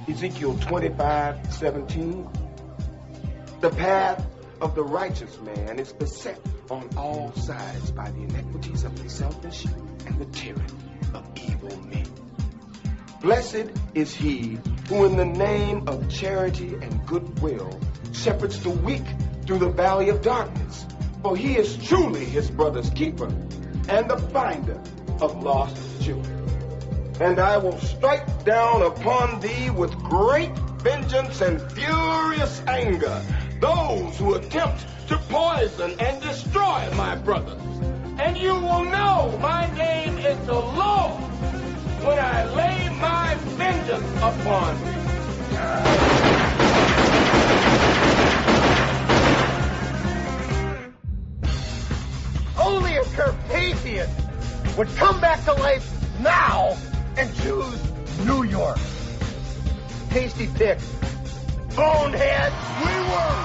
Ezekiel 25:17. The path of the righteous man is beset on all sides by the iniquities of the selfish and the tyranny of evil men. Blessed is he who in the name of charity and goodwill shepherds the weak through the valley of darkness, for he is truly his brother's keeper and the finder of lost children. And I will strike down upon thee with great vengeance and furious anger those who attempt to poison and destroy my brothers. And you will know my name is the Lord when I lay my vengeance upon you. Only a Carpathian would come back to life now and choose New York. Tasty pick. Bonehead. We were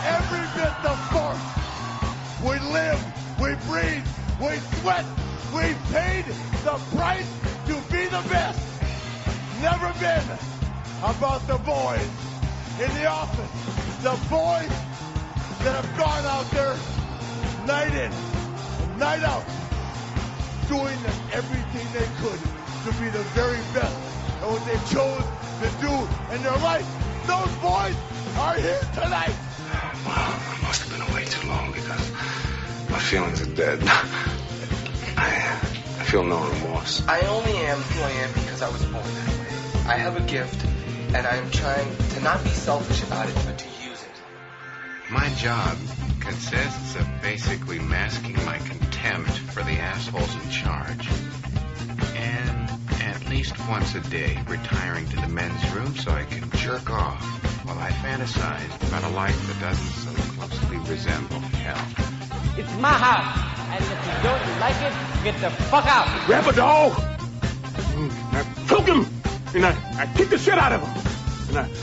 every bit the force. We lived, we breathed, we sweat, we paid the price to be the best. Never been about the boys in the office. The boys that have gone out there night in, night out, doing everything they could to be the very best at what they chose to do in their life. Those boys are here tonight. Well, I must have been away too long because my feelings are dead. I feel no remorse. I only am who I am because I was born that way. I have a gift, and I am trying to not be selfish about it, but to use it. My job consists of basically masking my contempt for the assholes in charge. And at least once a day, retiring to the men's room so I can jerk off while I fantasize about a life that doesn't so closely resemble hell. It's my house, and if you don't like it, get the fuck out. Grab a dog, I choke him, and I kick the shit out of him.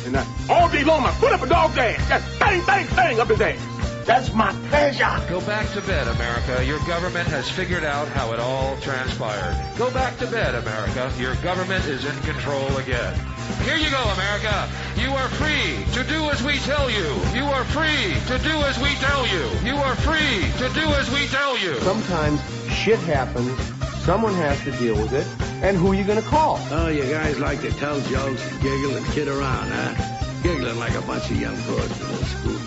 And I all day long I put up a dog's ass. Just bang, bang, bang up his ass. That's my pleasure. Go back to bed, America. Your government has figured out how it all transpired. Go back to bed, America. Your government is in control again. Here you go, America. You are free to do as we tell you. You are free to do as we tell you. You are free to do as we tell you. Sometimes shit happens. Someone has to deal with it. And who are you going to call? Oh, you guys like to tell jokes and giggle and kid around, huh? Giggling like a bunch of young broads in a school.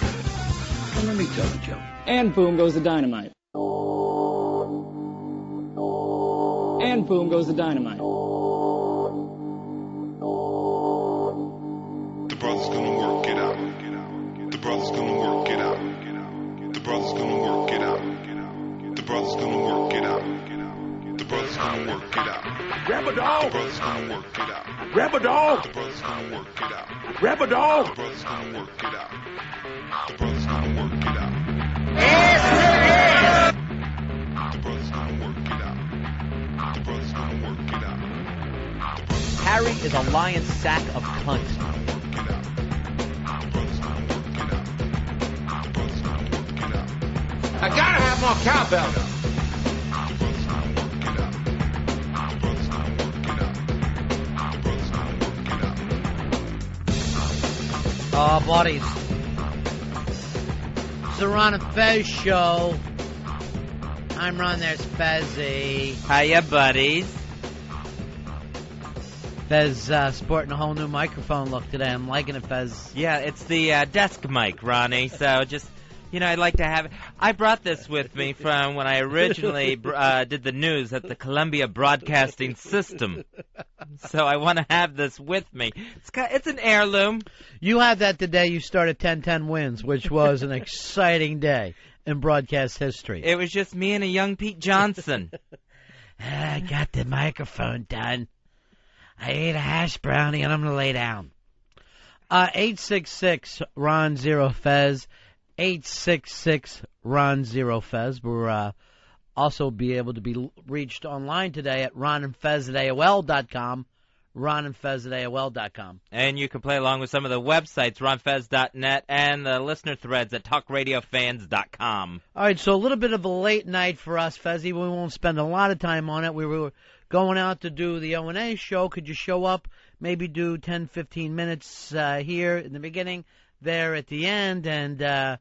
Well, let me tell a joke. And boom goes the dynamite. And boom goes the dynamite. The brother's gonna work it out. The brother's gonna work it out. The brother's gonna work it out. The brother's gonna work it out. The brother's gonna work it out. Grab a dog. The brother's gonna work it out. Grab a dog. The brother's gonna work it out. Grab a dog. The brother's gonna work it out. The brother's gonna work it out. Yes, The brother's gonna work it out. The brother's gonna work it out. Harry is a lion sack of cunt. I gotta have more cowbell. Oh, buddies. It's the Ron and Fez show. I'm Ron, there's Fezzy. Hiya, buddies. Fez sporting a whole new microphone look today. I'm liking it, Fez. Yeah, it's the desk mic, Ronnie, so just... You know, I'd like to have it. I brought this with me from when I originally did the news at the Columbia Broadcasting System. So I want to have this with me. It's an heirloom. You had that the day you started 10-10 Wins, which was an exciting day in broadcast history. It was just me and a young Pete Johnson. I got the microphone done. I ate a hash brownie and I'm going to lay down. 866 Ron 0 Fez. 866-RON-0-FEZ. We're also be able to be reached online today at ronandfez at AOL.com. ronandfez at AOL.com. And you can play along with some of the websites, ronfez.net, and the listener threads at talkradiofans.com. All right, so a little bit of a late night for us, Fezzy. We won't spend a lot of time on it. We were going out to do the O&A show. Could you show up, maybe do 10, 15 minutes here in the beginning, there at the end, and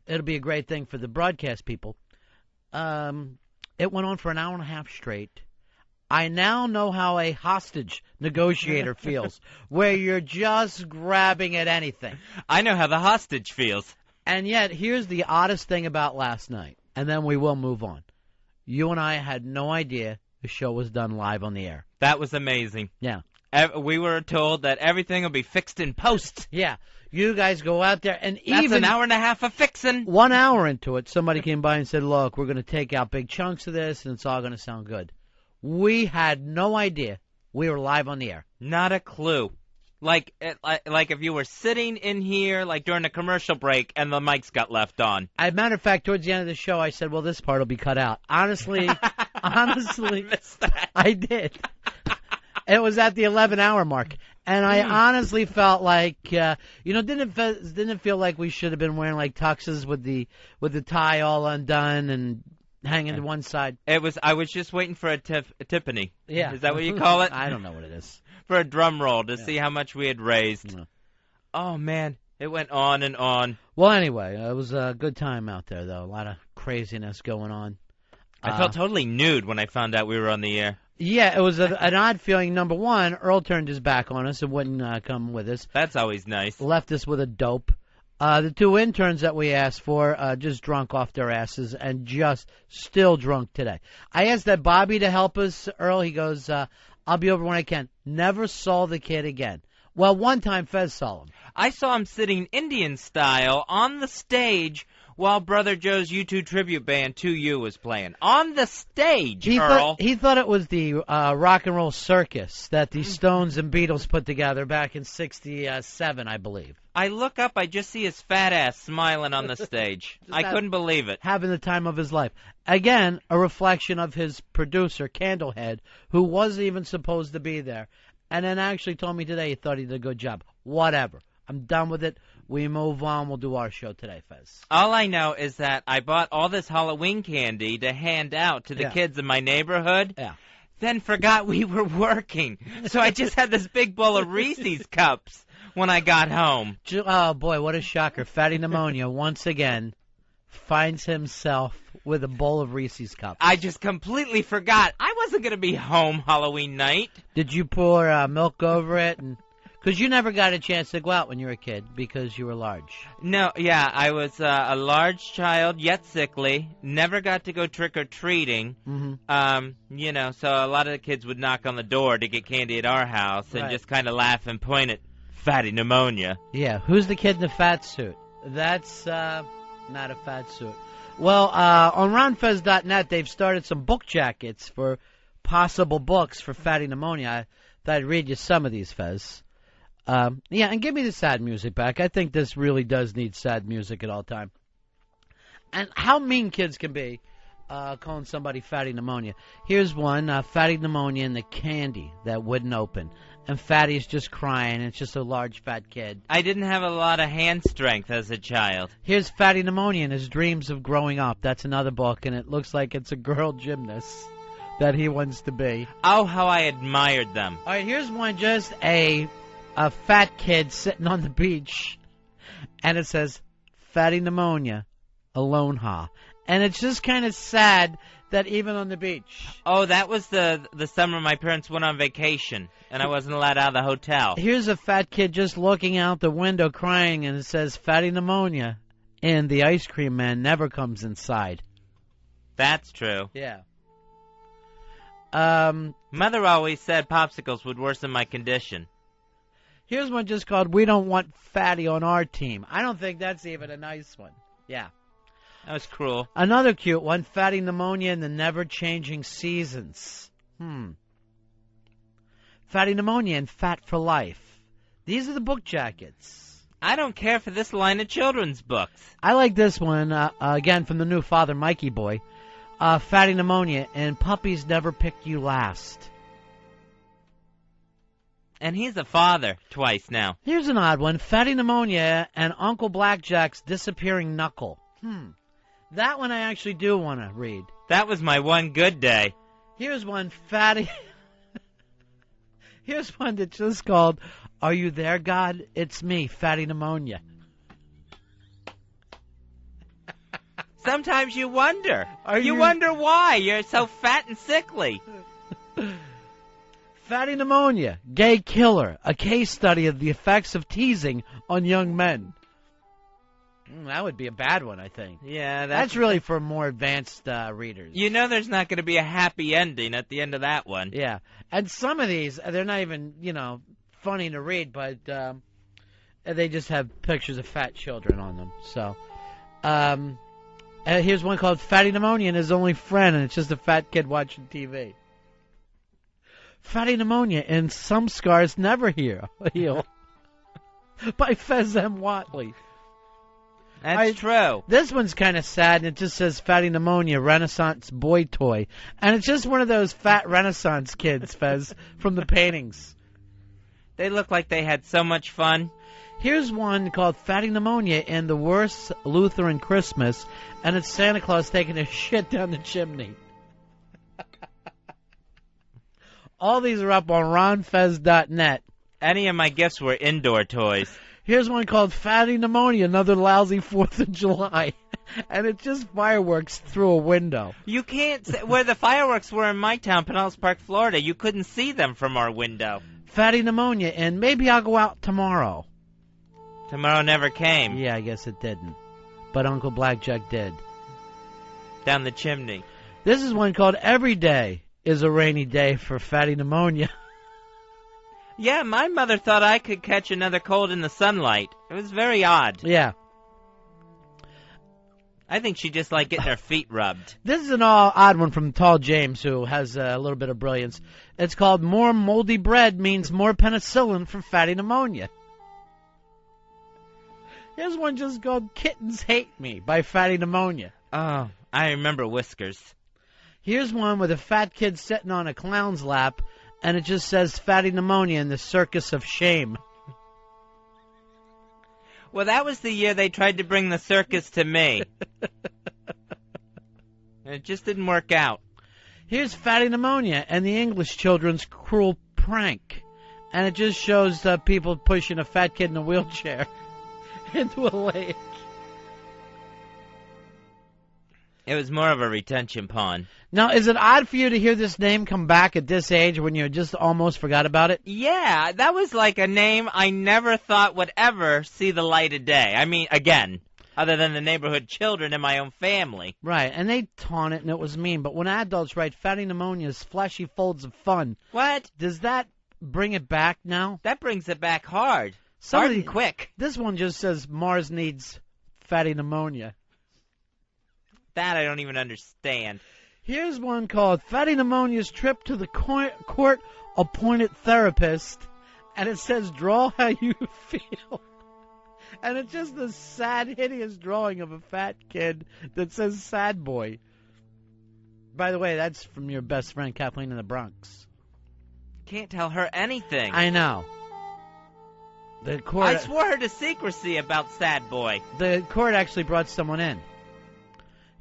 it'll be a great thing for the broadcast people. It went on for an hour and a half straight. I now know how a hostage negotiator feels, where you're just grabbing at anything. I know how the hostage feels. And yet, here's the oddest thing about last night, and then we will move on. You and I had no idea the show was done live on the air. That was amazing. Yeah. We were told that everything will be fixed in post. Yeah. You guys go out there, and That's even an hour and a half of fixing. 1 hour into it, somebody came by and said, look, we're going to take out big chunks of this, and it's all going to sound good. We had no idea we were live on the air. Not a clue. Like if you were sitting in here, like during a commercial break, and the mics got left on. As a matter of fact, towards the end of the show, I said, well, this part will be cut out. Honestly, I did. It was at the 11-hour mark. And I honestly felt like, didn't it feel like we should have been wearing like tuxes with the tie all undone and hanging to one side? I was just waiting for a Tiffany. Yeah. Is that what you call it? I don't know what it is. For a drum roll to see how much we had raised. Yeah. Oh, man. It went on and on. Well, anyway, it was a good time out there, though. A lot of craziness going on. I felt totally nude when I found out we were on the air. Yeah, it was an odd feeling. Number one, Earl turned his back on us and wouldn't come with us. That's always nice. Left us with a dope. The two interns that we asked for just drunk off their asses and just still drunk today. I asked that Bobby to help us, Earl. He goes, I'll be over when I can. Never saw the kid again. Well, one time Fez saw him. I saw him sitting Indian style on the stage while Brother Joe's U2 tribute band 2U was playing. On the stage, Earl. He thought it was the rock and roll circus that the Stones and Beatles put together back in '67, I believe. I look up, I just see his fat ass smiling on the stage. I couldn't believe it. Having the time of his life. Again, a reflection of his producer, Candlehead, who wasn't even supposed to be there. And then actually told me today he thought he did a good job. Whatever. I'm done with it. We move on. We'll do our show today, Fez. All I know is that I bought all this Halloween candy to hand out to the kids in my neighborhood. Yeah. Then forgot we were working. So I just had this big bowl of Reese's cups when I got home. Oh, boy, what a shocker. Fatty Pneumonia, once again, finds himself with a bowl of Reese's cups. I just completely forgot. I wasn't going to be home Halloween night. Did you pour milk over it? Because you never got a chance to go out when you were a kid because you were large. No, yeah, I was a large child, yet sickly. Never got to go trick-or-treating. Mm-hmm. So a lot of the kids would knock on the door to get candy at our house and just kind of laugh and point at Fatty Pneumonia. Yeah, who's the kid in the fat suit? That's not a fat suit. Well, on ronfez.net, they've started some book jackets for possible books for Fatty Pneumonia. I thought I'd read you some of these, Fez. And give me the sad music back. I think this really does need sad music at all time. And how mean kids can be calling somebody Fatty Pneumonia. Here's one, Fatty Pneumonia and the candy that wouldn't open. And Fatty's just crying. It's just a large fat kid. I didn't have a lot of hand strength as a child. Here's Fatty Pneumonia and his dreams of growing up. That's another book, and it looks like it's a girl gymnast that he wants to be. Oh, how I admired them. All right, here's one, just a fat kid sitting on the beach, and it says, Fatty Pneumonia, Aloha. And it's just kind of sad that even on the beach. Oh, that was the summer my parents went on vacation, and I wasn't allowed out of the hotel. Here's a fat kid just looking out the window crying, and it says, Fatty Pneumonia, and the ice cream man never comes inside. That's true. Yeah. Mother always said popsicles would worsen my condition. Here's one just called We Don't Want Fatty on Our Team. I don't think that's even a nice one. Yeah. That was cruel. Another cute one, Fatty Pneumonia and the Never-Changing Seasons. Fatty Pneumonia and Fat for Life. These are the book jackets. I don't care for this line of children's books. I like this one, again, from the new Father Mikey boy. Fatty Pneumonia and Puppies Never Pick You Last. And he's a father twice now. Here's an odd one. Fatty Pneumonia and Uncle Blackjack's Disappearing Knuckle. That one I actually do want to read. That was my one good day. Here's one, Fatty... Here's one that's just called, Are You There, God? It's Me, Fatty Pneumonia. Sometimes you wonder. You wonder why you're so fat and sickly. Fatty Pneumonia, Gay Killer, a case study of the effects of teasing on young men. That would be a bad one, I think. Yeah, that's really for more advanced readers. You know there's not going to be a happy ending at the end of that one. Yeah, and some of these, they're not even, funny to read, but they just have pictures of fat children on them. So, here's one called Fatty Pneumonia and His Only Friend, and it's just a fat kid watching TV. Fatty Pneumonia and Some Scars Never Heal by Fez M. Watley. That's true. This one's kind of sad, and it just says Fatty Pneumonia, Renaissance boy toy. And it's just one of those fat Renaissance kids, Fez, from the paintings. They look like they had so much fun. Here's one called Fatty Pneumonia and the Worst Lutheran Christmas, and it's Santa Claus taking a shit down the chimney. All these are up on ronfez.net. Any of my gifts were indoor toys. Here's one called Fatty Pneumonia, another lousy 4th of July. And it's just fireworks through a window. You can't see, where the fireworks were in my town, Pinellas Park, Florida, you couldn't see them from our window. Fatty Pneumonia, and maybe I'll go out tomorrow. Tomorrow never came. Yeah, I guess it didn't. But Uncle Blackjack did. Down the chimney. This is one called Every Day is a Rainy Day for Fatty Pneumonia. Yeah, my mother thought I could catch another cold in the sunlight. It was very odd. Yeah. I think she just liked getting her feet rubbed. This is an odd one from Tall James, who has a little bit of brilliance. It's called More Moldy Bread Means More Penicillin for Fatty Pneumonia. Here's one just called Kittens Hate Me by Fatty Pneumonia. Oh, I remember Whiskers. Here's one with a fat kid sitting on a clown's lap, and it just says Fatty Pneumonia in the Circus of Shame. Well, that was the year they tried to bring the circus to me. And it just didn't work out. Here's Fatty Pneumonia and the English Children's Cruel Prank. And it just shows people pushing a fat kid in a wheelchair into a lake. It was more of a retention pond. Now, is it odd for you to hear this name come back at this age when you just almost forgot about it? Yeah, that was like a name I never thought would ever see the light of day. I mean, again, other than the neighborhood children in my own family. Right, and they taunt it and it was mean, but when adults write Fatty Pneumonia's fleshy folds of fun... What? Does that bring it back now? That brings it back hard. Hard and quick. This one just says Mars needs Fatty Pneumonia. That I don't even understand. Here's one called Fatty Pneumonia's Trip to the Court-Appointed Therapist, and it says, Draw How You Feel. And it's just a sad, hideous drawing of a fat kid that says Sad Boy. By the way, that's from your best friend, Kathleen in the Bronx. Can't tell her anything. I know. The court, I swore her to secrecy about Sad Boy. The court actually brought someone in.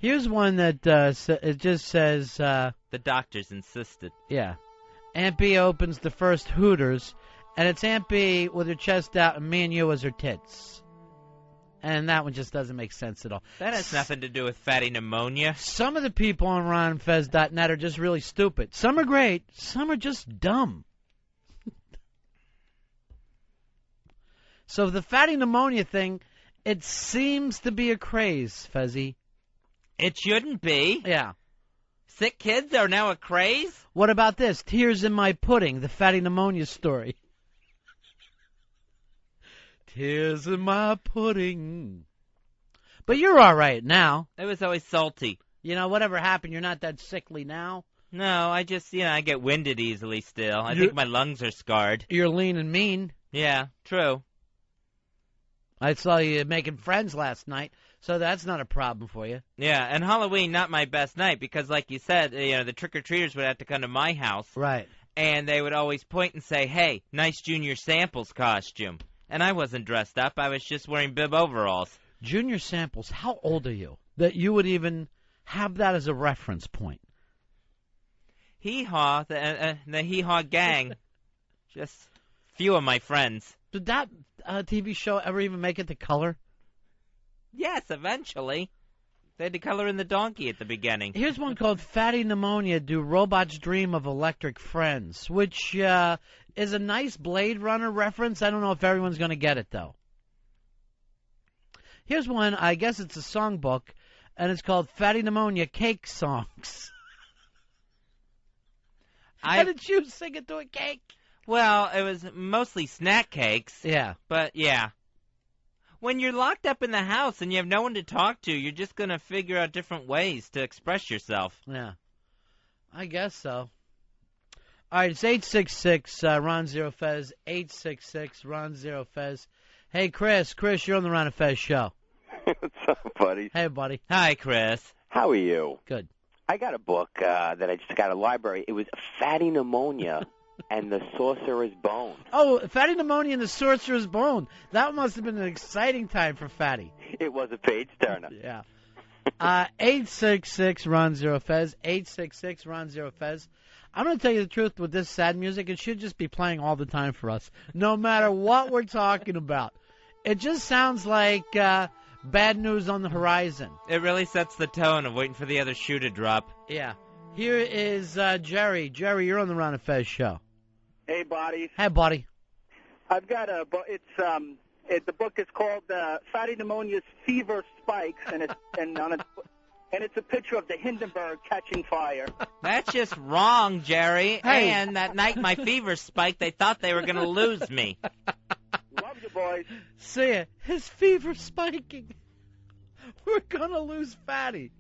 Here's one that it just says... the doctors insisted. Yeah. Aunt B opens the first Hooters, and it's Aunt B with her chest out and me and you as her tits. And that one just doesn't make sense at all. That has nothing to do with Fatty Pneumonia. Some of the people on ronfez.net are just really stupid. Some are great. Some are just dumb. So the Fatty Pneumonia thing, it seems to be a craze, Fezzy. It shouldn't be. Yeah. Sick kids are now a craze? What about this? Tears in My Pudding, the Fatty Pneumonia story. Tears in my pudding. But you're all right now. It was always salty. You know, whatever happened, you're not that sickly now. No, I just, I get winded easily still. I think my lungs are scarred. You're lean and mean. Yeah, true. I saw you making friends last night, so that's not a problem for you. Yeah, and Halloween not my best night because, like you said, the trick-or-treaters would have to come to my house. Right. And they would always point and say, hey, nice Junior Samples costume. And I wasn't dressed up. I was just wearing bib overalls. Junior Samples, how old are you that you would even have that as a reference point? Hee-haw, the Hee-haw gang. Just few of my friends. Did that TV show ever even make it to color? Yes, eventually. They had to color in the donkey at the beginning. Here's one called Fatty Pneumonia, Do Robots Dream of Electric Friends, which is a nice Blade Runner reference. I don't know if everyone's going to get it, though. Here's one, I guess it's a songbook, and it's called Fatty Pneumonia Cake Songs. How did you sing it to a cake? Well, it was mostly snack cakes. Yeah. But, yeah. When you're locked up in the house and you have no one to talk to, you're just going to figure out different ways to express yourself. Yeah. I guess so. All right, it's 866 Ron Zero Fez, 866 Ron Zero Fez. Hey, Chris, you're on the Ron and Fez show. What's up, buddy? Hey, buddy. Hi, Chris. How are you? Good. I got a book that I just got at a library. It was Fatty Pneumonia and the Sorcerer's Bone. Oh, Fatty Pneumonia and the Sorcerer's Bone. That must have been an exciting time for Fatty. It was a page-turner. Yeah. 866 Ron Zero Fez, 866 Ron Zero Fez. I'm going to tell you the truth with this sad music. It should just be playing all the time for us, no matter what we're talking about. It just sounds like bad news on the horizon. It really sets the tone of waiting for the other shoe to drop. Yeah. Here is Jerry. Jerry, you're on the Ron and Fez show. Hey, buddy. Hey, buddy. I've got a book. The book is called Fatty Pneumonia's Fever Spikes, and it's a picture of the Hindenburg catching fire. That's just wrong, Jerry. Hey. And that night my fever spiked, they thought they were going to lose me. Love you, boys. See ya. His fever spiking. We're going to lose Fatty.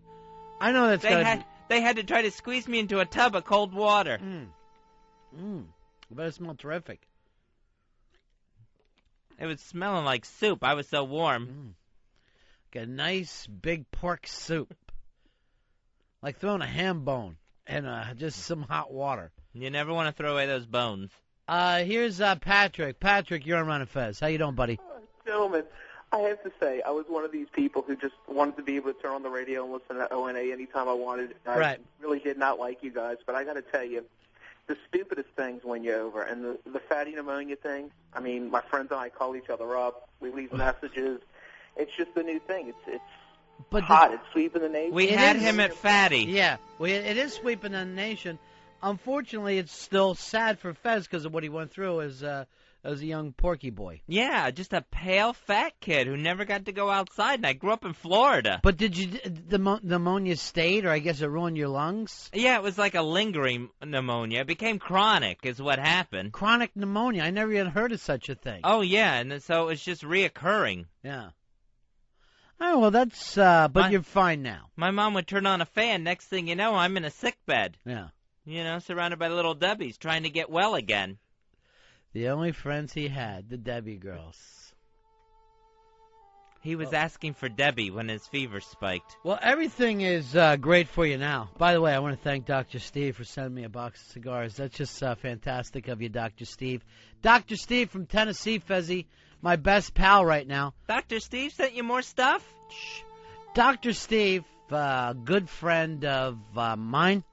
I know that's They had to try to squeeze me into a tub of cold water. It better smell terrific. It was smelling like soup. I was so warm. Like a nice big pork soup. Like throwing a ham bone and just some hot water. You never want to throw away those bones. Here's Patrick. Patrick, you're on Ron and Fez. How you doing, buddy? Gentlemen, I have to say, I was one of these people who just wanted to be able to turn on the radio and listen to ONA anytime I wanted. I really did not like you guys, but I got to tell you, the stupidest things win you over. And the Fatty Pneumonia thing, I mean, my friends and I call each other up. We leave messages. It's just the new thing. It's hot. It's sweeping the nation. We had him at Fatty. Yeah, it is sweeping the nation. Unfortunately, it's still sad for Fez because of what he went through as a young Porky boy. Yeah, just a pale, fat kid who never got to go outside, and I grew up in Florida. But did the pneumonia stayed, or I guess it ruined your lungs? Yeah, it was like a lingering pneumonia. It became chronic is what happened. Chronic pneumonia? I never even heard of such a thing. Oh, yeah, and so it's just reoccurring. Yeah. Oh, well, that's, but you're fine now. My mom would turn on a fan. Next thing you know, I'm in a sick bed. Yeah. You know, surrounded by little Debbies trying to get well again. The only friends he had, the Debbie girls. He was asking for Debbie when his fever spiked. Well, everything is great for you now. By the way, I want to thank Dr. Steve for sending me a box of cigars. That's just fantastic of you, Dr. Steve. Dr. Steve from Tennessee, Fezzy, my best pal right now. Dr. Steve sent you more stuff? Shh. Dr. Steve, good friend of mine.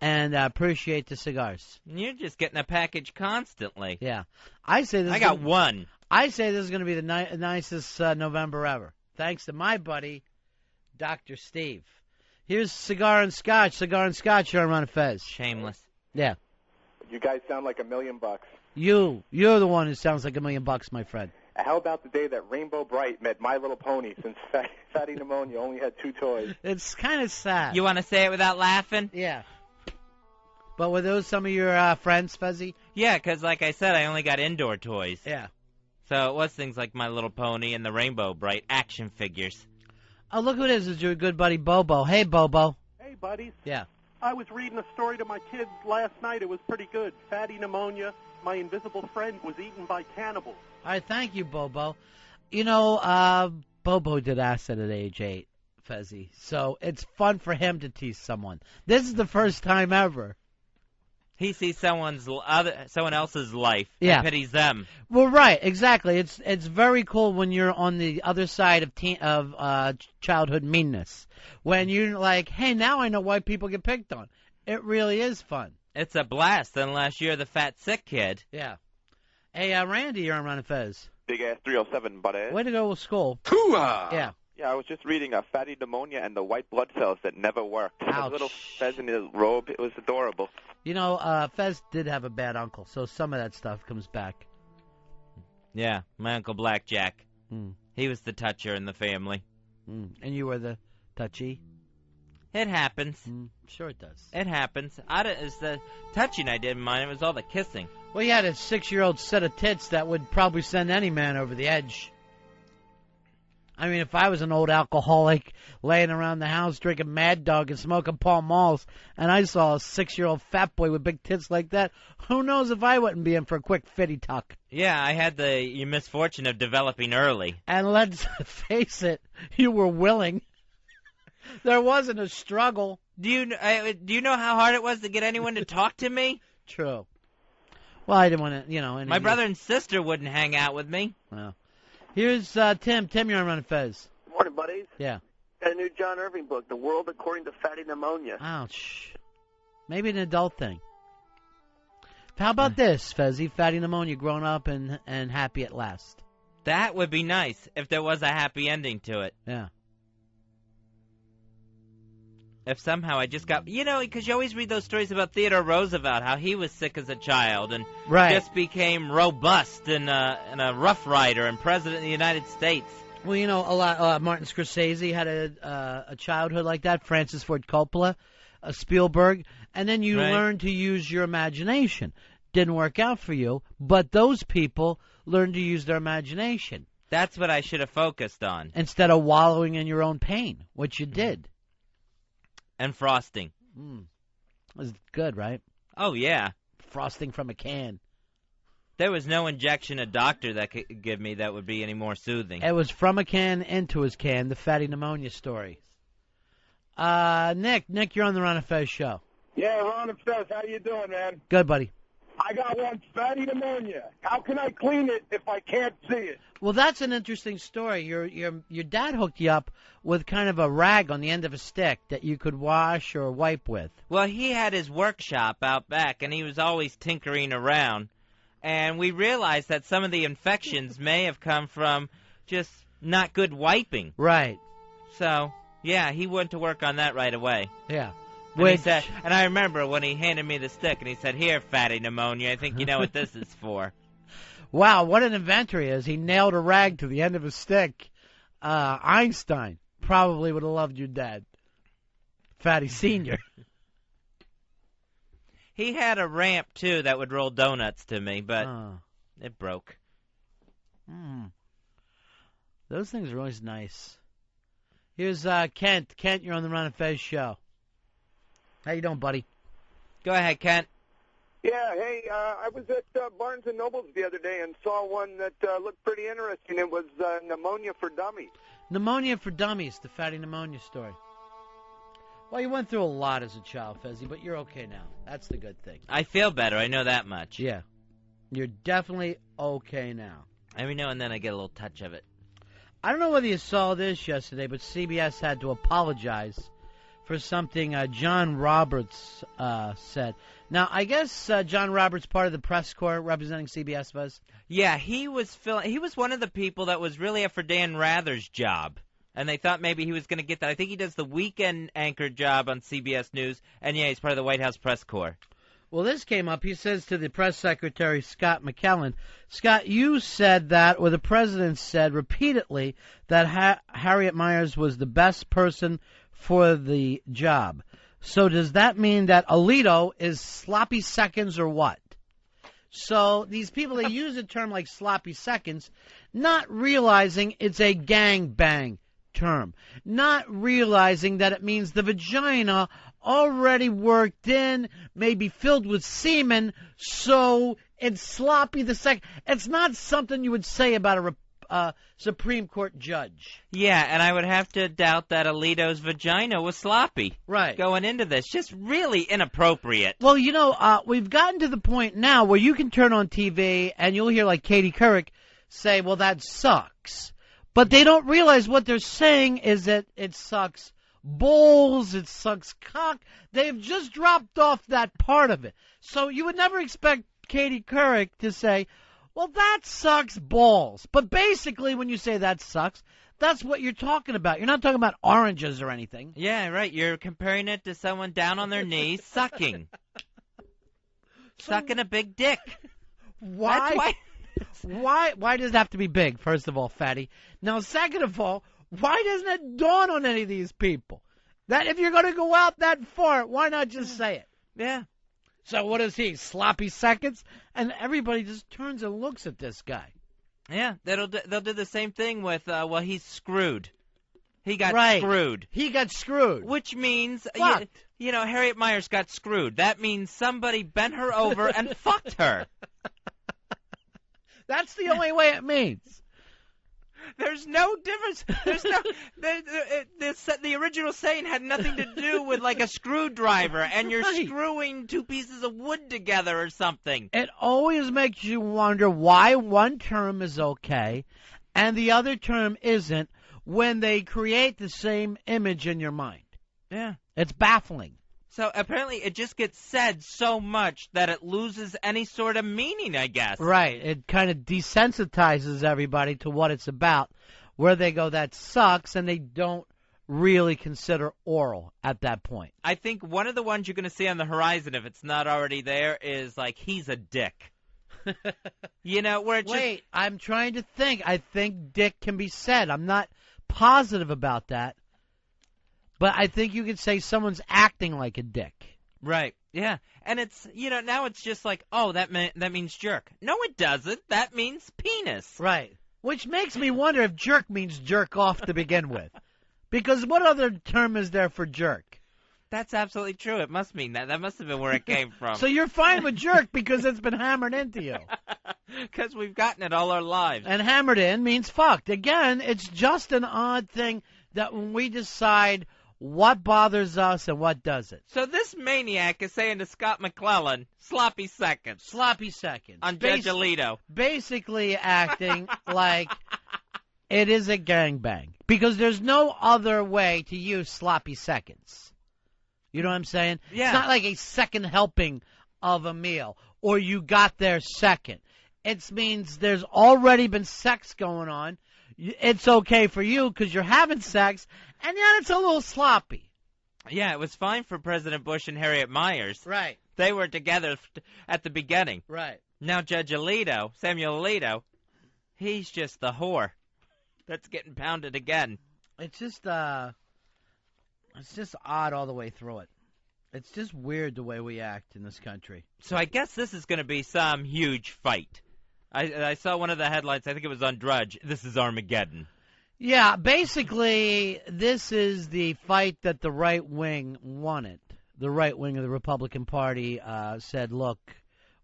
And I appreciate the cigars. You're just getting a package constantly. Yeah. I got one. I say this is going to be the nicest November ever. Thanks to my buddy, Dr. Steve. Here's Cigar and Scotch. Cigar and Scotch here on Ron and Fez. Shameless. Yeah. You guys sound like $1 million. You're the one who sounds like $1 million, my friend. How about the day that Rainbow Bright met My Little Pony since Fatty Pneumonia only had 2 toys? It's kind of sad. You want to say it without laughing? Yeah. But were those some of your friends, Fezzy? Yeah, because like I said, I only got indoor toys. Yeah. So it was things like My Little Pony and the Rainbow Bright action figures. Oh, look who it is. It's your good buddy Bobo. Hey, Bobo. Hey, buddies. Yeah. I was reading a story to my kids last night. It was pretty good. Fatty Pneumonia, my invisible friend, was eaten by cannibals. All right, thank you, Bobo. You know, Bobo did acid at age 8, Fezzy. So it's fun for him to tease someone. This is the first time ever. He sees someone else's life Yeah. and pities them. Well, right, exactly. It's very cool when you're on the other side of childhood meanness. When you're like, hey, now I know why people get picked on. It really is fun. It's a blast unless you're the fat, sick kid. Yeah. Hey, Randy, you're on Ron and Fez. Big ass 307, buddy. Way to go with school. Hoo-ah! Yeah. Yeah, I was just reading Fatty Pneumonia and the White Blood Cells that never worked. Ouch. A little Fez in his robe, it was adorable. You know, Fez did have a bad uncle, so some of that stuff comes back. Yeah, my Uncle Blackjack. Mm. He was the toucher in the family. Mm. And you were the touchy? It happens. Sure it does. It happens. It's the touching I didn't mind. It was all the kissing. Well, you had a 6-year-old set of tits that would probably send any man over the edge. I mean, if I was an old alcoholic laying around the house drinking Mad Dog and smoking Pall Malls, and I saw a 6-year-old fat boy with big tits like that, who knows if I wouldn't be in for a quick fitty tuck. Yeah, I had the misfortune of developing early. And let's face it, you were willing. There wasn't a struggle. Do you know how hard it was to get anyone to talk to me? True. Well, I didn't want to, My brother and sister wouldn't hang out with me. Well, here's Tim. Tim, you're on Ron and Fez. Morning, buddies. Yeah. Got a new John Irving book, The World According to Fatty Pneumonia. Ouch. Maybe an adult thing. How about this, Fezzy? Fatty Pneumonia, grown up and happy at last. That would be nice if there was a happy ending to it. Yeah. If somehow I just got, because you always read those stories about Theodore Roosevelt, how he was sick as a child and just became robust and a Rough Rider and president of the United States. Well, a lot. Martin Scorsese had a childhood like that. Francis Ford Coppola, Spielberg, and then you learn to use your imagination. Didn't work out for you, but those people learned to use their imagination. That's what I should have focused on. Instead of wallowing in your own pain, which you did. And frosting. Was good, right? Oh, yeah. Frosting from a can. There was no injection a doctor that could give me that would be any more soothing. It was from a can into his can, the Fatty Pneumonia story. Nick, you're on the Ron and Fez show. Yeah, Ron and Fez, how you doing, man? Good, buddy. I got one, Fatty Pneumonia. How can I clean it if I can't see it? Well, that's an interesting story. Your dad hooked you up with kind of a rag on the end of a stick that you could wash or wipe with. Well, he had his workshop out back, and he was always tinkering around. And we realized that some of the infections may have come from just not good wiping. Right. So, yeah, he went to work on that right away. Yeah. And I remember when he handed me the stick, and he said, "Here, Fatty Pneumonia, I think you know what this is for." Wow, what an inventor he is. He nailed a rag to the end of his stick. Einstein probably would have loved your dad. Fatty Sr. He had a ramp, too, that would roll donuts to me, but it broke. Those things are always nice. Here's Kent. Kent, you're on the Ron and Fez show. How you doing, buddy? Go ahead, Kent. Yeah, hey, I was at Barnes & Noble's the other day and saw one that looked pretty interesting. It was Pneumonia for Dummies. Pneumonia for Dummies, the Fatty Pneumonia story. Well, you went through a lot as a child, Fezzy, but you're okay now. That's the good thing. I feel better. I know that much. Yeah. You're definitely okay now. Every now and then I get a little touch of it. I don't know whether you saw this yesterday, but CBS had to apologize for something John Roberts said. Now, I guess John Roberts, part of the press corps representing CBS, was? Yeah, he was one of the people that was really up for Dan Rather's job. And they thought maybe he was going to get that. I think he does the weekend anchor job on CBS News. And, yeah, he's part of the White House press corps. Well, this came up. He says to the press secretary, Scott McKellen, Scott, you said that, or the president said repeatedly, that Harriet Miers was the best person for the job. So does that mean that Alito is sloppy seconds or what? So these people, they use a term like sloppy seconds, not realizing it's a gangbang term, not realizing that it means the vagina already worked in, maybe filled with semen, so it's sloppy the second. It's not something you would say about Supreme Court judge. Yeah, and I would have to doubt that Alito's vagina was sloppy. Right. Going into this. Just really inappropriate. Well, we've gotten to the point now where you can turn on TV and you'll hear like Katie Couric say, well, that sucks. But they don't realize what they're saying is that it sucks balls, it sucks cock. They've just dropped off that part of it. So you would never expect Katie Couric to say, well, that sucks balls. But basically, when you say that sucks, that's what you're talking about. You're not talking about oranges or anything. Yeah, right. You're comparing it to someone down on their knees sucking. Sucking a big dick. Why? Why does it have to be big, first of all, fatty? Now, second of all, why doesn't it dawn on any of these people that if you're going to go out that far, why not just say it? Yeah. So what is he, sloppy seconds? And everybody just turns and looks at this guy. Yeah, they'll do the same thing with, he's screwed. He got screwed. He got screwed. Which means, Harriet Miers got screwed. That means somebody bent her over and fucked her. That's the only way it means. There's no difference. There's no. The original saying had nothing to do with like a screwdriver, and you're screwing two pieces of wood together or something. It always makes you wonder why one term is okay and the other term isn't when they create the same image in your mind. Yeah. It's baffling. So apparently it just gets said so much that it loses any sort of meaning, I guess. Right. It kind of desensitizes everybody to what it's about, where they go, that sucks, and they don't really consider oral at that point. I think one of the ones you're going to see on the horizon, if it's not already there, is like, he's a dick. Where it Wait, I'm trying to think. I think dick can be said. I'm not positive about that. But I think you could say someone's acting like a dick. Right, yeah. And it's, now it's just like, oh, that means jerk. No, it doesn't. That means penis. Right. Which makes me wonder if jerk means jerk off to begin with. Because what other term is there for jerk? That's absolutely true. It must mean that. That must have been where it came from. So you're fine with jerk because it's been hammered into you. Because we've gotten it all our lives. And hammered in means fucked. Again, it's just an odd thing that when we decide what bothers us and what doesn't. So this maniac is saying to Scott McClellan, sloppy seconds. Sloppy seconds. On Judge Alito. Basically acting like it is a gangbang. Because there's no other way to use sloppy seconds. You know what I'm saying? Yeah. It's not like a second helping of a meal or you got there second. It means there's already been sex going on. It's okay for you because you're having sex, and yet it's a little sloppy. Yeah, it was fine for President Bush and Harriet Miers. Right. They were together at the beginning. Right. Now Judge Alito, Samuel Alito, he's just the whore that's getting pounded again. It's just odd all the way through it. It's just weird the way we act in this country. So I guess this is going to be some huge fight. I saw one of the headlines, I think it was on Drudge, this is Armageddon. Yeah, basically, this is the fight that the right wing wanted. The right wing of the Republican Party said, look,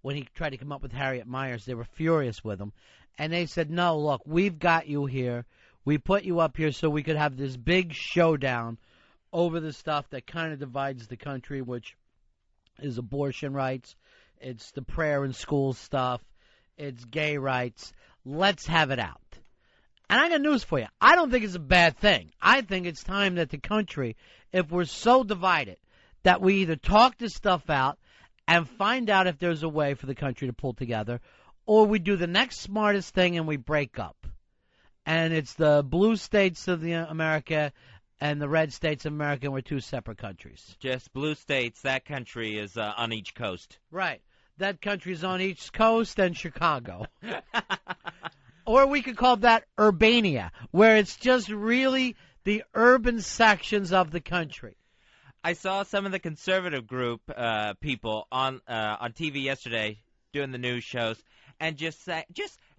when he tried to come up with Harriet Miers, they were furious with him. And they said, no, look, we've got you here. We put you up here so we could have this big showdown over the stuff that kind of divides the country, which is abortion rights. It's the prayer in school stuff. It's gay rights. Let's have it out. And I got news for you. I don't think it's a bad thing. I think it's time that the country, if we're so divided, that we either talk this stuff out and find out if there's a way for the country to pull together, or we do the next smartest thing and we break up. And it's the blue states of America and the red states of America, and we're two separate countries. Just blue states. That country is on each coast. Right. That country's on each coast and Chicago. Or we could call that Urbania, where it's just really the urban sections of the country. I saw some of the conservative group people on TV yesterday doing the news shows and just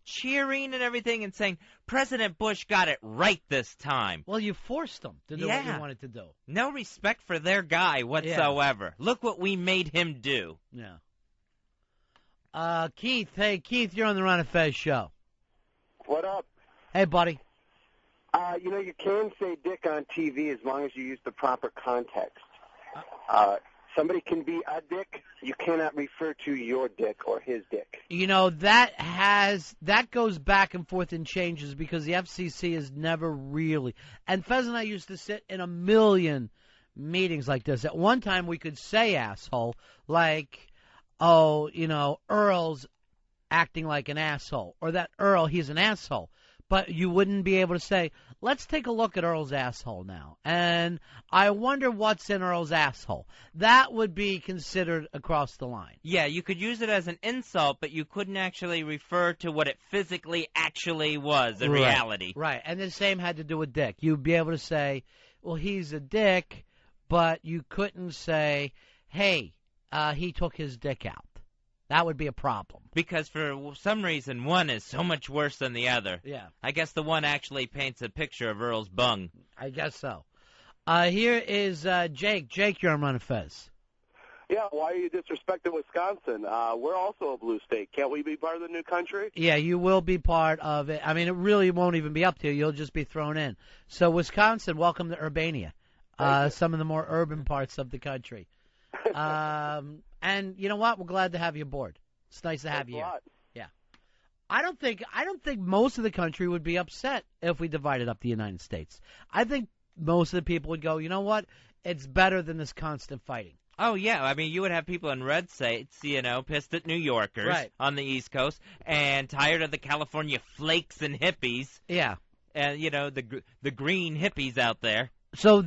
cheering and everything and saying, President Bush got it right this time. Well, you forced them to do what you wanted to do. No respect for their guy whatsoever. Yeah. Look what we made him do. Yeah. Keith, hey, Keith, you're on the Ron and Fez show. What up? Hey, buddy. You can say dick on TV as long as you use the proper context. Somebody can be a dick. You cannot refer to your dick or his dick. That goes back and forth and changes because the FCC is never really. And Fez and I used to sit in a million meetings like this. At one time, we could say asshole, like, Earl's acting like an asshole, or that Earl, he's an asshole. But you wouldn't be able to say, let's take a look at Earl's asshole now. And I wonder what's in Earl's asshole. That would be considered across the line. Yeah, you could use it as an insult, but you couldn't actually refer to what it physically actually was in reality. Right, and the same had to do with dick. You'd be able to say, well, he's a dick, but you couldn't say, hey, he took his dick out. That would be a problem. Because for some reason, one is so much worse than the other. Yeah. I guess the one actually paints a picture of Earl's bung. I guess so. Here is Jake. Jake, you're on Ron and Fez. Yeah, why are you disrespecting Wisconsin? We're also a blue state. Can't we be part of the new country? Yeah, you will be part of it. I mean, it really won't even be up to you. You'll just be thrown in. So, Wisconsin, welcome to Urbania, some of the more urban parts of the country. And you know what? We're glad to have you aboard. It's nice to have you here. Yeah. I don't think most of the country would be upset if we divided up the United States. I think most of the people would go, you know what? It's better than this constant fighting. Oh, yeah. I mean, you would have people in red states, pissed at New Yorkers on the East Coast and tired of the California flakes and hippies. Yeah. And, the green hippies out there. So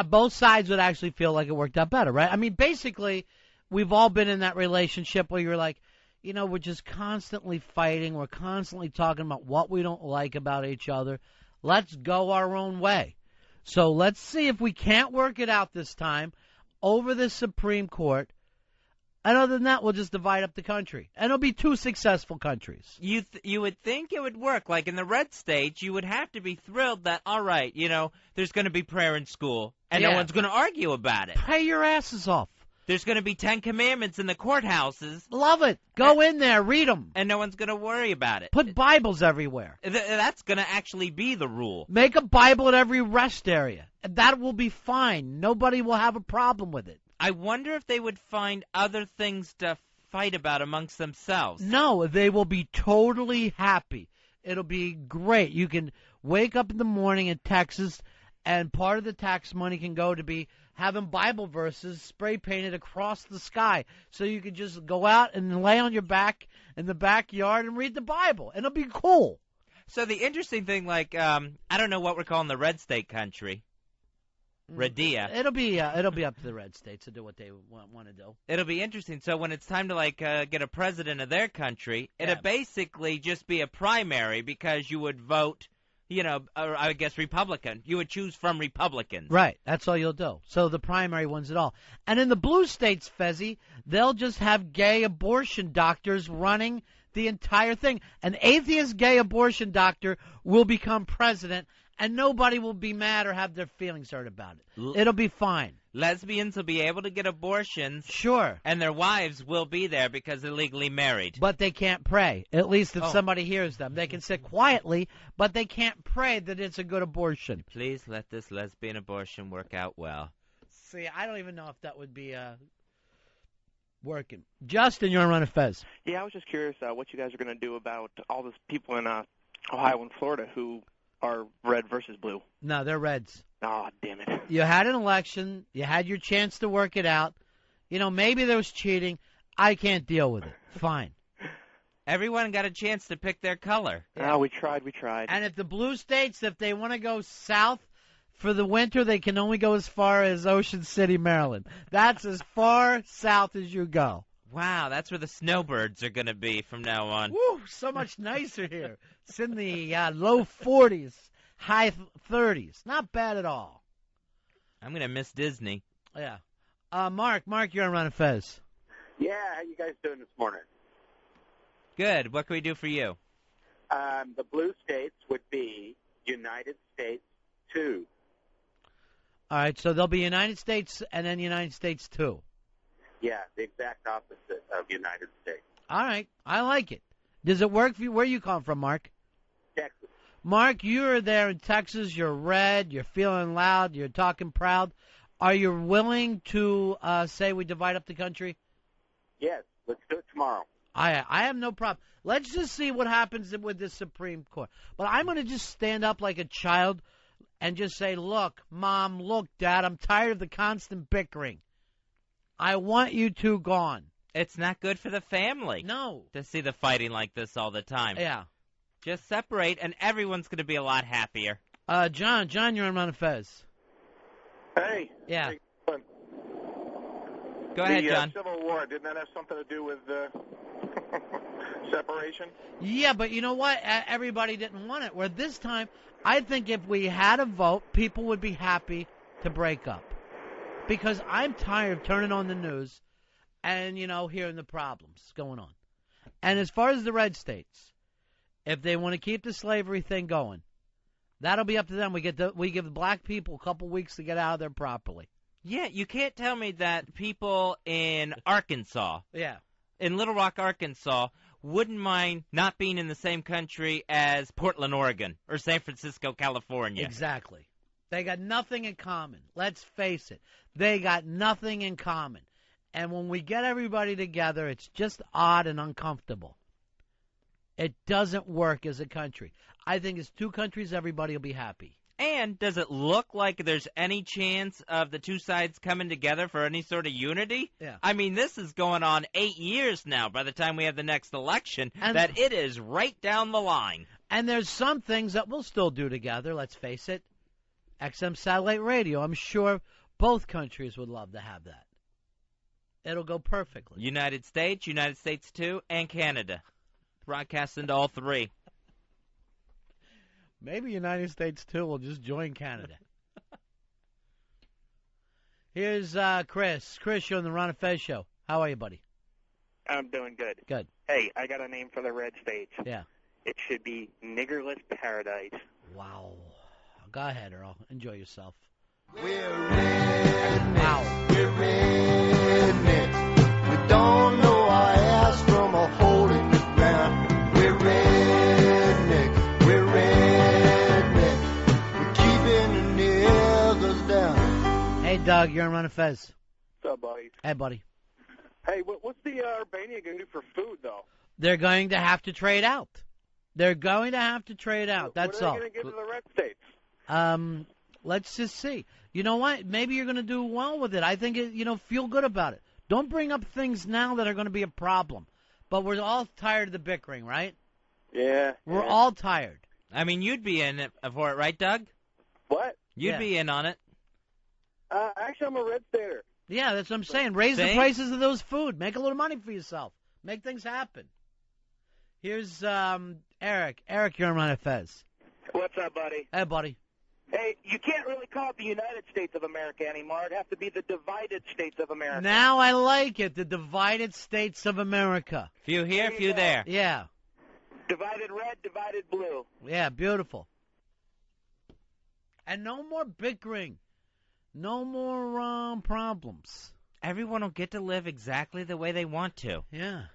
both sides would actually feel like it worked out better, right? I mean, basically, we've all been in that relationship where you're like, we're just constantly fighting. We're constantly talking about what we don't like about each other. Let's go our own way. So let's see if we can't work it out this time over the Supreme Court. And other than that, we'll just divide up the country. And it'll be two successful countries. You would think it would work. Like in the red states, you would have to be thrilled that, all right, there's going to be prayer in school. And no one's going to argue about it. Pray your asses off. There's going to be 10 commandments in the courthouses. Love it. Go in there, read them. And no one's going to worry about it. Put Bibles everywhere. That's going to actually be the rule. Make a Bible at every rest area. That will be fine. Nobody will have a problem with it. I wonder if they would find other things to fight about amongst themselves. No, they will be totally happy. It'll be great. You can wake up in the morning in Texas, and part of the tax money can go to be having Bible verses spray painted across the sky. So you can just go out and lay on your back in the backyard and read the Bible. And it'll be cool. So the interesting thing, I don't know what we're calling the red state country. Redia. It'll be up to the red states to do what they want to do. It'll be interesting. So when it's time to get a president of their country, it'll basically just be a primary because you would vote, I guess Republican. You would choose from Republicans. Right. That's all you'll do. So the primary wins it all. And in the blue states, Fezzi, they'll just have gay abortion doctors running the entire thing. An atheist gay abortion doctor will become president. And nobody will be mad or have their feelings hurt about it. It'll be fine. Lesbians will be able to get abortions. Sure. And their wives will be there because they're legally married. But they can't pray, at least if somebody hears them. They can sit quietly, but they can't pray that it's a good abortion. Please let this lesbian abortion work out well. See, I don't even know if that would be working. Justin, you're on Ron and Fez. Yeah, I was just curious what you guys are going to do about all those people in Ohio and Florida who are red versus blue. No, they're reds. Oh, damn it. You had an election. You had your chance to work it out. Maybe there was cheating. I can't deal with it. Fine. Everyone got a chance to pick their color. Yeah. Oh, we tried. And if the blue states, if they want to go south for the winter, they can only go as far as Ocean City, Maryland. That's as far south as you go. Wow, that's where the snowbirds are going to be from now on. Woo, so much nicer here. It's in the low 40s, high 30s. Not bad at all. I'm going to miss Disney. Yeah. Mark, you're on Ron and Fez. Yeah, how you guys doing this morning? Good. What can we do for you? The blue states would be United States 2. All right, so there'll be United States and then United States 2. Yeah, the exact opposite of United States. All right, I like it. Does it work for you? Where you come from, Mark? Texas. Mark, you're there in Texas. You're red. You're feeling loud. You're talking proud. Are you willing to say we divide up the country? Yes, let's do it tomorrow. I have no problem. Let's just see what happens with the Supreme Court. But I'm going to just stand up like a child and just say, look, Mom, look, Dad, I'm tired of the constant bickering. I want you two gone. It's not good for the family. No. To see the fighting like this all the time. Yeah. Just separate, and everyone's going to be a lot happier. John, you're on Ron and Fez. Hey. Yeah. Go ahead, John. The Civil War, didn't that have something to do with separation? Yeah, but you know what? Everybody didn't want it. Where this time, I think if we had a vote, people would be happy to break up. Because I'm tired of turning on the news and, hearing the problems going on. And as far as the red states, if they want to keep the slavery thing going, that'll be up to them. We give the black people a couple weeks to get out of there properly. Yeah, you can't tell me that people in Arkansas, in Little Rock, Arkansas, wouldn't mind not being in the same country as Portland, Oregon, or San Francisco, California. Exactly. They got nothing in common. Let's face it. They got nothing in common. And when we get everybody together, it's just odd and uncomfortable. It doesn't work as a country. I think as two countries, everybody will be happy. And does it look like there's any chance of the two sides coming together for any sort of unity? Yeah. I mean, this is going on 8 years now by the time we have the next election, that it is right down the line. And there's some things that we'll still do together, let's face it. XM satellite radio, I'm sure both countries would love to have that. It'll go perfectly. United States 2, and Canada. Broadcast into all three. Maybe United States, too, will just join Canada. Here's Chris. Chris, you're on the Ron and Fez show. How are you, buddy? I'm doing good. Good. Hey, I got a name for the red states. Yeah. It should be Niggerless Paradise. Wow. Go ahead, Earl. Enjoy yourself. We're redneck. Wow. We're redneck. We don't know our ass from a hole in the ground. We're redneck. We're redneck. We're keeping the niggers down. Hey, Doug. You're on Ron and Fez. What's up, buddy? Hey, buddy. Hey, what's the Albania going to do for food, though? They're going to have to trade out. They're going to have to trade out. That's all. What are they going to give to the red states? Let's just see. You know what? Maybe you're going to do well with it. I think, feel good about it. Don't bring up things now that are going to be a problem. But we're all tired of the bickering, right? Yeah. We're all tired. I mean, you'd be in it for it, right, Doug? What? You'd be in on it. Actually, I'm a red stater. Yeah, that's what I'm saying. Raise the prices of those food. Make a little money for yourself. Make things happen. Here's Eric. Eric, you're on Ron and Fez. What's up, buddy? Hey, buddy. Hey, you can't really call it the United States of America anymore. It'd have to be the divided states of America. Now I like it. The divided states of America. Few here, few there. Yeah. Divided red, divided blue. Yeah, beautiful. And no more bickering. No more problems. Everyone will get to live exactly the way they want to. Yeah.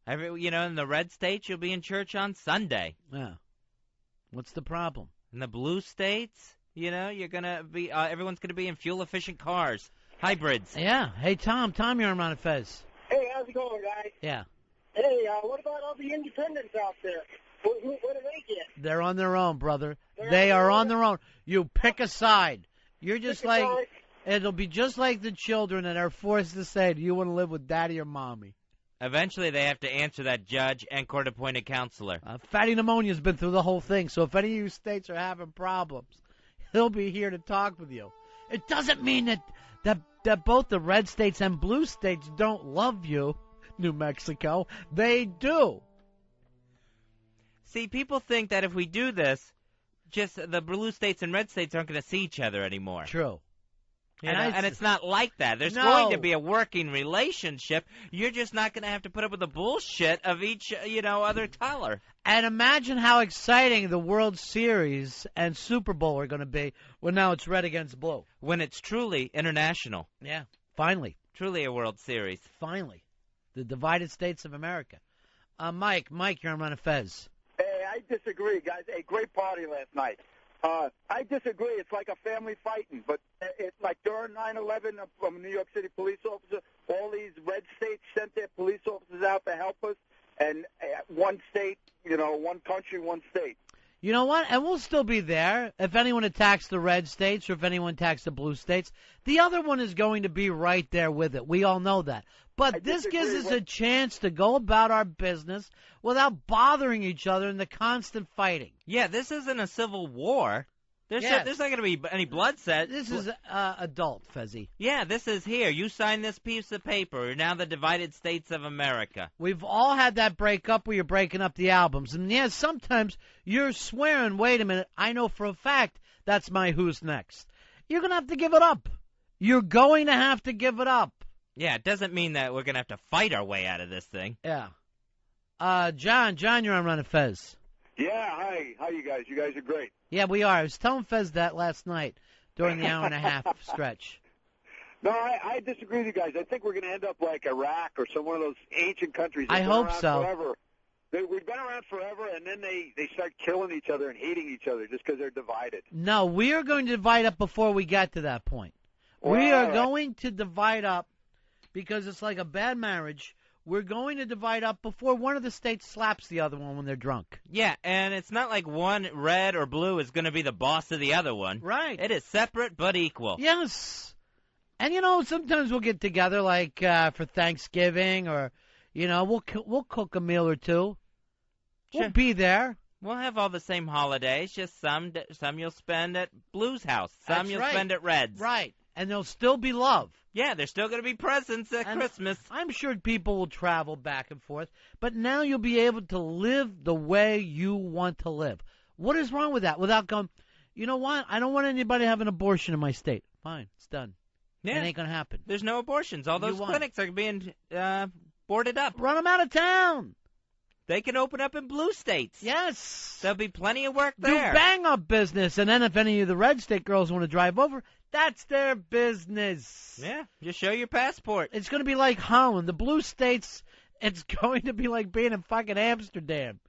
In the red states, you'll be in church on Sunday. Yeah. What's the problem? In the blue states, you're gonna be. Everyone's gonna be in fuel-efficient cars, hybrids. Yeah. Hey, Tom. Tom, you're on Ron and Fez. Hey, how's it going, guys? Yeah. Hey, what about all the independents out there? What do they get? They're on their own, brother. They are on their own. You pick a side. You're just it'll be just like the children that are forced to say, do you want to live with daddy or mommy? Eventually, they have to answer that judge and court-appointed counselor. Fatty Pneumonia's been through the whole thing, so if any of you states are having problems, he'll be here to talk with you. It doesn't mean that both the red states and blue states don't love you, New Mexico. They do. See, people think that if we do this, just the blue states and red states aren't going to see each other anymher. True. And it's not like that. There's going to be a working relationship. You're just not going to have to put up with the bullshit of each, other color. And imagine how exciting the World Series and Super Bowl are going to be when now it's red against blue. When it's truly international. Yeah, finally. Truly a World Series. Finally. The divided states of America. Mike, you're on Ron and Fez. Hey, I I disagree, guys. A great party last night. I disagree. It's like a family fighting, but it's like during 9/11, a New York City police officer, all these red states sent their police officers out to help us, and one state, one country, one state. You know what? And we'll still be there. If anyone attacks the red states or if anyone attacks the blue states, the other one is going to be right there with it. We all know that. But this gives us a chance to go about our business without bothering each other in the constant fighting. Yeah, this isn't a civil war. There's not going to be any bloodshed. This is adult, Fezzy. Yeah, this is here. You sign this piece of paper. You're now the divided states of America. We've all had that breakup where you're breaking up the albums. And, yeah, sometimes you're swearing, wait a minute, I know for a fact that's my Who's Next. You're going to have to give it up. You're going to have to give it up. Yeah, it doesn't mean that we're going to have to fight our way out of this thing. Yeah. John, you're on Ron and Fez. Yeah, hi. How you guys? You guys are great. Yeah, we are. I was telling Fez that last night during the hour and a half stretch. No, I disagree with you guys. I think we're going to end up like Iraq or some one of those ancient countries. I hope so. Forever. We've been around forever, and then they start killing each other and hating each other just because they're divided. No, we are going to divide up before we get to that point. We are going to divide up because it's like a bad marriage. We're going to divide up before one of the states slaps the other one when they're drunk. Yeah, and it's not like one red or blue is going to be the boss of the other one. Right. It is separate but equal. Yes. And, sometimes we'll get together like for Thanksgiving or, we'll cook a meal or two. Sure. We'll be there. We'll have all the same holidays, just some you'll spend at Blue's house. Some you'll spend at Red's. Right. And there'll still be love. Yeah, there's still going to be presents at Christmas. I'm sure people will travel back and forth, but now you'll be able to live the way you want to live. What is wrong with that? Without going, you know what? I don't want anybody to have an abortion in my state. Fine, it's done. Yeah. It ain't going to happen. There's no abortions. All those clinics are being boarded up. Run them out of town. They can open up in blue states. Yes. There'll be plenty of work there. Do bang-up business, and then if any of the red state girls want to drive over, that's their business. Yeah, just show your passport. It's going to be like Holland. The blue states, it's going to be like being in fucking Amsterdam.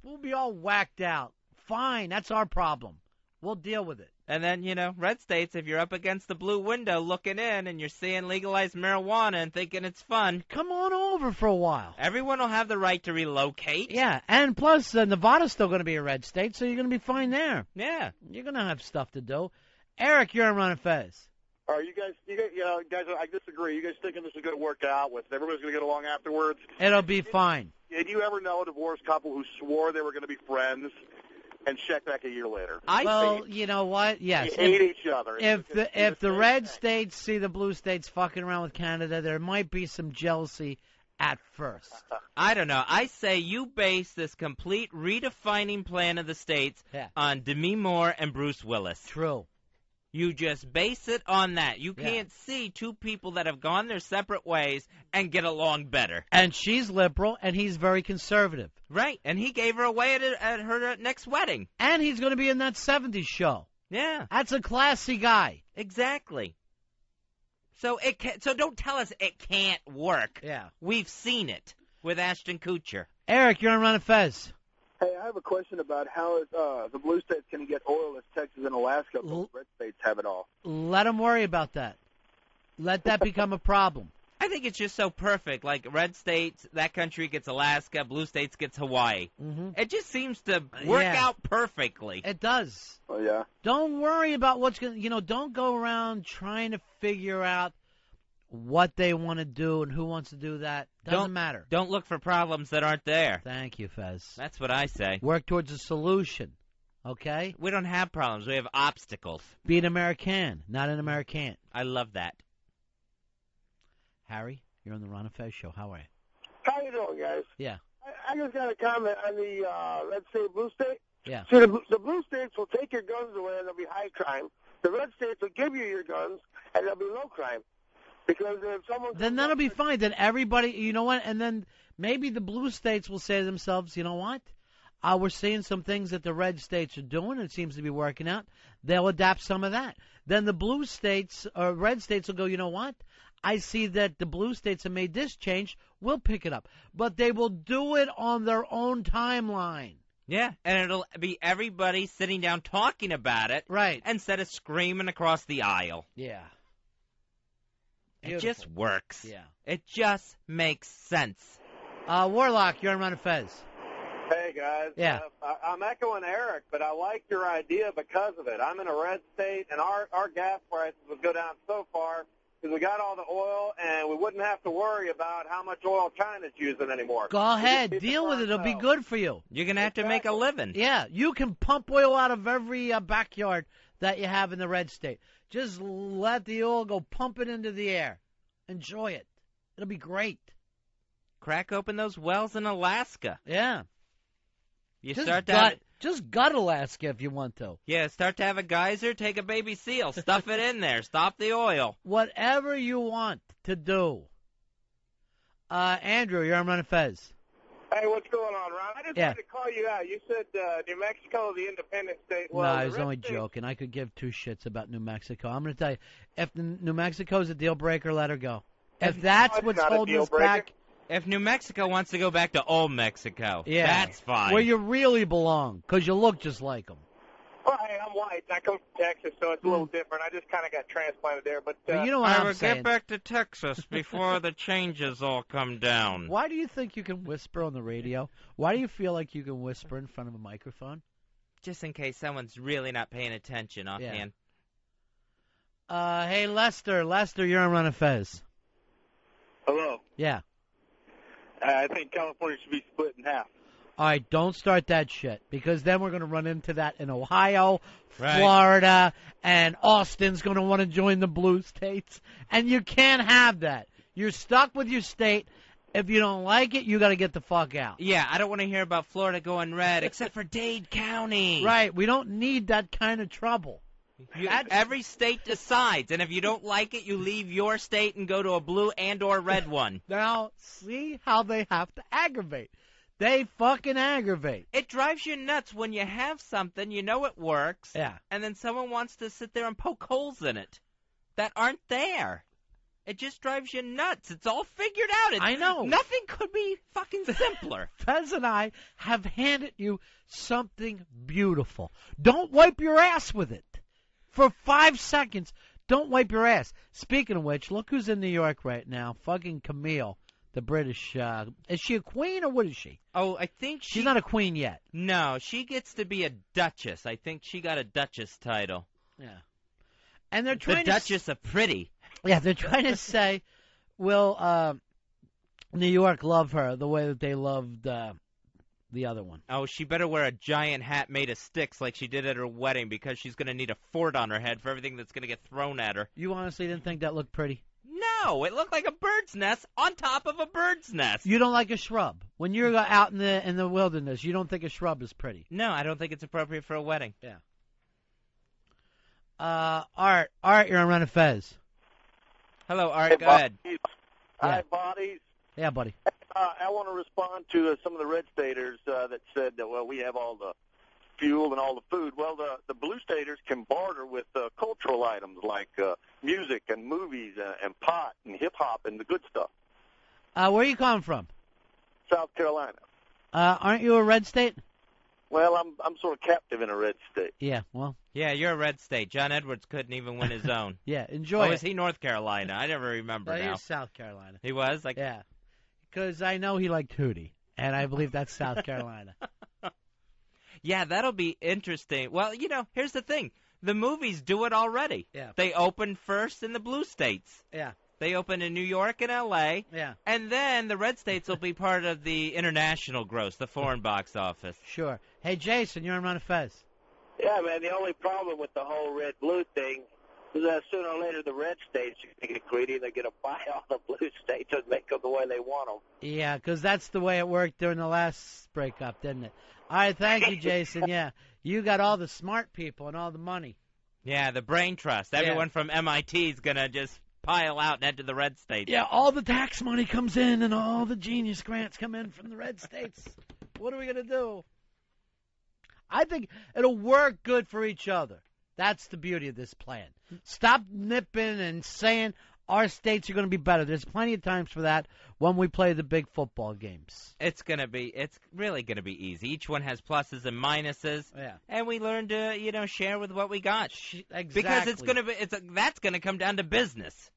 We'll be all whacked out. Fine, that's our problem. We'll deal with it. And then, red states, if you're up against the blue window looking in and you're seeing legalized marijuana and thinking it's fun, come on over for a while. Everyone will have the right to relocate. Yeah, and plus Nevada's still going to be a red state, so you're going to be fine there. Yeah. You're going to have stuff to do. Eric, you're on Ron and Fez. Are you guys, I disagree. You guys thinking this is going to work out with everybody's going to get along afterwards? It'll be fine. Did you ever know a divorced couple who swore they were going to be friends and check back a year later? You know what? Yes. They hate each other. If the red states see the blue states fucking around with Canada, there might be some jealousy at first. I don't know. I say you base this complete redefining plan of the states on Demi Moore and Bruce Willis. True. You just base it on that. You can't see two people that have gone their separate ways and get along better. And she's liberal, and he's very conservative. Right, and he gave her away at her next wedding. And he's going to be in that 70s show. Yeah. That's a classy guy. Exactly. So don't tell us it can't work. Yeah. We've seen it with Ashton Kutcher. Eric, you're on Ron and Fez. Hey, I have a question about how the blue states can get oil as Texas and Alaska, but the red states have it all. Let them worry about that. Let that become a problem. I think it's just so perfect. Like red states, that country gets Alaska, blue states gets Hawaii. Mm-hmm. It just seems to work out perfectly. It does. Oh, yeah. Don't worry about what's going to, don't go around trying to figure out what they want to do and who wants to do that. Doesn't matter. Don't look for problems that aren't there. Thank you, Fez. That's what I say. Work towards a solution, okay? We don't have problems. We have obstacles. Be an American, not an American. I love that. Harry, you're on the Ron and Fez show. How are you? How you doing, guys? Yeah. I just got a comment on the, let's say, blue state. Yeah. See, the blue states will take your guns away and there'll be high crime. The red states will give you your guns and there'll be low crime. Because if someone... Then that'll be fine. Then everybody, you know what? And then maybe the blue states will say to themselves, you know what? We're seeing some things that the red states are doing. It seems to be working out. They'll adapt some of that. Then the blue states or red states will go, you know what? I see that the blue states have made this change. We'll pick it up. But they will do it on their own timeline. Yeah, and it'll be everybody sitting down talking about it. Right. Instead of screaming across the aisle. Yeah. It just works. Yeah. It just makes sense. Warlock, you're on Ron and Fez. Hey, guys. Yeah. I'm echoing Eric, but I like your idea because of it. I'm in a red state, and our gas prices would go down so far because we got all the oil, and we wouldn't have to worry about how much oil China's using anymore. Go ahead. Deal with it. It'll be good for you. You're going to have to make a living. Yeah. You can pump oil out of every backyard that you have in the red state. Just let the oil go pump it into the air. Enjoy it. It'll be great. Crack open those wells in Alaska. Yeah. You Just start to have, just gut Alaska if you want to. yeah, start to have a geyser, take a baby seal, stuff it in there, stop the oil. Whatever you want to do. Andrew, you're on Ron and Fez. Hey, what's going on, Ron? I just wanted to call you out. You said New Mexico, the independent state. Well, no, I was only joking. I could give two shits about New Mexico. I'm going to tell you, if New Mexico's a deal breaker, let her go. If that's what's holding us back. If New Mexico wants to go back to old Mexico, yeah, that's fine. Where you really belong, because you look just like them. Well, hey, I'm white. I come from Texas, so it's a little different. I just kind of got transplanted there. But you know what I I'm would saying. get back to Texas before the changes all come down. Why do you think you can whisper on the radio? Why do you feel like you can whisper in front of a microphone? Just in case someone's really not paying attention offhand. Hey, Lester. Lester, you're on Ron and Fez. Hello. Yeah. I think California should be split in half. All right, don't start that shit, because then we're going to run into that in Ohio, Right. Florida, and Austin's going to want to join the blue states, and you can't have that. You're stuck with your state. If you don't like it, you got to get the fuck out. Yeah, I don't want to hear about Florida going red, except for Dade County. Right, we don't need that kind of trouble. Every state decides, and if you don't like it, you leave your state and go to a blue and or red one. Now, see how they have to aggravate. They fucking aggravate. It drives you nuts when you have something, you know it works, Yeah. and then someone wants to sit there and poke holes in it that aren't there. It just drives you nuts. It's all figured out. I know. Nothing could be fucking simpler. Fez and I have handed you something beautiful. Don't wipe your ass with it. For 5 seconds, don't wipe your ass. Speaking of which, look who's in New York right now. Fucking Camille, the British. Is she a queen or what is she? Oh, I think she's not a queen yet. No, she gets to be a duchess. I think she got a duchess title. Yeah. And they're trying the Duchess of Pretty. Yeah, they're trying to say, will New York love her the way that they loved the other one? Oh, she better wear a giant hat made of sticks like she did at her wedding, because she's going to need a fort on her head for everything that's going to get thrown at her. You honestly didn't think that looked pretty? No, it looked like a bird's nest on top of a bird's nest. You don't like a shrub? When you're out in the wilderness, you don't think a shrub is pretty? No, I don't think it's appropriate for a wedding. Yeah. Art, you're on Ron and Fez. Hello, Art. Hey, go ahead. Hi, bodies. Yeah, buddy. I want to respond to some of the red staters that said that, well, we have all the fuel and all the food. Well, the blue staters can barter with cultural items like music and movies and pot and hip-hop and the good stuff. Where are you calling from? South Carolina. Aren't you a red state? Well, I'm sort of captive in a red state. Yeah, well. Yeah, you're a red state. John Edwards couldn't even win his own. Yeah, enjoy it. it. Was he North Carolina? I never remember now. He was South Carolina. He was? Yeah, because I know he liked Hootie, and I believe that's South Carolina. Yeah, that'll be interesting. Well, here's the thing. The movies do it already. Yeah. They open first in the blue states. Yeah. They open in New York and L.A. Yeah. And then the red states will be part of the international gross, the foreign box office. Sure. Hey, Jason, you're on Ron and Fez. Yeah, man, the only problem with the whole red-blue thing is that sooner or later the red states are going to get greedy and they're going to buy all the blue states and make them the way they want them. Yeah, because that's the way it worked during the last breakup, didn't it? All right, thank you, Jason. Yeah, you got all the smart people and all the money. Yeah, the brain trust. Everyone from MIT is going to just pile out and head to the red states. Yeah, all the tax money comes in and all the genius grants come in from the red states. What are we going to do? I think it'll work good for each other. That's the beauty of this plan. Stop nipping and saying, our states are going to be better. There's plenty of times for that when we play the big football games. It's really gonna be easy. Each one has pluses and minuses. Yeah. And we learn to, share with what we got. Exactly. Because that's gonna come down to business.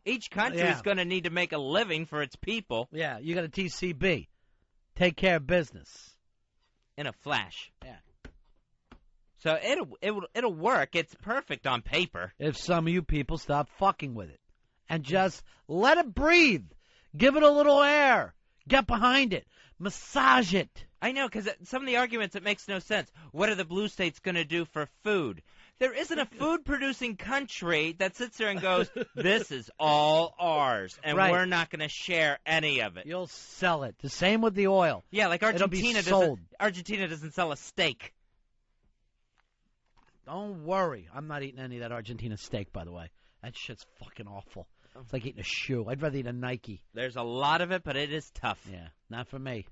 Each country is gonna need to make a living for its people. Yeah, you got a TCB. Take care of business. In a flash. Yeah. So it'll work. It's perfect on paper. If some of you people stop fucking with it and just let it breathe, give it a little air, get behind it, massage it. I know, because some of the arguments, it makes no sense. What are the blue states going to do for food? There isn't a food-producing country that sits there and goes, this is all ours, and we're not going to share any of it. You'll sell it. The same with the oil. Yeah, like Argentina doesn't sell a steak. Don't worry. I'm not eating any of that Argentina steak, by the way. That shit's fucking awful. It's like eating a shoe. I'd rather eat a Nike. There's a lot of it, but it is tough. Yeah, not for me.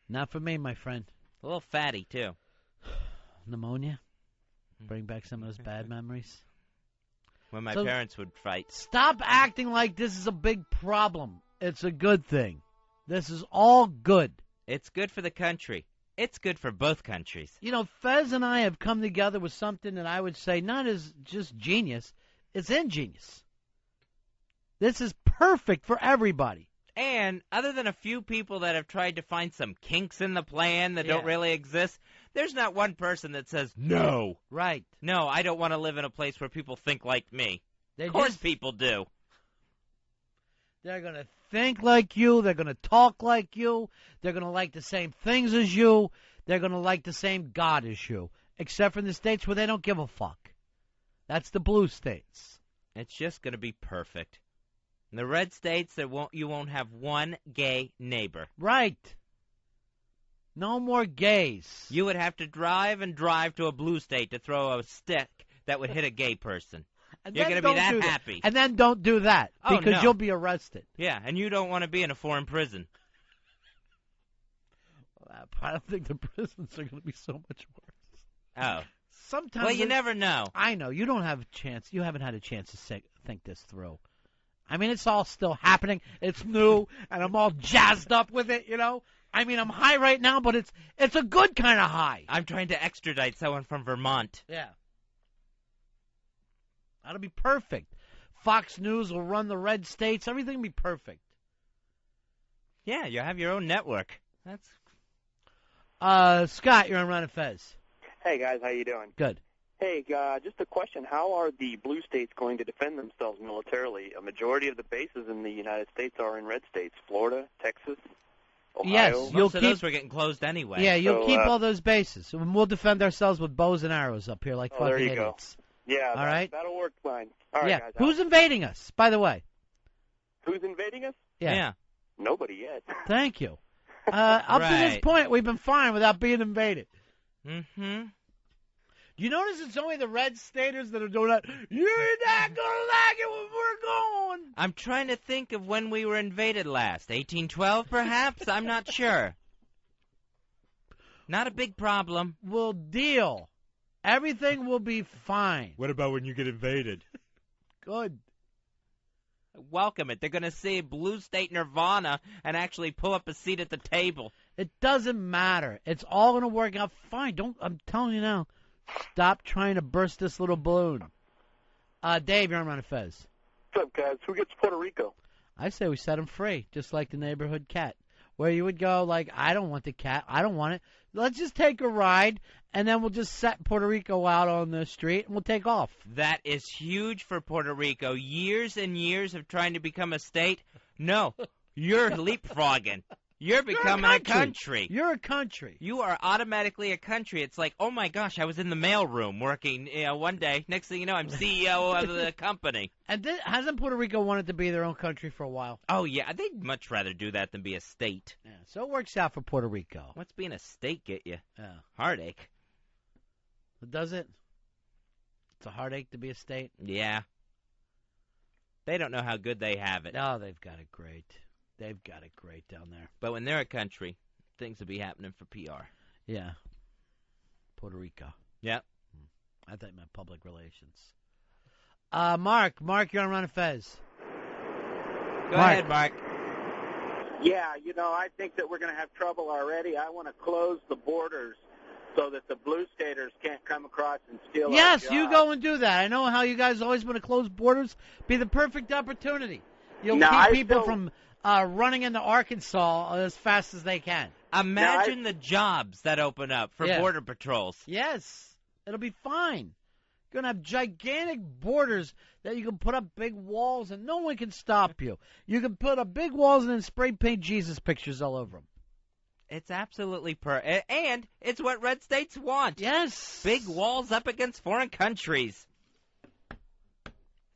Not for me, my friend. A little fatty, too. Pneumonia? Bring back some of those bad memories. When my parents would fight. Stop acting like this is a big problem. It's a good thing. This is all good. It's good for the country. It's good for both countries. You know, Fez and I have come together with something that I would say not as just genius, it's ingenious. This is perfect for everybody. And other than a few people that have tried to find some kinks in the plan that don't really exist, there's not one person that says, no. Right. No, I don't want to live in a place where people think like me. Of course people do. They're going to think like you. They're going to talk like you. They're going to like the same things as you. They're going to like the same God as you. Except for in the states where they don't give a fuck. That's the blue states. It's just going to be perfect. In the red states, you won't have one gay neighbor. Right. No more gays. You would have to drive to a blue state to throw a stick that would hit a gay person. You're going to be that happy. And then don't do that, because you'll be arrested. Yeah, and you don't want to be in a foreign prison. I don't think the prisons are going to be so much worse. Oh. Sometimes. Well, you never know. I know. You don't have a chance. You haven't had a chance to think this through. I mean, it's all still happening. It's new, and I'm all jazzed up with it, you know? I mean, I'm high right now, but it's a good kind of high. I'm trying to extradite someone from Vermont. Yeah. That'll be perfect. Fox News will run the red states. Everything will be perfect. Yeah, you have your own network. That's. Scott, you're on Ron and Fez. Hey, guys, how you doing? Good. Hey, just a question. How are the blue states going to defend themselves militarily? A majority of the bases in the United States are in red states. Florida, Texas, Ohio. Yes, most of those were getting closed anyway. Yeah, you'll keep all those bases. And we'll defend ourselves with bows and arrows up here like fucking idiots. Go. Yeah, all right? That'll work fine. All right, yeah. guys. Who's invading us, by the way? Who's invading us? Yeah. Nobody yet. Thank you. Up to this point, we've been fine without being invaded. Mm-hmm. You notice it's only the red staters that are doing that. You're not going to like it when we're going. I'm trying to think of when we were invaded last. 1812, perhaps? I'm not sure. Not a big problem. We'll deal. Everything will be fine. What about when you get invaded? Good. Welcome it. They're going to see Blue State Nirvana and actually pull up a seat at the table. It doesn't matter. It's all going to work out fine. I'm telling you now. Stop trying to burst this little balloon. Dave, you're on Ron and Fez. What's up, guys? Who gets Puerto Rico? I say we set him free, just like the neighborhood cat. Where you would go like, I don't want the cat. I don't want it. Let's just take a ride, and then we'll just set Puerto Rico out on the street, and we'll take off. That is huge for Puerto Rico. Years and years of trying to become a state. No, you're leapfrogging. You're becoming a country. You're a country. You are automatically a country. It's like, oh, my gosh, I was in the mailroom working one day. Next thing you know, I'm CEO of the company. And hasn't Puerto Rico wanted to be their own country for a while? Oh, yeah. They'd much rather do that than be a state. Yeah, so it works out for Puerto Rico. What's being a state get you? Yeah. Heartache. Does it? It's a heartache to be a state? Yeah. They don't know how good they have it. Oh, they've got it great. They've got it great down there. But when they're a country, things will be happening for PR. Yeah. Puerto Rico. Yep. I think meant public relations. Mark, you're on Ron and Fez. Go ahead, Mark. Yeah, I think that we're going to have trouble already. I want to close the borders so that the blue staters can't come across and steal our Yes, jobs. you go and do that. I know how you guys always want to close borders. Be the perfect opportunity. You'll keep people from running into Arkansas as fast as they can. Imagine the jobs that open up for border patrols. Yes, it'll be fine. You're going to have gigantic borders that you can put up big walls and no one can stop you. You can put up big walls and then spray paint Jesus pictures all over them. It's absolutely and it's what red states want. Yes. Big walls up against foreign countries.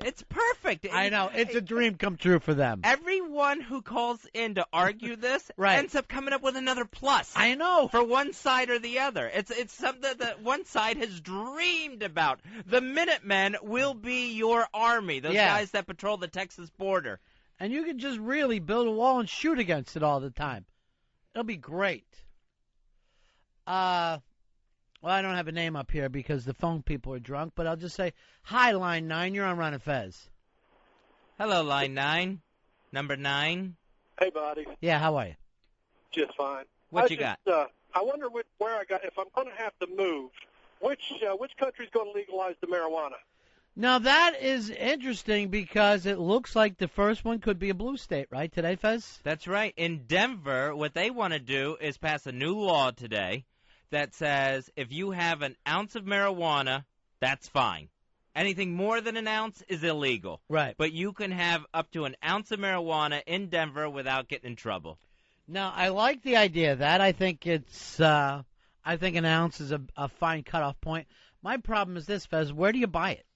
It's perfect. I know. It's a dream come true for them. Everyone who calls in to argue this ends up coming up with another plus. I know. For one side or the other. It's something that one side has dreamed about. The Minutemen will be your army, those guys that patrol the Texas border. And you can just really build a wall and shoot against it all the time. It'll be great. Well, I don't have a name up here because the phone people are drunk, but I'll just say, hi, Line 9. You're on Ron and Fez. Hello, Line 9. Number 9. Hey, buddy. Yeah, how are you? Just fine. What you got? I wonder where I got. If I'm going to have to move, which country's going to legalize the marijuana? Now, that is interesting because it looks like the first one could be a blue state, right, today, Fez? That's right. In Denver, what they want to do is pass a new law today that says if you have an ounce of marijuana, that's fine. Anything more than an ounce is illegal. Right. But you can have up to an ounce of marijuana in Denver without getting in trouble. Now, I like the idea of that. I think it's I think an ounce is a fine cutoff point. My problem is this, Fez. Where do you buy it?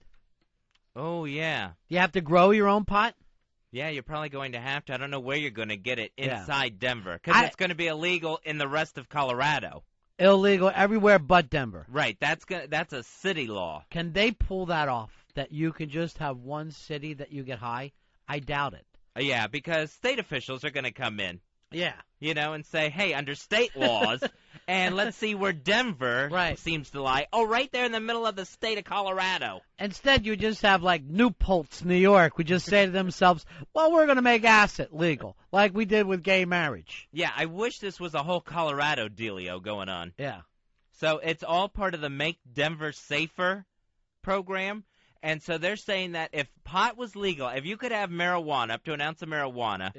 Oh, yeah. You have to grow your own pot? Yeah, you're probably going to have to. I don't know where you're going to get it inside Denver because it's going to be illegal in the rest of Colorado. Illegal everywhere but Denver. Right. That's a city law. Can they pull that off, that you can just have one city that you get high? I doubt it. Yeah, because state officials are going to come in. Yeah. And say, hey, under state laws, and let's see where Denver seems to lie. Oh, right there in the middle of the state of Colorado. Instead, you just have, like, Newpolt's, New York, who just say to themselves, well, we're going to make acid legal, like we did with gay marriage. Yeah, I wish this was a whole Colorado dealio going on. Yeah. So it's all part of the Make Denver Safer program. And so they're saying that if pot was legal, if you could have marijuana, up to an ounce of marijuana,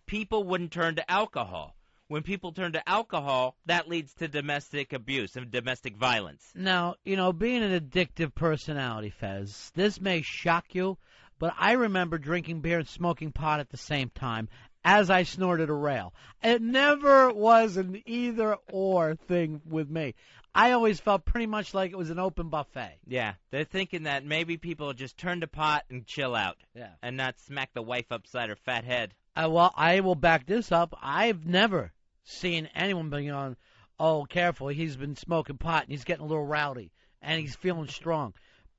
people wouldn't turn to alcohol. When people turn to alcohol, that leads to domestic abuse and domestic violence. Now, being an addictive personality, Fez, this may shock you, but I remember drinking beer and smoking pot at the same time as I snorted a rail. It never was an either-or thing with me. I always felt pretty much like it was an open buffet. Yeah, they're thinking that maybe people just turn to pot and chill out and not smack the wife upside her fat head. Well, I will back this up. I've never seen anyone being on, oh, careful, he's been smoking pot and he's getting a little rowdy and he's feeling strong.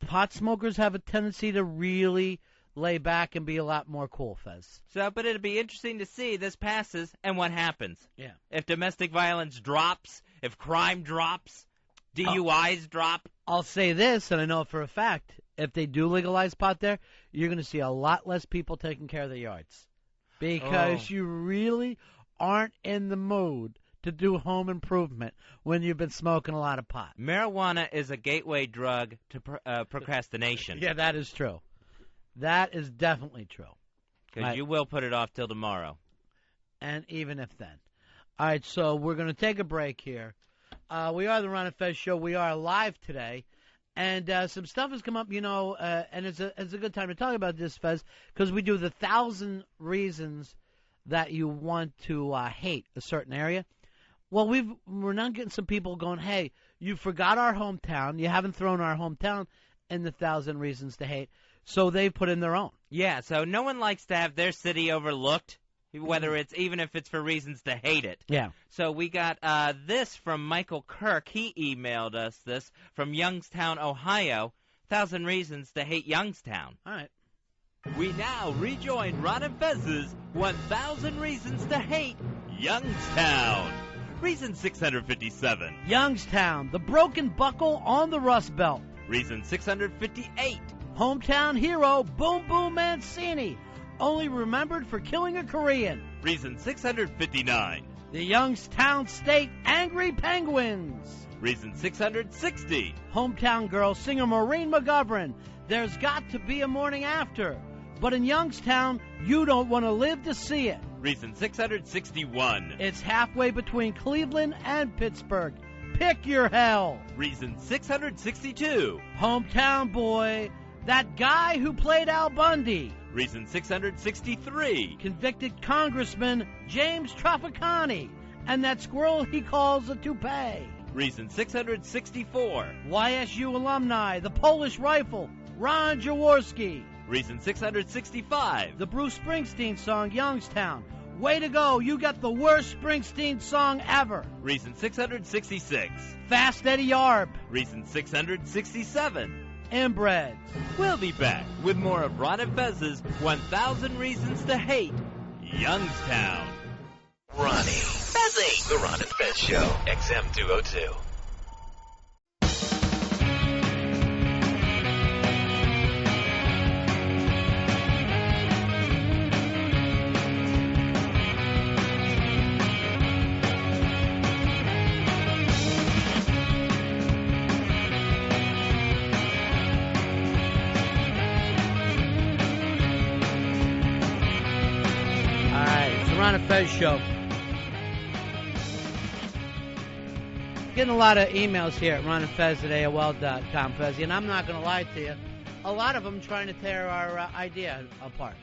Pot smokers have a tendency to really lay back and be a lot more cool, Fez. But it'll be interesting to see this passes and what happens. Yeah. If domestic violence drops, if crime drops, DUIs drop. I'll say this, and I know for a fact, if they do legalize pot there, you're going to see a lot less people taking care of their yards. Because you really aren't in the mood to do home improvement when you've been smoking a lot of pot. Marijuana is a gateway drug to procrastination. Yeah, that is true. That is definitely true. Because you will put it off till tomorrow. And even if then. All right, so we're going to take a break here. We are the Ron and Fez Show. We are live today. And some stuff has come up, and it's a good time to talk about this, Fez, because we do the 1,000 reasons that you want to hate a certain area. Well, we're now getting some people going, hey, you forgot our hometown. You haven't thrown our hometown in the 1,000 reasons to hate. So they've put in their own. Yeah, so no one likes to have their city overlooked, even if it's for reasons to hate it. Yeah. So we got this from Michael Kirk. He emailed us this from Youngstown, Ohio. 1,000 reasons to hate Youngstown. All right. We now rejoin Ron and Fez's 1,000 reasons to hate Youngstown. Reason 657. Youngstown, the broken buckle on the Rust Belt. Reason 658. Hometown hero Boom Boom Mancini, only remembered for killing a Korean. Reason 659. The Youngstown State Angry Penguins. Reason 660. Hometown girl singer Maureen McGovern. There's got to be a morning after. But in Youngstown, you don't want to live to see it. Reason 661. It's halfway between Cleveland and Pittsburgh. Pick your hell. Reason 662. Hometown boy, that guy who played Al Bundy. Reason 663. Convicted Congressman James Traficani, and that squirrel he calls a toupee. Reason 664. YSU alumni, the Polish Rifle, Ron Jaworski. Reason 665. The Bruce Springsteen song, Youngstown. Way to go, you got the worst Springsteen song ever. Reason 666. Fast Eddie Yarb. Reason 667. Inbred. We'll be back with more of Ron and Fez's 1,000 Reasons to Hate Youngstown. Ronnie, Fezzy, The Ron and Fez Show, XM 202. Ron and Fez Show. Getting a lot of emails here at ronandfez at AOL.com, Fezzy, and I'm not going to lie to you. A lot of them trying to tear our idea apart.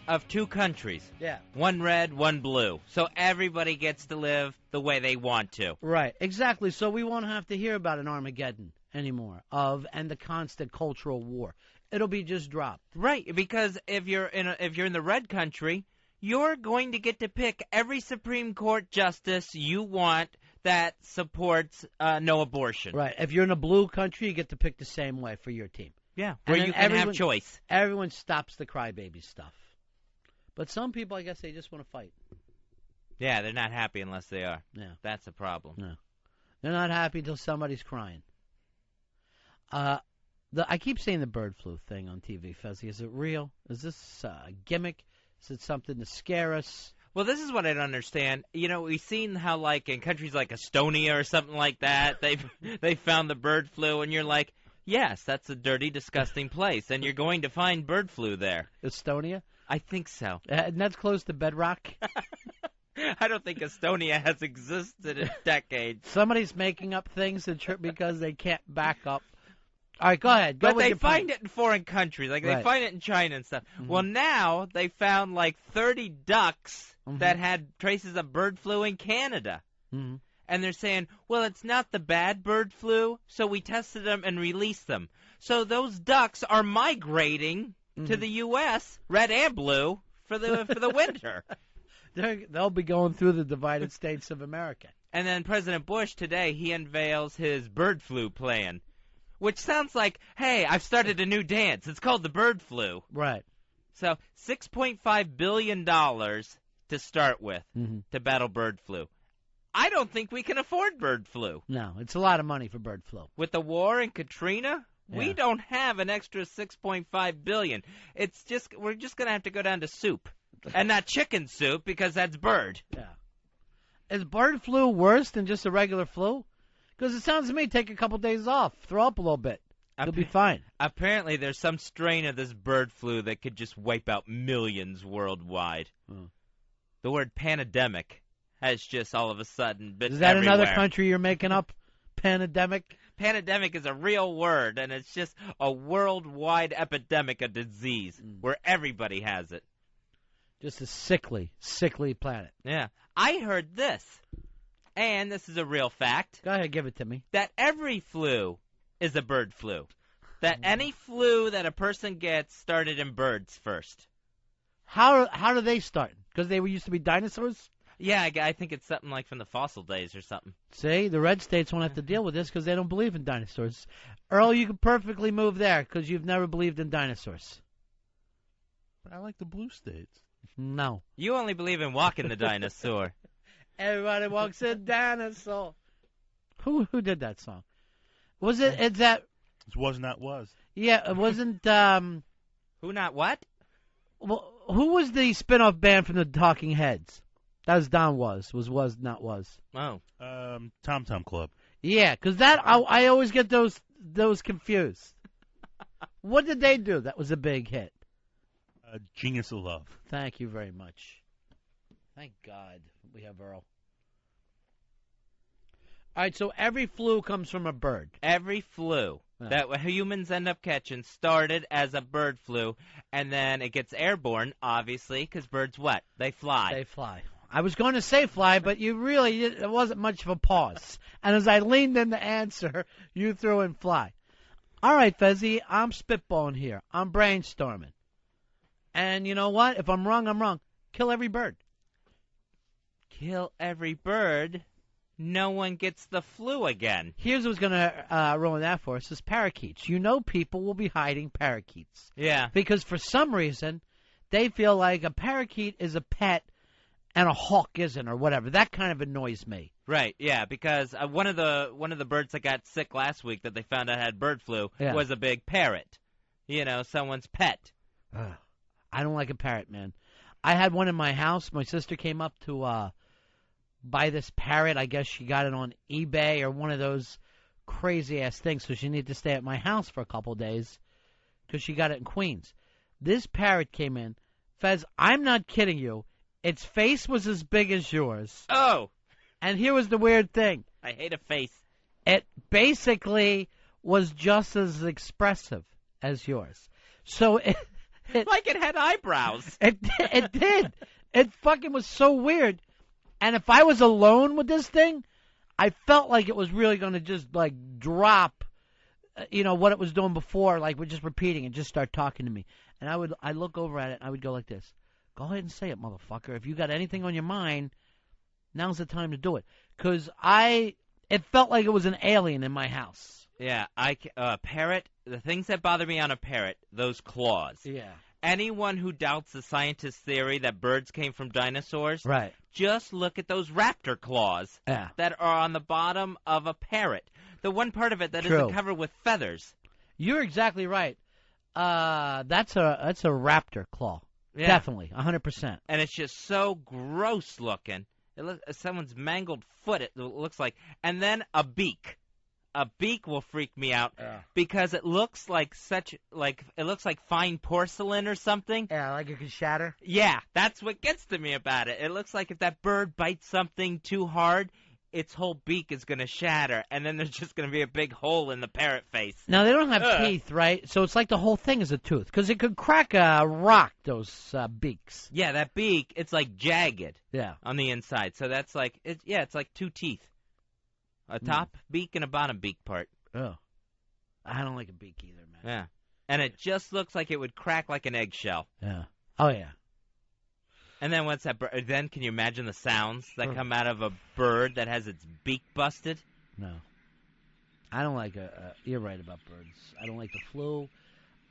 Of two countries. Yeah. One red, one blue. So everybody gets to live the way they want to. Right, exactly. So we won't have to hear about an Armageddon anymore and the constant cultural war. It'll be just dropped. Right, because if you're in the red country, you're going to get to pick every Supreme Court justice you want that supports no abortion. Right. If you're in a blue country, you get to pick the same way for your team. Yeah, where you can have choice. Everyone stops the crybaby stuff. But some people, I guess, they just want to fight. Yeah, they're not happy unless they are. Yeah. That's a problem. No. They're not happy until somebody's crying. I keep saying the bird flu thing on TV, Fezzy. Is it real? Is this a gimmick? Is it something to scare us? Well, this is what I don't understand. You know, we've seen how, like, in countries like Estonia or something like that, they found the bird flu, and you're like, yes, that's a dirty, disgusting place, and you're going to find bird flu there. Estonia? I think so. And that's close to bedrock? I don't think Estonia has existed in decades. Somebody's making up things because they can't back up. All right, go ahead. But they find it in foreign countries. Like, they Right. find it in China and stuff. Mhm. Well, now they found, like, 30 ducks that had traces of bird flu in Canada. Mm-hmm. And they're saying, well, it's not the bad bird flu, so we tested them and released them. So those ducks are migrating to the U.S., red and blue, for the winter. They'll be going through the divided states of America. And then President Bush today, he unveils his bird flu plan, which sounds like, hey, I've started a new dance. It's called the bird flu. Right. So $6.5 billion to start with to battle bird flu. I don't think we can afford bird flu. No, it's a lot of money for bird flu. With the war in Katrina, we don't have an extra $6.5 billion. We're just going to have to go down to soup. And not chicken soup, because that's bird. Yeah. Is bird flu worse than just a regular flu? Because it sounds to me, take a couple days off, throw up a little bit. You'll be fine. Apparently, there's some strain of this bird flu that could just wipe out millions worldwide. The word pandemic has just all of a sudden been Is that everywhere. another country you're making up? Pandemic? Pandemic is a real word, and it's just a worldwide epidemic of disease where everybody has it. Just a sickly, sickly planet. Yeah. I heard this, and this is a real fact. Go ahead, give it to me. That every flu is a bird flu. That any flu that a person gets started in birds first. How do they start? Because they used to be dinosaurs? Yeah, I think it's something like from the fossil days or something. See, the red states won't have to deal with this because they don't believe in dinosaurs. Earl, you could perfectly move there because you've never believed in dinosaurs. But I like the blue states. No. You only believe in walking the dinosaur. Everybody walks a dinosaur. Who did that song? Was it? It's that. It was not was. Yeah, it wasn't. Who not what? Well, who was the spin-off band from the Talking Heads? That was Don Was not Was. Oh. Tom Tom Club. Yeah, because that I always get those confused. What did they do that was a big hit? Genius of Love. Thank you very much. Thank God we have Earl. All right, so every flu comes from a bird. Every flu that humans end up catching started as a bird flu, and then it gets airborne, obviously, because birds what? They fly. They fly. I was going to say fly, but it wasn't much of a pause. And as I leaned in to answer, you threw in fly. All right, Fezzy, I'm spitballing here. I'm brainstorming. And you know what? If I'm wrong, I'm wrong. Kill every bird. Kill every bird? No one gets the flu again. Here's what's going to ruin that for us is parakeets. You know people will be hiding parakeets. Yeah. Because for some reason, they feel like a parakeet is a pet and a hawk isn't or whatever. That kind of annoys me. Right, yeah, because one of the birds that got sick last week that they found out had bird flu was a big parrot. You know, someone's pet. I don't like a parrot, man. I had one in my house. My sister came up to buy this parrot. I guess she got it on eBay or one of those crazy-ass things, so she needed to stay at my house for a couple of days because she got it in Queens. This parrot came in. Fez, I'm not kidding you. Its face was as big as yours. Oh! And here was the weird thing. I hate a face. It basically was just as expressive as yours. So it like it had eyebrows. It did. It fucking was so weird. And if I was alone with this thing, I felt like it was really going to just, like, drop, what it was doing before. Like, we're just repeating and just start talking to me. And I'd look over at it, and I would go like this. Go ahead and say it, motherfucker. If you got anything on your mind, now's the time to do it. Because it felt like it was an alien in my house. Yeah, parrot, the things that bother me on a parrot, those claws. Yeah. Anyone who doubts the scientist theory that birds came from dinosaurs, right? Just look at those raptor claws that are on the bottom of a parrot. The one part of it that isn't covered with feathers. You're exactly right. That's a raptor claw. Yeah. Definitely, 100%. And it's just so gross looking. It looks someone's mangled foot. It looks like, and then a beak. A beak will freak me out because it looks like it looks like fine porcelain or something. Yeah, like it could shatter. Yeah, that's what gets to me about it. It looks like if that bird bites something too hard, its whole beak is going to shatter, and then there's just going to be a big hole in the parrot face. Now, they don't have teeth, right? So it's like the whole thing is a tooth, because it could crack a rock, those beaks. Yeah, that beak, it's like jagged on the inside. So that's like, it's like two teeth. A top beak and a bottom beak part. Oh. I don't like a beak either, man. Yeah. And it just looks like it would crack like an eggshell. Yeah. Oh, yeah. And then once that bird, then can you imagine the sounds that come out of a bird that has its beak busted? No. I don't like you're right about birds. I don't like the flu.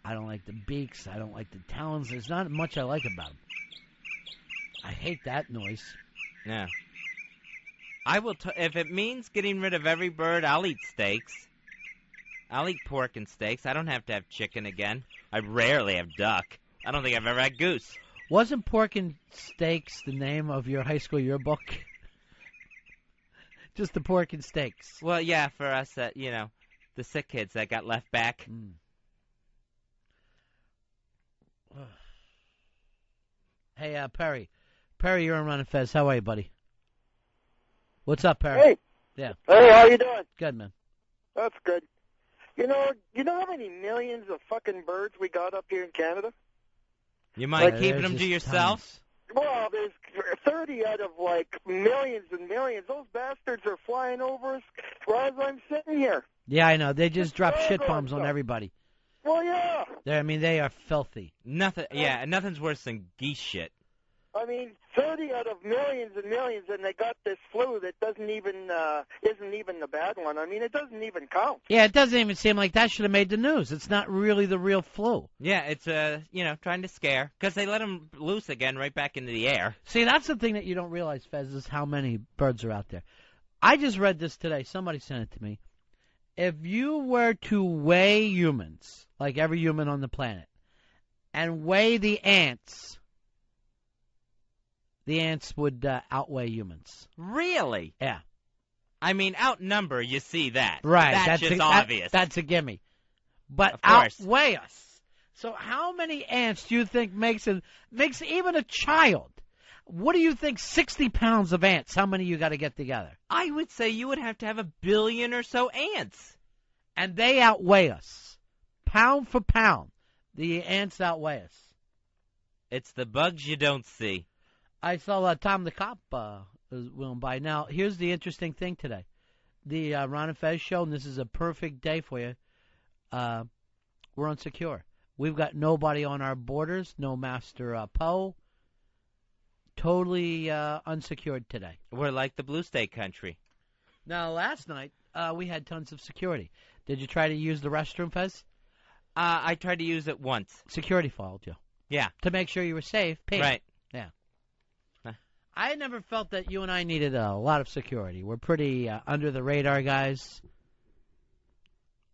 I don't like the beaks. I don't like the talons. There's not much I like about them. I hate that noise. Yeah. I will. If it means getting rid of every bird, I'll eat steaks. I'll eat pork and steaks. I don't have to have chicken again. I rarely have duck. I don't think I've ever had goose. Wasn't pork and steaks the name of your high school yearbook? Just the pork and steaks. Well, yeah, for us, the sick kids that got left back. Hey, Perry. Perry, you're on Ron and Fez. How are you, buddy? What's up, Perry? Hey. Yeah. Hey, how you doing? Good, man. That's good. You know how many millions of fucking birds we got up here in Canada? You mind keeping them to yourself? Tons. Well, there's 30 out of, millions and millions. Those bastards are flying over us right as I'm sitting here. Yeah, I know. They just drop shit bombs on everybody. Well, yeah. They are filthy. Nothing's worse than geese shit. I mean, 30 out of millions and millions, and they got this flu that isn't even the bad one. I mean, it doesn't even count. Yeah, it doesn't even seem like that should have made the news. It's not really the real flu. Yeah, it's trying to scare because they let them loose again right back into the air. See, that's the thing that you don't realize, Fez, is how many birds are out there. I just read this today. Somebody sent it to me. if you were to weigh humans, like every human on the planet, and weigh the ants would outweigh humans. Really? Yeah. I mean, outnumber, you see that. Right. That's just obvious. That's a gimme. But of course. Outweigh us. So how many ants do you think makes even a child? What do you think 60 pounds of ants, how many you got to get together? I would say you would have to have 1 billion or so ants. And they outweigh us. Pound for pound, the ants outweigh us. It's the bugs you don't see. I saw Tom the Cop went by. Now, here's the interesting thing today. The Ron and Fez show, and this is a perfect day for you. We're unsecure. We've got nobody on our borders, no Master Poe. Totally unsecured today. We're like the blue state country. Now, last night, we had tons of security. Did you try to use the restroom, Fez? I tried to use it once. Security followed you. Yeah. To make sure you were safe. Right. Yeah. I never felt that you and I needed a lot of security. We're pretty under the radar guys.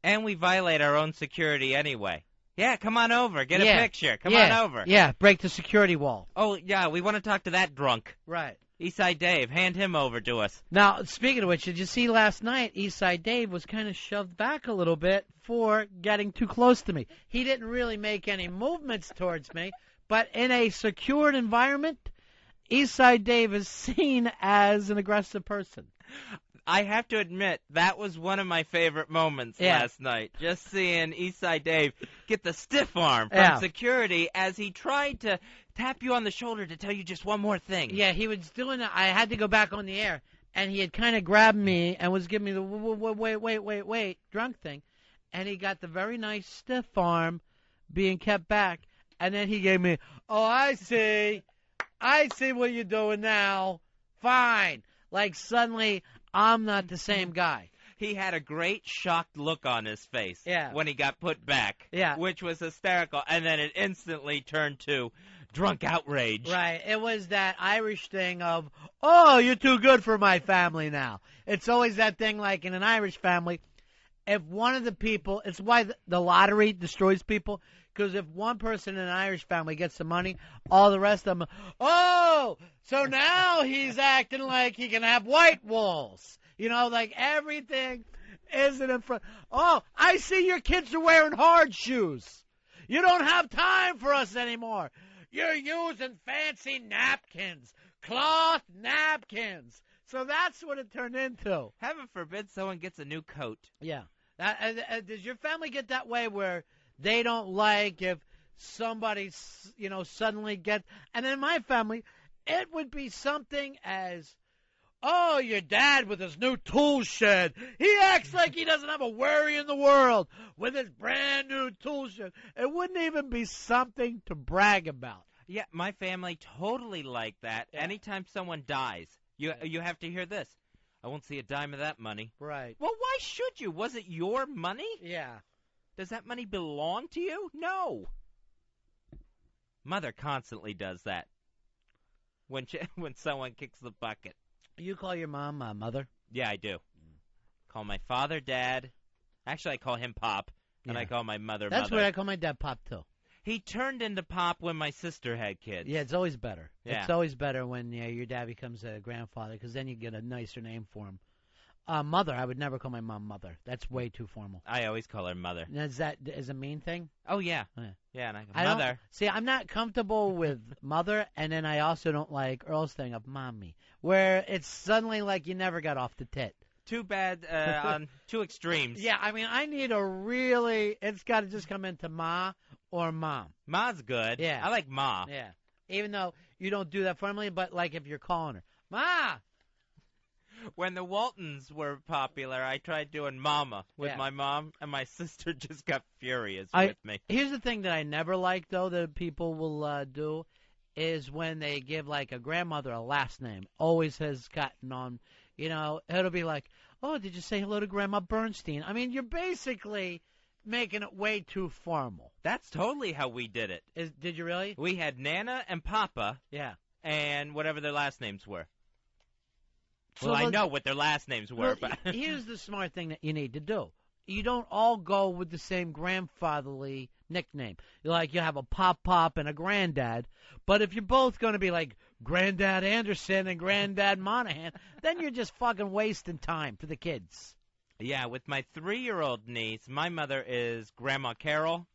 And we violate our own security anyway. Yeah, come on over. Get a picture. Come on over. Yeah, break the security wall. Oh, yeah, we want to talk to that drunk. Right. Eastside Dave, hand him over to us. Now, speaking of which, did you see last night, Eastside Dave was kind of shoved back a little bit for getting too close to me. He didn't really make any movements towards me, but in a secured environment, Eastside Dave is seen as an aggressive person. I have to admit, that was one of my favorite moments last night. Just seeing Eastside Dave get the stiff arm from security as he tried to tap you on the shoulder to tell you just one more thing. Yeah, he was doing that. I had to go back on the air, and he had kind of grabbed me and was giving me the wait, drunk thing. And he got the very nice stiff arm being kept back. And then he gave me, oh, I see what you're doing now. Fine. Like suddenly, I'm not the same guy. He had a great shocked look on his face when he got put back, which was hysterical. And then it instantly turned to drunk outrage. Right. It was that Irish thing of, oh, you're too good for my family now. It's always that thing like in an Irish family, if one of the people, it's why the lottery destroys people, because if one person in an Irish family gets the money, all the rest of them, oh, so now he's acting like he can have white walls. You know, like everything isn't in front. Oh, I see your kids are wearing hard shoes. You don't have time for us anymore. You're using fancy napkins, cloth napkins. So that's what it turned into. Heaven forbid someone gets a new coat. Yeah. Does your family get that way where they don't like if somebody, suddenly gets... And in my family, it would be something as, oh, your dad with his new tool shed. He acts like he doesn't have a worry in the world with his brand new tool shed. It wouldn't even be something to brag about. Yeah, my family totally like that. Yeah. Anytime someone dies, you have to hear this. I won't see a dime of that money. Right. Well, why should you? Was it your money? Yeah. Does that money belong to you? No. Mother constantly does that when someone kicks the bucket. You call your mom mother? Yeah, I do. Call my father Dad. Actually, I call him Pop, and I call my mother That's Mother. what I call my dad Pop, too. He turned into Pop when my sister had kids. Yeah, it's always better. Yeah. It's always better when your dad becomes a grandfather, because then you get a nicer name for him. Mother, I would never call my mom Mother. That's way too formal. I always call her Mother. Now, is that a mean thing? Oh, yeah. Yeah, and I go, Mother. See, I'm not comfortable with Mother, and then I also don't like Earl's thing of Mommy, where it's suddenly like you never got off the tit. Too bad on two extremes. Yeah, I mean, I need it's got to just come into Ma or Mom. Ma's good. Yeah. I like Ma. Yeah. Even though you don't do that formally, but like if you're calling her, Ma! When the Waltons were popular, I tried doing Mama with my mom, and my sister just got furious with me. Here's the thing that I never like, though, that people will do, is when they give, like, a grandmother a last name. Always has gotten on, it'll be like, oh, did you say hello to Grandma Bernstein? I mean, you're basically making it way too formal. That's totally how we did it. Did you really? We had Nana and Papa. Yeah. And whatever their last names were. So well, I know what their last names were. Well, but here's the smart thing that you need to do. you don't all go with the same grandfatherly nickname. You have a Pop and a Granddad, but if you're both going to be like Granddad Anderson and Granddad Monahan, then you're just fucking wasting time for the kids. Yeah, with my 3-year-old niece, my mother is Grandma Carol,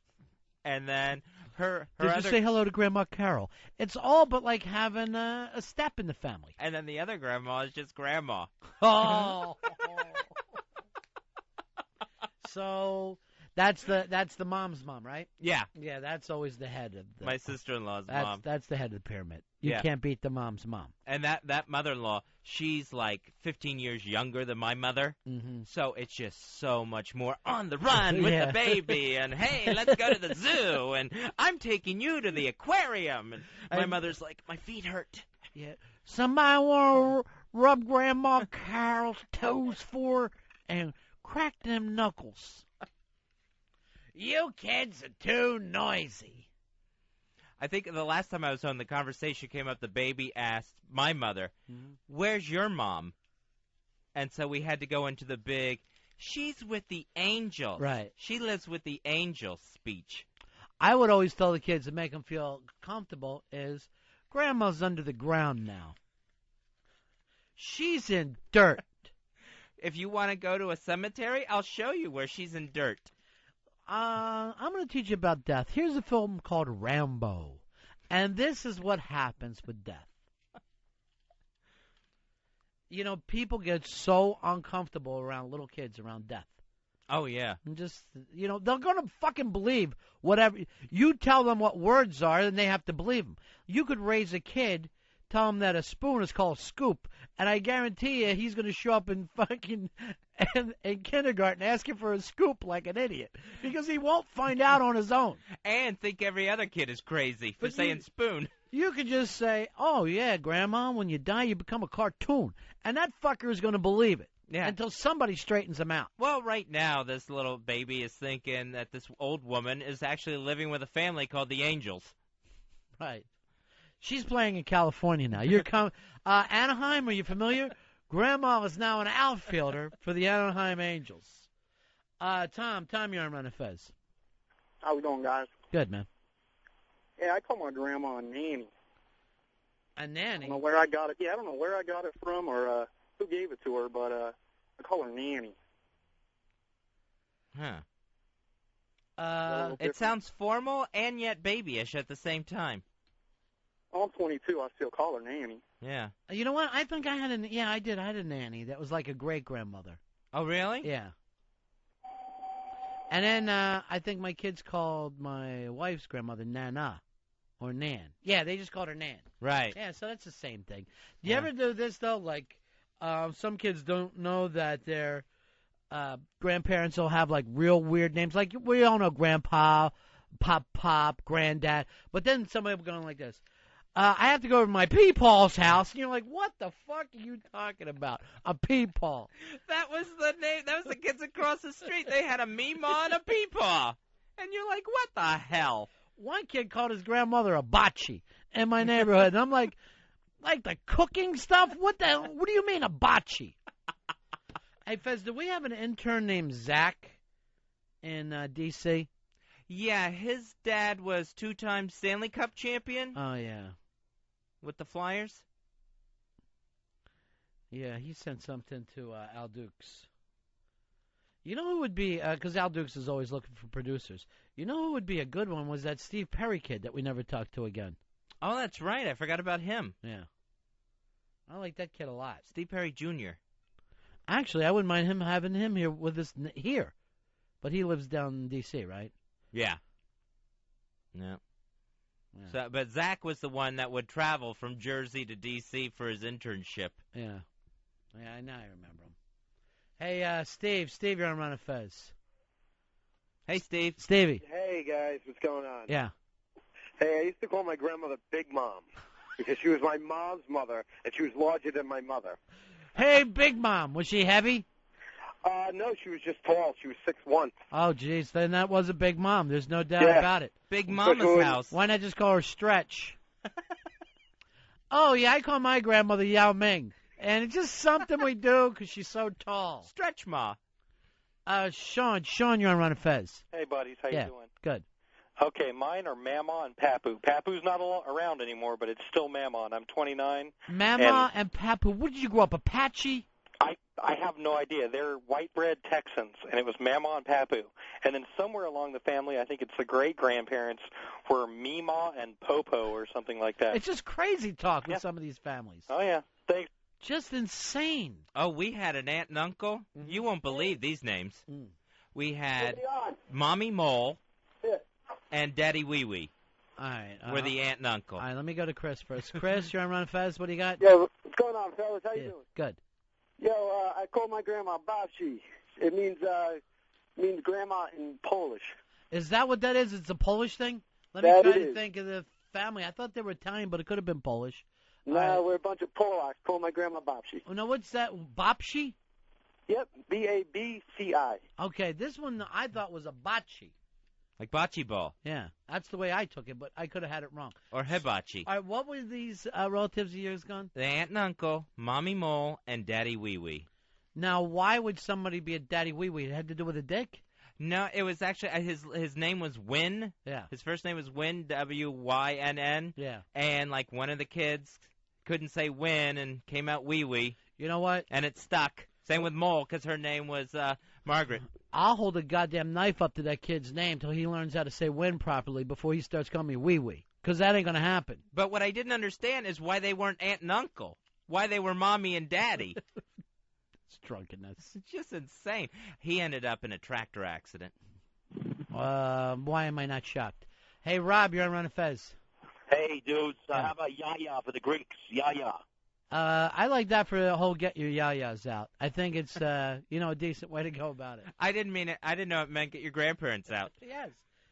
and then her Did other... you say hello to Grandma Carol? It's all but like having a step in the family. And then the other grandma is just Grandma. Oh. So that's the mom's mom, right? Yeah. Yeah, that's always the head of the... My sister-in-law's mom. That's the head of the pyramid. You can't beat the mom's mom. And that mother-in-law, she's like 15 years younger than my mother. Mm-hmm. So it's just so much more on the run with the baby. And, hey, let's go to the zoo. And I'm taking you to the aquarium. And my mother's like, my feet hurt. Yeah. Somebody want to rub Grandma Carol's toes for her and crack them knuckles. You kids are too noisy. I think the last time I was on, the conversation came up, the baby asked my mother, where's your mom? And so we had to go into the big, she's with the angels. Right. She lives with the angels speech. I would always tell the kids to make them feel comfortable is, Grandma's under the ground now. She's in dirt. If you want to go to a cemetery, I'll show you where she's in dirt. I'm going to teach you about death. Here's a film called Rambo. And this is what happens with death. You know, people get so uncomfortable around little kids around death. Oh, yeah. And just, you know, they're going to fucking believe whatever. You tell them what words are, and they have to believe them. You could raise a kid, tell him that a spoon is called scoop, and I guarantee you he's going to show up in fucking in kindergarten asking for a scoop like an idiot because he won't find out on his own. And think every other kid is crazy for saying spoon. You could just say, oh, yeah, Grandma, when you die, you become a cartoon. And that fucker is going to believe it until somebody straightens him out. Well, right now, this little baby is thinking that this old woman is actually living with a family called the Angels. Right. She's playing in California now. You're Anaheim, are you familiar? Grandma is now an outfielder for the Anaheim Angels. Tom, you're on Ron and Fez. How we doing, guys? Good, man. Yeah, I call my grandma a nanny. A nanny? I don't know where I got it. Yeah, I don't know where I got it from or who gave it to her, but I call her nanny. Huh. It sounds formal and yet babyish at the same time. Oh, I'm 22. I still call her nanny. Yeah. You know what? I think I had I did. I had a nanny that was like a great-grandmother. Oh, really? Yeah. And then I think my kids called my wife's grandmother Nana or Nan. Yeah, they just called her Nan. Right. Yeah, so that's the same thing. Do you ever do this, though? Like, some kids don't know that their grandparents will have, like, real weird names. Like, we all know Grandpa, Pop, Granddad. But then somebody will go like this. I have to go to my Peepaw's house. And you're like, what the fuck are you talking about? A Peepaw. That was the name. That was the kids across the street. They had a Meemaw and a Peepaw. And you're like, what the hell? One kid called his grandmother a bocce in my neighborhood. And I'm like the cooking stuff? What do you mean a bocce? Hey, Fez, do we have an intern named Zach in D.C.? Yeah, his dad was 2-time Stanley Cup champion. Oh, yeah. With the Flyers? Yeah, he sent something to Al Dukes. You know who would be, because Al Dukes is always looking for producers. You know who would be a good one was that Steve Perry kid that we never talked to again. Oh, that's right. I forgot about him. Yeah. I like that kid a lot. Steve Perry Jr. Actually, I wouldn't mind having him here with us here. But he lives down in D.C., right? Yeah. Yeah. So, but Zach was the one that would travel from Jersey to D.C. for his internship. Yeah. Yeah, now I remember him. Hey, Steve. Steve, you're on Ron and Fez. Hey, Steve. Stevie. Hey, guys. What's going on? Yeah. Hey, I used to call my grandmother Big Mom because she was my mom's mother, and she was larger than my mother. Hey, Big Mom. Was she heavy? No, she was just tall. She was 6'1". Oh, jeez. Then that was a Big Mom. There's no doubt about it. Big Mama's house. Why not just call her Stretch? Oh, yeah, I call my grandmother Yao Ming. And it's just something we do because she's so tall. Stretch Ma. Sean, you're on Ron and Fez. Hey, buddies, how Yeah, you doing? good. Okay, mine are Mama and Papu. Papu's not around anymore, but it's still Mama, and I'm 29. Mama and Papu. Where did you grow up, Apache? I have no idea. They're white-bread Texans, and it was Mama and Papu. And then somewhere along the family, I think it's the great-grandparents, were Mima and Popo or something like that. It's just crazy talk with some of these families. Oh, yeah. Thanks. Just insane. Oh, we had an aunt and uncle. You won't believe these names. We had Mommy Mole and Daddy Wee Wee. All right. Were the aunt and uncle. All right, let me go to Chris first. Chris, you're on Ron and Fez. What do you got? Yo, what's going on, fellas? How you doing? Good. Yo, I call my grandma Babci. It means grandma in Polish. Is that what that is? It's a Polish thing? Let me That try it to is. think of the family. I thought they were Italian, but it could have been Polish. No, we're a bunch of Polacks. Call my grandma Babci. Oh, no, what's that? Babci? Yep, B-A-B-C-I. Okay, this one I thought was a bocce. Like bocce ball. Yeah, that's the way I took it, but I could have had it wrong. Or hibachi. All right, what were these relatives of yours gone? The aunt and uncle, Mommy Mole, and Daddy Wee Wee. Now, why would somebody be a Daddy Wee Wee? It had to do with a dick? No, it was actually his name was Wynn. Yeah. His first name was Wynn, W-Y-N-N. Yeah. And like one of the kids couldn't say Wynn and came out Wee Wee. You know what? And it stuck. Same with Mole because her name was Margaret. I'll hold a goddamn knife up to that kid's name till he learns how to say Wynn properly before he starts calling me Wee Wee. Because that ain't going to happen. But what I didn't understand is why they weren't aunt and uncle. Why they were mommy and daddy. It's drunkenness. It's just insane. He ended up in a tractor accident. Why am I not shocked? Hey, Rob, you're on Ron and Fez. Hey, dudes, how about Yaya for the Greeks? Yaya. I like that for the whole get your yayas out. I think it's, a decent way to go about it. I didn't mean it. I didn't know it meant get your grandparents out. Yes.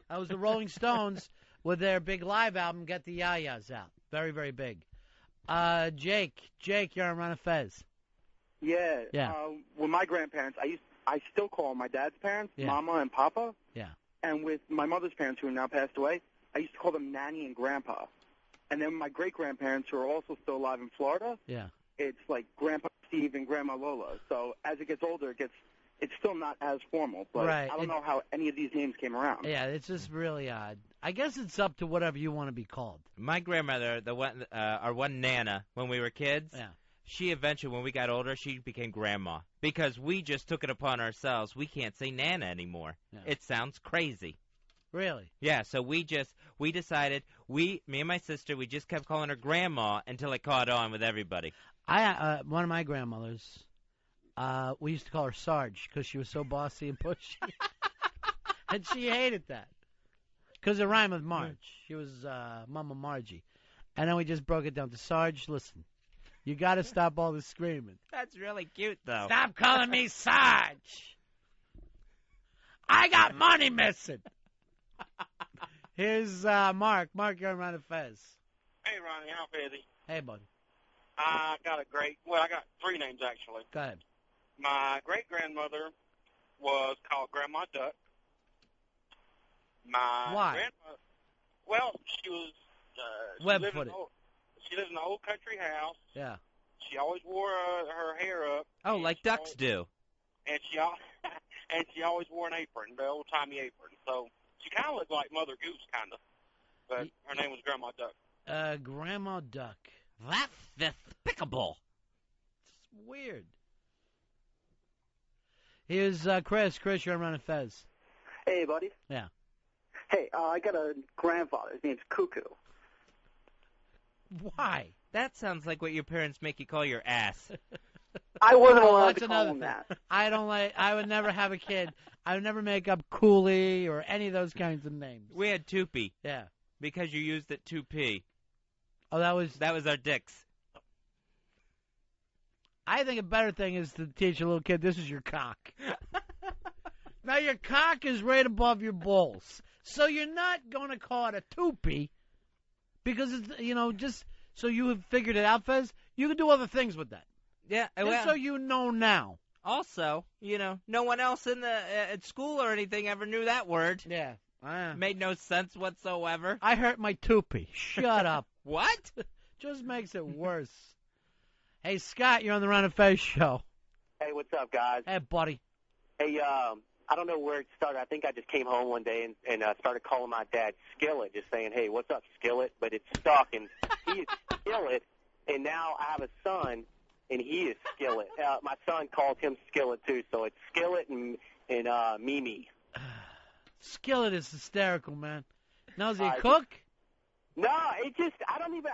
That was the Rolling Stones with their big live album, Get the Yayas Out. Very, very big. Jake, you're on Ron and Fez. Yeah. Yeah. With my grandparents, I still call my dad's parents Mama and Papa. Yeah. And with my mother's parents, who are now passed away, I used to call them Nanny and Grandpa. And then my great-grandparents, who are also still alive in Florida, Yeah. it's like Grandpa Steve and Grandma Lola. So as it gets older, it's still not as formal. But Right. I don't know how any of these names came around. Yeah, it's just really odd. I guess it's up to whatever you want to be called. My grandmother, our one Nana, when we were kids, Yeah. she eventually, when we got older, she became Grandma. Because we just took it upon ourselves. We can't say Nana anymore. Yeah. It sounds crazy. Really? Yeah, so we decided, me and my sister, we just kept calling her Grandma until it caught on with everybody. One of my grandmothers, we used to call her Sarge because she was so bossy and pushy. And she hated that. Because it rhymed with Marge. She was Mama Margie. And then we just broke it down to Sarge, listen, you got to stop all this screaming. That's really cute, though. Stop calling me Sarge. I got money missing. Here's Mark. Mark, you're on Ron and Fez. Hey, Ronnie, how Fezzy? Hey, buddy. I got three names, actually. Go ahead. My great-grandmother was called Grandma Duck. My Why? grandmother, well, she was, Web-footed. She lived in an old country house. Yeah. She always wore her hair up. Oh, like ducks do. And she always wore an apron, the old-timey apron. So she kind of looked like Mother Goose, kind of. But her name was Grandma Duck. Grandma Duck. That's despicable. It's weird. Here's Chris. Chris, you're on Ron and Fez. Hey, buddy. Yeah. Hey, I got a grandfather. His name's Cuckoo. Why? That sounds like what your parents make you call your ass. I wasn't allowed That's to another call him thing. that. I would never have a kid. I would never make up Cooley or any of those kinds of names. We had 2P. Yeah. Because you used it 2P. Oh, that was our dicks. I think a better thing is to teach a little kid, this is your cock. Now, your cock is right above your balls. So you're not going to call it a toopy because, it's, just so you have figured it out, Fez, you can do other things with that. Yeah. Just so you know now. Also, no one else in at school or anything ever knew that word. Yeah. Made no sense whatsoever. I hurt my toopy. Shut up. What? Just makes it worse. Hey, Scott, you're on the Ron and Fez show. Hey, what's up, guys? Hey, buddy. Hey, I don't know where it started. I think I just came home one day and started calling my dad Skillet, just saying, hey, what's up, Skillet? But it stuck, and he is Skillet, and now I have a son, and he is Skillet. My son calls him Skillet, too, so it's Skillet and Mimi. Skillet is hysterical, man. Now, does he cook? No, I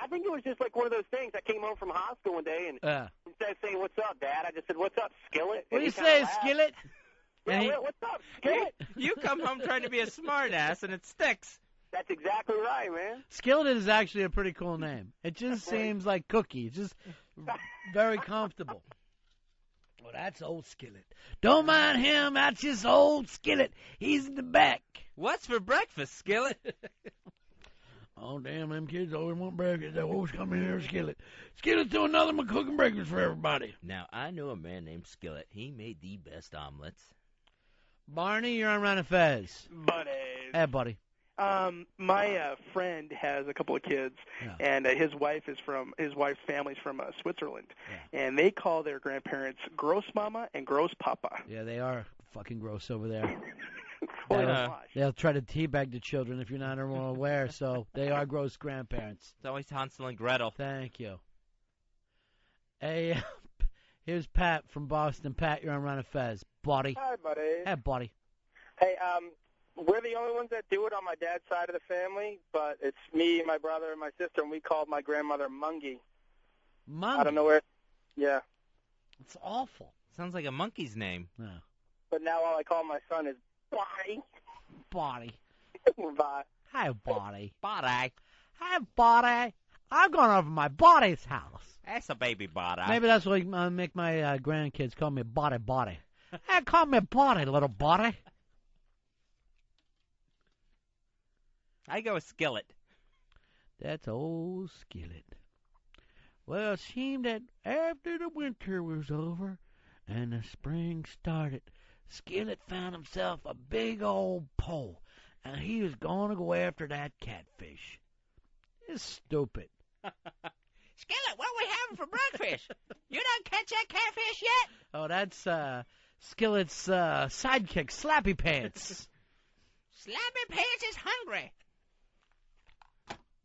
think it was just like one of those things. I came home from hospital one day, and instead of saying, what's up, Dad, I just said, what's up, Skillet? What do you say, Skillet? Yeah, what's up, Skillet? You come home trying to be a smartass, and it sticks. That's exactly right, man. Skillet is actually a pretty cool name. It just seems like Cookie. It's just very comfortable. Well, that's old Skillet. Don't mind him. That's just old Skillet. He's in the back. What's for breakfast, Skillet? Oh, damn, them kids always want breakfast. They always come in here, Skillet. Skillet's doing nothing but cooking breakfast for everybody. Now, I know a man named Skillet. He made the best omelets. Barney, you're on Ron and Fez. Buddies. Hey, buddy. My friend has a couple of kids, and his wife's family's from Switzerland, and they call their grandparents Grossmama and Grosspapa. Yeah, they are fucking gross over there. Well, They'll try to teabag the children if you're not aware, so they are gross grandparents. It's always Hansel and Gretel. Thank you. Hey, here's Pat from Boston. Pat, you're on Ron and Fez. Buddy. Hi, buddy. Hey, buddy. Hey, we're the only ones that do it on my dad's side of the family, but it's me, my brother, and my sister, and we called my grandmother Mungie. Mungie? I don't know where. Yeah. It's awful. Sounds like a monkey's name. Yeah. But now all I call my son is Body. Body. Bye. Hi, Body. Body. Hi, Body. I'm going over to my Body's house. That's a baby Body. Maybe that's what I make my grandkids call me Body. Hey, call me Body, little Body. I go with Skillet. That's old Skillet. Well, it seemed that after the winter was over and the spring started, Skillet found himself a big old pole, and he was going to go after that catfish. It's stupid. Skillet, what are we having for breakfast? You don't catch that catfish yet? Oh, that's Skillet's sidekick, Slappy Pants. Slappy Pants is hungry.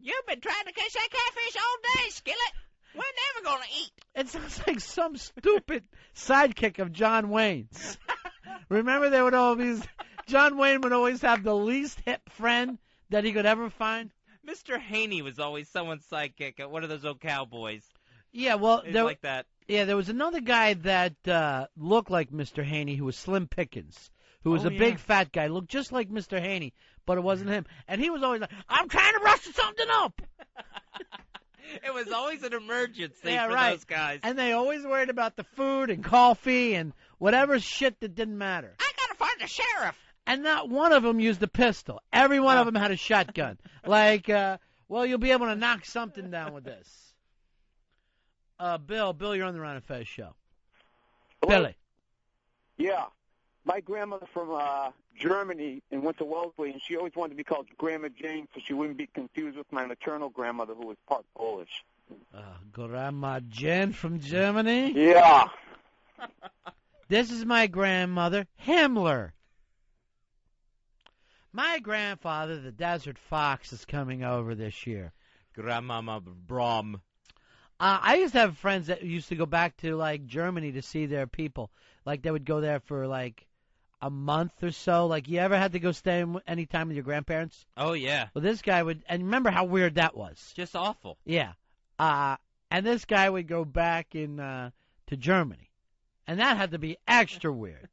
You've been trying to catch that catfish all day, Skillet. We're never going to eat. It sounds like some stupid sidekick of John Wayne's. Remember, they would always, John Wayne would always have the least hip friend that he could ever find. Mr. Haney was always someone's sidekick at one of those old cowboys. Yeah, well, like that. Yeah, there was another guy that looked like Mr. Haney who was Slim Pickens, who was a big fat guy, looked just like Mr. Haney, but it wasn't him. And he was always like, I'm trying to rustle something up. It was always an emergency for right. those guys. And they always worried about the food and coffee and whatever shit that didn't matter. I got to find the sheriff. And not one of them used a pistol. Every one of them had a shotgun. Like, well, you'll be able to knock something down with this. Bill, you're on the Ron and Fez show. Hello? Billy. Yeah. My grandmother from Germany and went to Wellesley, and she always wanted to be called Grandma Jane so she wouldn't be confused with my maternal grandmother, who was part Polish. Grandma Jane from Germany? Yeah. This is my grandmother, Himmler. My grandfather, the Desert Fox, is coming over this year. Grandmama Brom. I used to have friends that used to go back to, like, Germany to see their people. Like, they would go there for, like, a month or so. Like, you ever had to go stay any time with your grandparents? Oh, yeah. Well, this guy would, and remember how weird that was. Just awful. Yeah. And this guy would go back to Germany. And that had to be extra weird.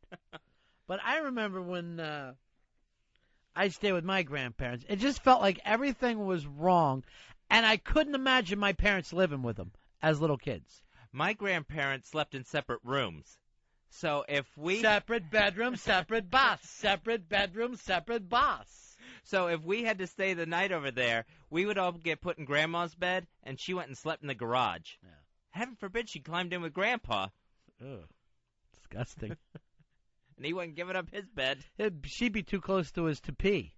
But I remember when I stayed with my grandparents, it just felt like everything was wrong. And I couldn't imagine my parents living with them as little kids. My grandparents slept in separate rooms. So if we... Separate bedroom, separate boss. Separate bedroom, separate boss. So if we had to stay the night over there, we would all get put in Grandma's bed, and she went and slept in the garage. Yeah. Heaven forbid she climbed in with Grandpa. Ugh. Disgusting. And he wasn't giving up his bed. She'd be too close to his toupee.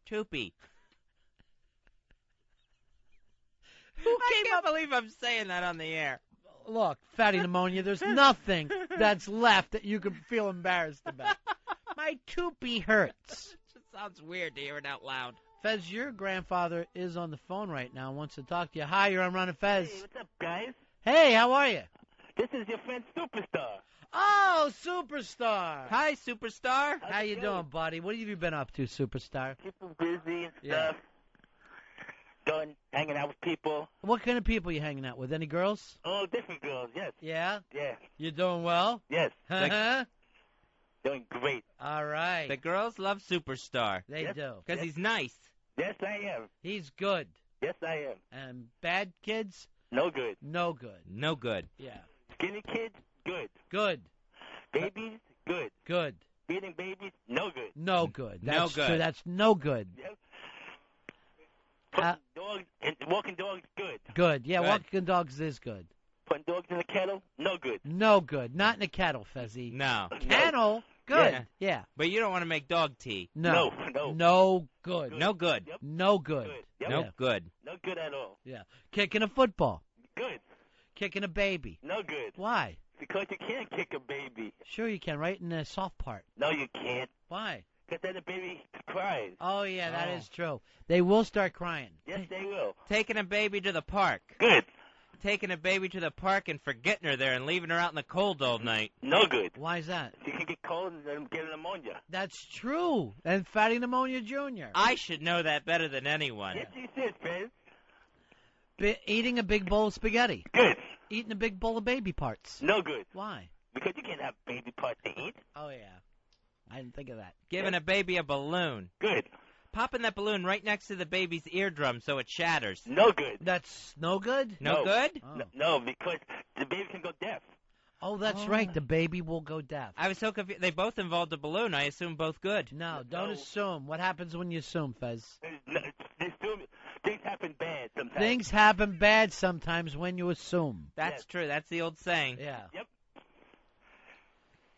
Toopy. I can't believe I'm saying that on the air. Look, fatty pneumonia, there's nothing that's left that you can feel embarrassed about. My toopy hurts. It just sounds weird to hear it out loud. Fez, your grandfather is on the phone right now and wants to talk to you. Hi, you're on Ron and Fez. Hey, what's up, guys? Hey, how are you? This is your friend Superstar. Oh, Superstar. Hi, Superstar. How you doing, buddy? What have you been up to, Superstar? People busy and Yeah. stuff. Going, hanging out with people. What kind of people you hanging out with? Any girls? Oh, different girls, yes. Yeah? Yeah. You doing well? Yes. Uh-huh. Doing great. All right. The girls love Superstar. They do. Because he's nice. Yes, I am. He's good. Yes, I am. And bad kids? No good. No good. No good. Yeah. Skinny kids, good. Good. Babies, good. Good. Feeding babies, no good. No good. No That's good. true. That's no good. Yep. Putting dogs and walking dogs, good. Good. Yeah, Good. walking dogs is good. Putting dogs in the kettle, no good. No good. Not in a kettle, Fezzy. No. Kettle? Good. Yeah. Yeah. But you don't want to make dog tea. No. No. No good. No good. Yep. No good. Good. Yep. No Yeah. good. No good at all. Yeah. Kicking a football. Good. Kicking a baby. No good. Why? Because you can't kick a baby. Sure you can, right in the soft part. No, you can't. Why? Because then the baby cries. Oh, yeah, that Oh. is true. They will start crying. Yes, they will. Taking a baby to the park. Good. Taking a baby to the park and forgetting her there and leaving her out in the cold all night. No good. Why is that? She can get cold and then get pneumonia. That's true. And fatty pneumonia junior. I should know that better than anyone. Yes, you should, Fez. Eating a big bowl of spaghetti. Good. Eating a big bowl of baby parts. No good. Why? Because you can't have baby parts to eat. Oh, yeah. I didn't think of that. Giving a baby a balloon. Good. Popping that balloon right next to the baby's eardrum so it shatters. No good. That's no good? No good? Oh, No, because the baby can go deaf. oh that's right. The baby will go deaf. I was so confused. They both involved a balloon. I assume both good. No, don't No. assume. What happens when you assume, Fez? Things happen bad sometimes. Things happen bad sometimes when you assume. That's Yes. true. That's the old saying. Yeah. Yep.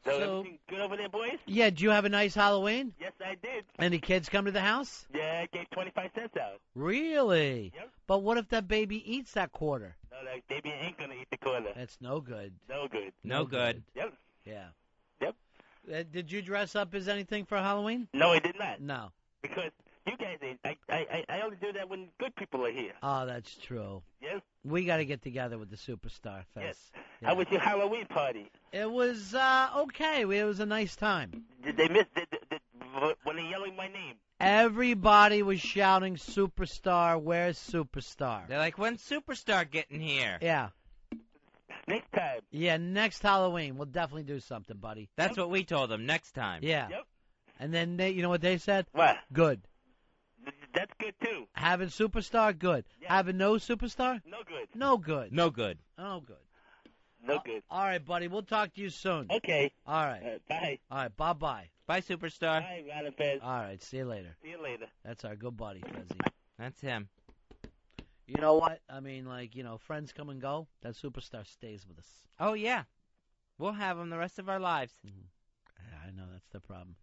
So- everything good over there, boys? Yeah, did you have a nice Halloween? Yes, I did. Any kids come to the house? Yeah, I gave 25 cents out. Really? Yep. But what if that baby eats that quarter? No, that baby ain't gonna eat the corner. That's no good. No good. No good. Yep. Yeah. Yep. Did you dress up as anything for Halloween? No, I did not. No. Because you guys ain't. I only do that when good people are here. Oh, that's true. Yes? We got to get together with the Superstar Fest. Yes. Yeah. How was your Halloween party? It was okay. It was a nice time. Did they miss? When they yelling my name? Everybody was shouting, "Superstar, where's Superstar?" They're like, when's Superstar getting here? Yeah. Next time. Yeah, next Halloween, we'll definitely do something, buddy. That's what we told them next time. Yeah. Yep. And then you know what they said? What? Good. That's good too. Having Superstar, good. Yeah. Having no Superstar, No good. no good. No good. Oh, good. No good. All right, buddy. We'll talk to you soon. Okay. All right. Bye. All right. Bye-bye. Bye, Superstar. Bye, Ron and Fez. All right. See you later. See you later. That's our good buddy, Fezzy. That's him. You know what? I mean, like, you know, friends come and go. That Superstar stays with us. Oh, yeah. We'll have him the rest of our lives. Yeah, I know. That's the problem.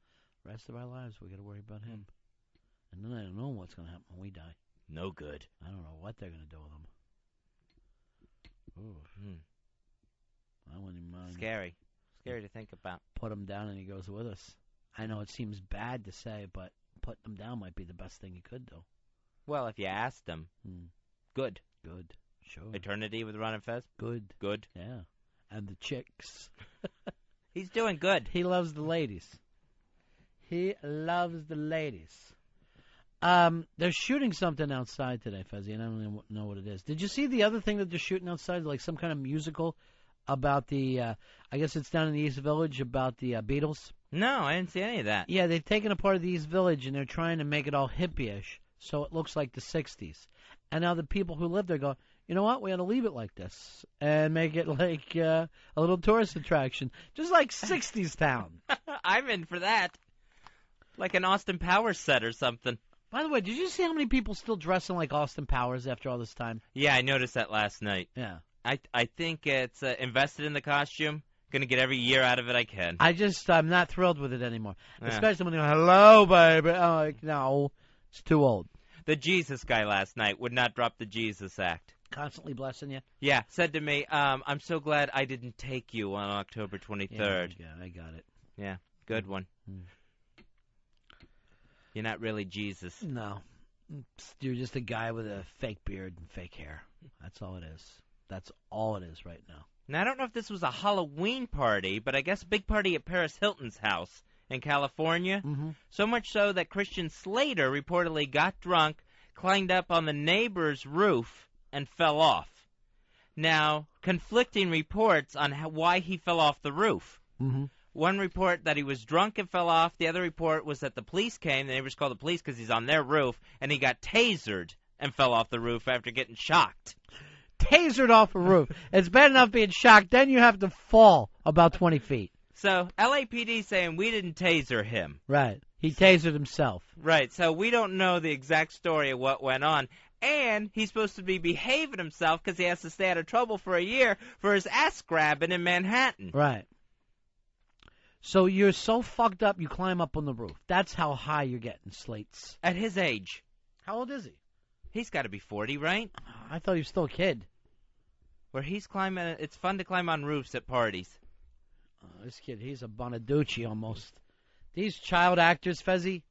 Rest of our lives, we got to worry about him. And then I don't know what's going to happen when we die. No good. I don't know what they're going to do with him. Ooh. I wouldn't even mind. Scary. Scary to think about. Put him down and he goes with us. I know it seems bad to say, but putting him down might be the best thing you could do. Well, if you asked him. Good. Good. Sure. Eternity with Ron and Fez? Good. Good. Yeah. And the chicks. He's doing good. He loves the ladies. He loves the ladies. They're shooting something outside today, Fezzy, and I don't even know what it is. Did you see the other thing that they're shooting outside, like some kind of musical about the, I guess it's down in the East Village, about the Beatles? No, I didn't see any of that. Yeah, they've taken apart of the East Village, and they're trying to make it all hippie-ish, so it looks like the 60s. And now the people who live there go, you know what, we ought to leave it like this and make it like a little tourist attraction, just like 60s town. I'm in for that. Like an Austin Powers set or something. By the way, did you see how many people still dressing like Austin Powers after all this time? Yeah, I noticed that last night. Yeah. I think it's invested in the costume. Going to get every year out of it I can. I'm not thrilled with it anymore. Yeah. Especially when they go, hello, baby. I'm like, no, it's too old. The Jesus guy last night would not drop the Jesus act. Constantly blessing you? Yeah, said to me, I'm so glad I didn't take you on October 23rd. Yeah, I got it. Yeah, good one. You're not really Jesus. No. You're just a guy with a fake beard and fake hair. That's all it is. That's all it is right now. Now, I don't know if this was a Halloween party, but I guess a big party at Paris Hilton's house in California. Mm-hmm. So much so that Christian Slater reportedly got drunk, climbed up on the neighbor's roof, and fell off. Now, conflicting reports on why he fell off the roof. Mm-hmm. One report that he was drunk and fell off. The other report was that the police came. The neighbors called the police because he's on their roof, and he got tasered and fell off the roof after getting shocked. Tasered off a roof. It's bad enough being shocked. Then you have to fall about 20 feet. So, LAPD saying we didn't taser him. Right. He tasered himself. Right. So we don't know the exact story of what went on. And he's supposed to be behaving himself because he has to stay out of trouble for a year for his ass grabbing in Manhattan. Right. So you're so fucked up you climb up on the roof. That's how high you're getting, Slates. At his age. How old is he? He's got to be 40, right? I thought he was still a kid. Where he's climbing, it's fun to climb on roofs at parties. This kid, he's a Bonaducci almost. These child actors, Fezzi,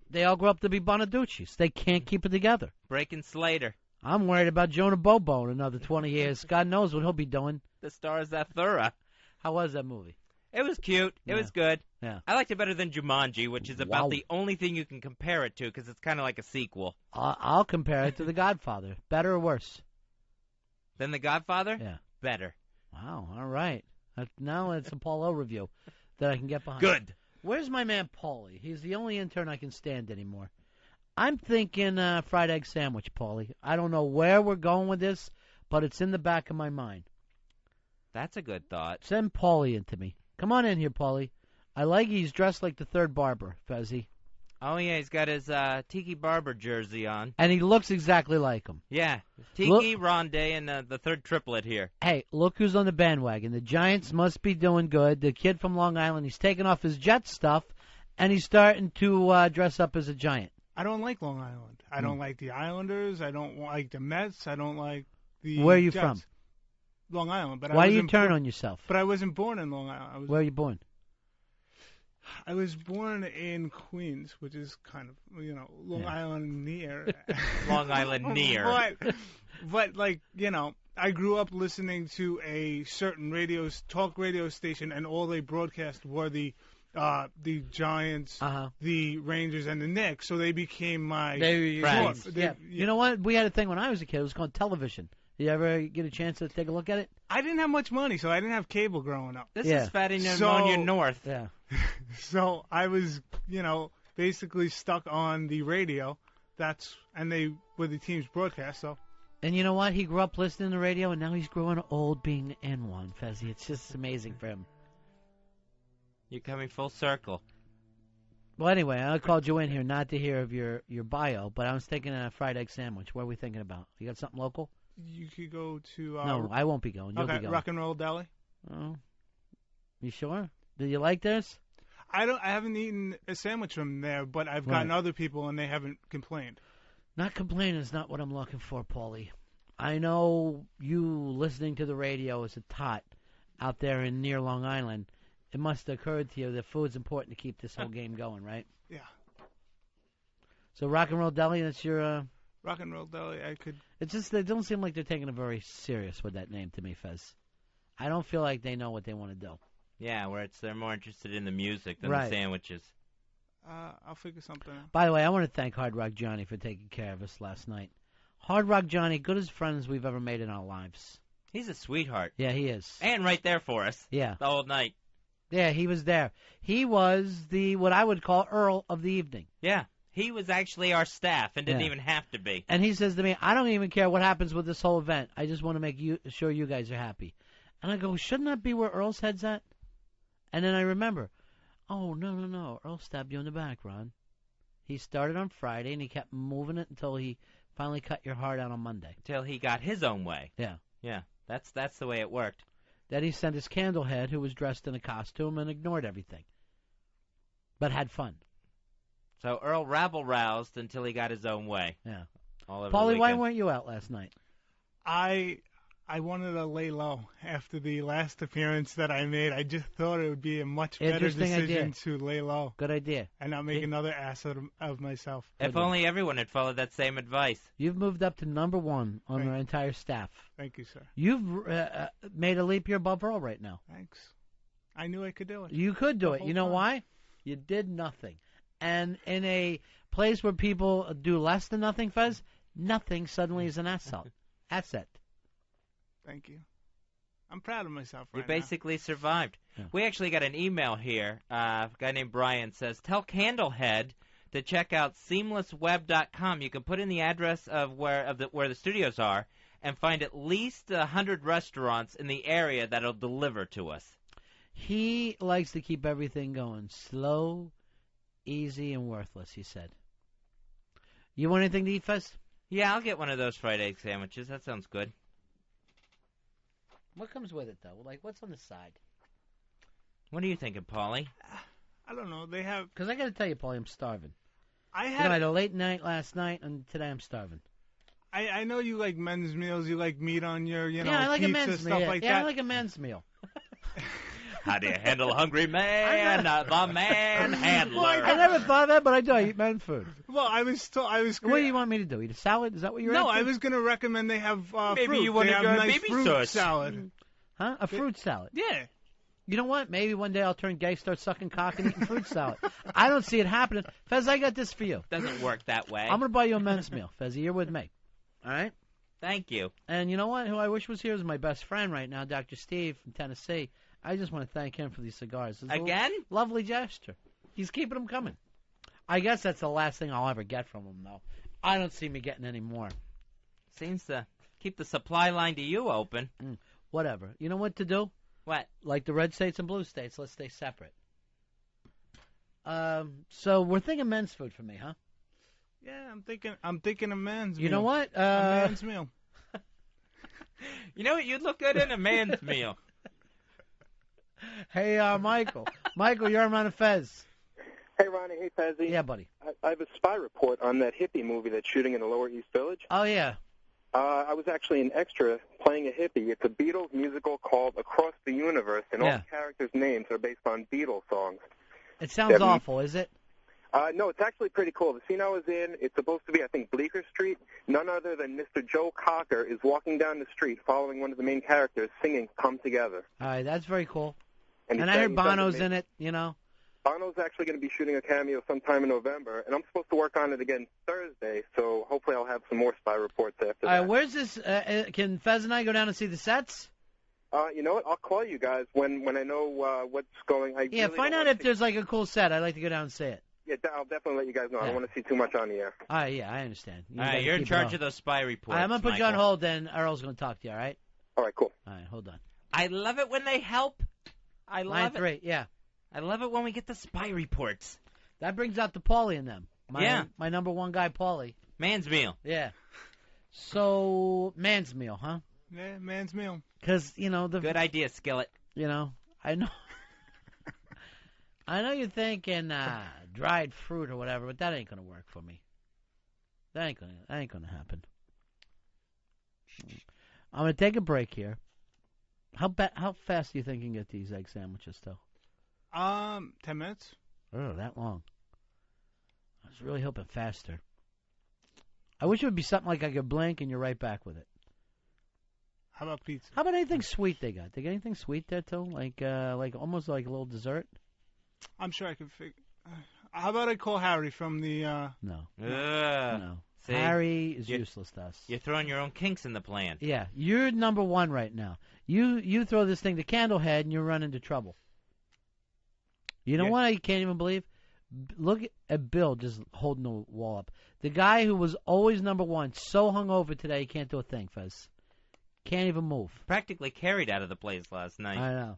they all grow up to be Bonaducci's. They can't keep it together. Breaking Slater. I'm worried about Jonah Bobo in another 20 years. God knows what he'll be doing. The star is Zathura. How was that movie? It was cute. It was good. Yeah. I liked it better than Jumanji, which is about the only thing you can compare it to because it's kind of like a sequel. I'll compare it to The Godfather. Better or worse? Than The Godfather? Yeah. Better. Wow. All right. Now it's a Paul O review that I can get behind. Good. Where's my man Paulie? He's the only intern I can stand anymore. I'm thinking fried egg sandwich, Paulie. I don't know where we're going with this, but it's in the back of my mind. That's a good thought. Send Paulie into me. Come on in here, Paulie. I like he's dressed like the third barber, Fezzi. Oh, yeah, he's got his Tiki Barber jersey on. And he looks exactly like him. Yeah, Tiki, Rondé, and the third triplet here. Hey, look who's on the bandwagon. The Giants must be doing good. The kid from Long Island, he's taking off his Jet stuff, and he's starting to dress up as a Giant. I don't like Long Island. I don't like the Islanders. I don't like the Mets. I don't like the Where are you Jets. from? Long Island. But Why do you turn on yourself? But I wasn't born in Long Island. Where are you born? I was born in Queens, which is kind of, Long Island near. Long Island near. But like, I grew up listening to a certain talk radio station, and all they broadcast were the Giants, the Rangers, and the Knicks. So they became my friends. Yeah. You know what? We had a thing when I was a kid. It was called television. Did you ever get a chance to take a look at it? I didn't have much money, so I didn't have cable growing up. This is Fatty Pneumonia North. Yeah. So I was, basically stuck on the radio. And they were the team's broadcast, so. And you know what? He grew up listening to the radio, and now he's growing old being N1, Fezzi. It's just amazing for him. You're coming full circle. Well, anyway, I called you in here not to hear of your bio, but I was thinking a fried egg sandwich. What are we thinking about? You got something local? You could go to... no, I won't be going. You'll be going. Rock and Roll Deli. Oh. You sure? Do you like this? I haven't eaten a sandwich from there, but I've gotten other people, and they haven't complained. Not complaining is not what I'm looking for, Paulie. I know you listening to the radio as a tot out there in near Long Island. It must have occurred to you that food's important to keep this whole game going, right? Yeah. So Rock and Roll Deli, that's your... Rock and Roll Deli, I could... It's just, they don't seem like they're taking it very serious with that name to me, Fez. I don't feel like they know what they want to do. Yeah, where they're more interested in the music than the sandwiches. I'll figure something out. By the way, I want to thank Hard Rock Johnny for taking care of us last night. Hard Rock Johnny, good as friends we've ever made in our lives. He's a sweetheart. Yeah, he is. And right there for us. Yeah. The whole night. Yeah, he was there. He was what I would call Earl of the evening. Yeah. He was actually our staff and didn't even have to be. And he says to me, I don't even care what happens with this whole event. I just want to make sure you guys are happy. And I go, shouldn't that be where Earl's head's at? And then I remember, oh, no. Earl stabbed you in the back, Ron. He started on Friday, and he kept moving it until he finally cut your heart out on Monday. Till he got his own way. Yeah. Yeah, that's the way it worked. Then he sent his Candlehead, who was dressed in a costume and ignored everything. But had fun. So Earl rabble-roused until he got his own way. Yeah. All over Paulie, the why weekend. weren't you out last night? I wanted to lay low after the last appearance that I made. I just thought it would be a much better decision to lay low. Good idea. And not make another ass of myself. If only everyone had followed that same advice. You've moved up to number 1 on our entire staff. Thank you, sir. You've made a leap year above Earl right now. Thanks. I knew I could do it. You could do it. You know why? You did nothing. And in a place where people do less than nothing, Fez, nothing suddenly is an asset. Thank you. I'm proud of myself You right now. basically survived. Yeah. We actually got an email here. A guy named Brian says, tell Candlehead to check out seamlessweb.com. You can put in the address of where the studios are and find at least 100 restaurants in the area that'll deliver to us. He likes to keep everything going slow, easy, and worthless, he said. You want anything to eat, Fez? Yeah, I'll get one of those fried egg sandwiches. That sounds good. What comes with it, though? Like, what's on the side? What are you thinking, Paulie? I don't know. They have... Because I got to tell you, Paulie, I'm starving. I You know, I had a late night last night, and today I'm starving. I know you like men's meals. You like meat on your, I like pizza, a men's stuff meal. like Yeah, that. I like a men's meal. How do you handle a hungry man? The man handler. I never thought of that, but I do. I eat men's food. Well, I was. What do you want me to do? Eat a salad? Is that what you're No, after? I was going to recommend they have Maybe fruit. you want they to have go nice baby fruit sauce. salad. Huh? A fruit salad? Yeah. You know what? Maybe one day I'll turn gay, start sucking cock, and eating fruit salad. I don't see it happening. Fez, I got this for you. Doesn't work that way. I'm going to buy you a men's meal. Fezzy, you're with me. All right? Thank you. And you know what? Who I wish was here is my best friend right now, Dr. Steve from Tennessee. I just want to thank him for these cigars. It's Again? A lovely gesture. He's keeping them coming. I guess that's the last thing I'll ever get from him, though. I don't see me getting any more. Seems to keep the supply line to you open. Whatever. You know what to do? What? Like the red states and blue states, let's stay separate. So we're thinking men's food for me, huh? Yeah, I'm thinking a man's meal. You know what? A man's meal. You know what? You'd look good in a man's meal. Hey, Michael. Michael, you're on Ron and Fez. Hey, Ronnie. Hey, Fezzy. Yeah, buddy. I have a spy report on that hippie movie that's shooting in the Lower East Village. Oh, yeah. I was actually an extra playing a hippie. It's a Beatles musical called Across the Universe, and all the characters' names are based on Beatles songs. It sounds awful, is it? No, it's actually pretty cool. The scene I was in, it's supposed to be, I think, Bleecker Street. None other than Mr. Joe Cocker is walking down the street following one of the main characters singing Come Together. All right, that's very cool. And I heard Bono's in it, you know. Bono's actually going to be shooting a cameo sometime in November, and I'm supposed to work on it again Thursday, so hopefully I'll have some more spy reports after All right, that. where's this? Can Fez and I go down and see the sets? You know what? I'll call you guys when I know what's going. Yeah, find out if there's like a cool set. I'd like to go down and see it. Yeah, I'll definitely let you guys know. I don't want to see too much on the air. All right, yeah, I understand. All right, you're in charge of those spy reports. All right, I'm going to put you on Michael. hold, then Earl's going to talk to you, all right? All right, cool. All right, hold on. I love it when they help. I Line love 3, it. yeah. I love it when we get the spy reports. That brings out the Paulie in them. My number one guy, Paulie. Man's meal. Yeah. So, man's meal, huh? Yeah, man's meal. Because, you know, Good idea, Skillet. You know, I know. I know you're thinking dried fruit or whatever, but that ain't gonna work for me. That ain't gonna happen. I'm gonna take a break here. How fast do you think you can get these egg sandwiches till? 10 minutes. Oh, that long. I was really hoping faster. I wish it would be something like I could blink and you're right back with it. How about pizza? How about anything sweet they got? They got anything sweet there too? Like almost like a little dessert? I'm sure I can figure. How about I call Harry from the? No. No. See, Harry is useless to us. You're throwing your own kinks in the plan. Yeah, you're number one right now. You throw this thing to Candlehead and you run into trouble. You know what I can't even believe? Look at Bill just holding the wall up. The guy who was always number one, so hungover today he can't do a thing, Fez. Can't even move. Practically carried out of the place last night. I know.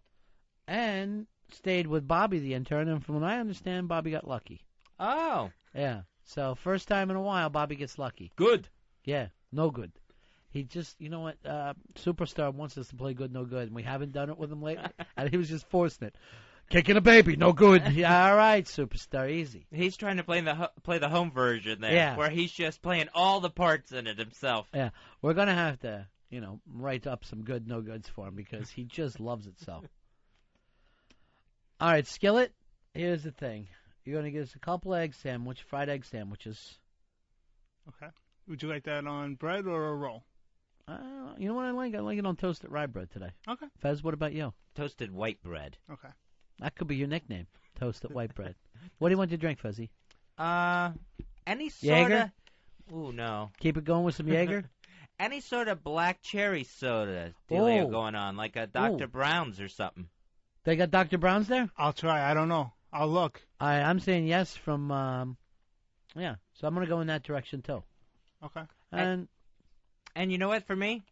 And stayed with Bobby, the intern, and from what I understand, Bobby got lucky. Oh. Yeah. So first time in a while, Bobby gets lucky. Good. Yeah. No good. He just, you know what, Superstar wants us to play good, no good, and we haven't done it with him lately, and he was just forcing it. Kicking a baby, no good. Yeah, all right, Superstar, easy. He's trying to play the home version there, where he's just playing all the parts in it himself. Yeah, we're gonna have to write up some good no-goods for him because he just loves it so. All right, Skillet, here's the thing. You're going to get us a couple fried egg sandwiches. Okay. Would you like that on bread or a roll? You know what I like? I like it on toasted rye bread today. Okay. Fez, what about you? Toasted white bread. Okay. That could be your nickname, toasted white bread. What do you want to drink, Fezzy? Any sort Jaeger? of... Ooh, no. Keep it going with some Jaeger? Any sort of black cherry soda dealio going on, like a Dr. Brown's or something. They got Dr. Brown's there? I'll try. I don't know. I'll look. I'm saying yes from, yeah. So I'm going to go in that direction, too. Okay. And you know what, for me?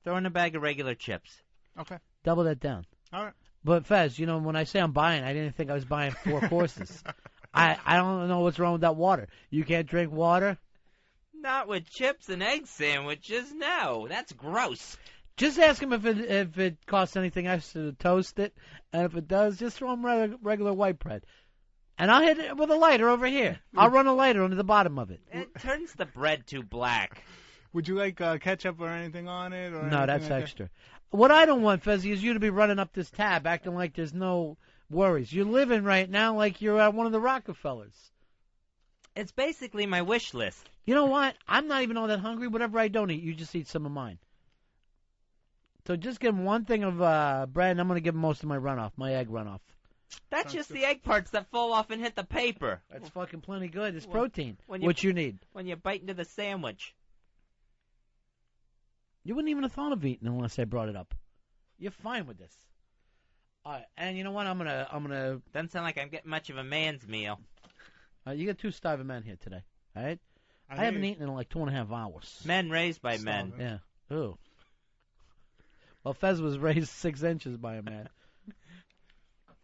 Throw in a bag of regular chips. Okay. Double that down. All right. But, Fez, when I say I'm buying, I didn't think I was buying 4 courses. I don't know what's wrong with that water. You can't drink water? Not with chips and egg sandwiches, no. That's gross. Just ask him if it costs anything extra to toast it, and if it does, just throw him regular white bread. And I'll hit it with a lighter over here. I'll run a lighter under the bottom of it. It turns the bread too black. Would you like ketchup or anything on it? Or No, that's like extra. What I don't want, Fezzy, is you to be running up this tab acting like there's no worries. You're living right now like you're at one of the Rockefellers. It's basically my wish list. You know what? I'm not even all that hungry. Whatever I don't eat, you just eat some of mine. So just give him one thing of bread, and I'm going to give him most of my runoff, my egg runoff. That's just the egg parts that fall off and hit the paper. That's fucking plenty good. It's protein, what you need. When you bite into the sandwich. You wouldn't even have thought of eating unless I brought it up. You're fine with this. All right, and you know what? I'm gonna. Doesn't sound like I'm getting much of a man's meal. You got 2 starving men here today. All right. I haven't eaten in like 2.5 hours. Men raised by men. Yeah. Ooh. Well, Fez was raised 6 inches by a man.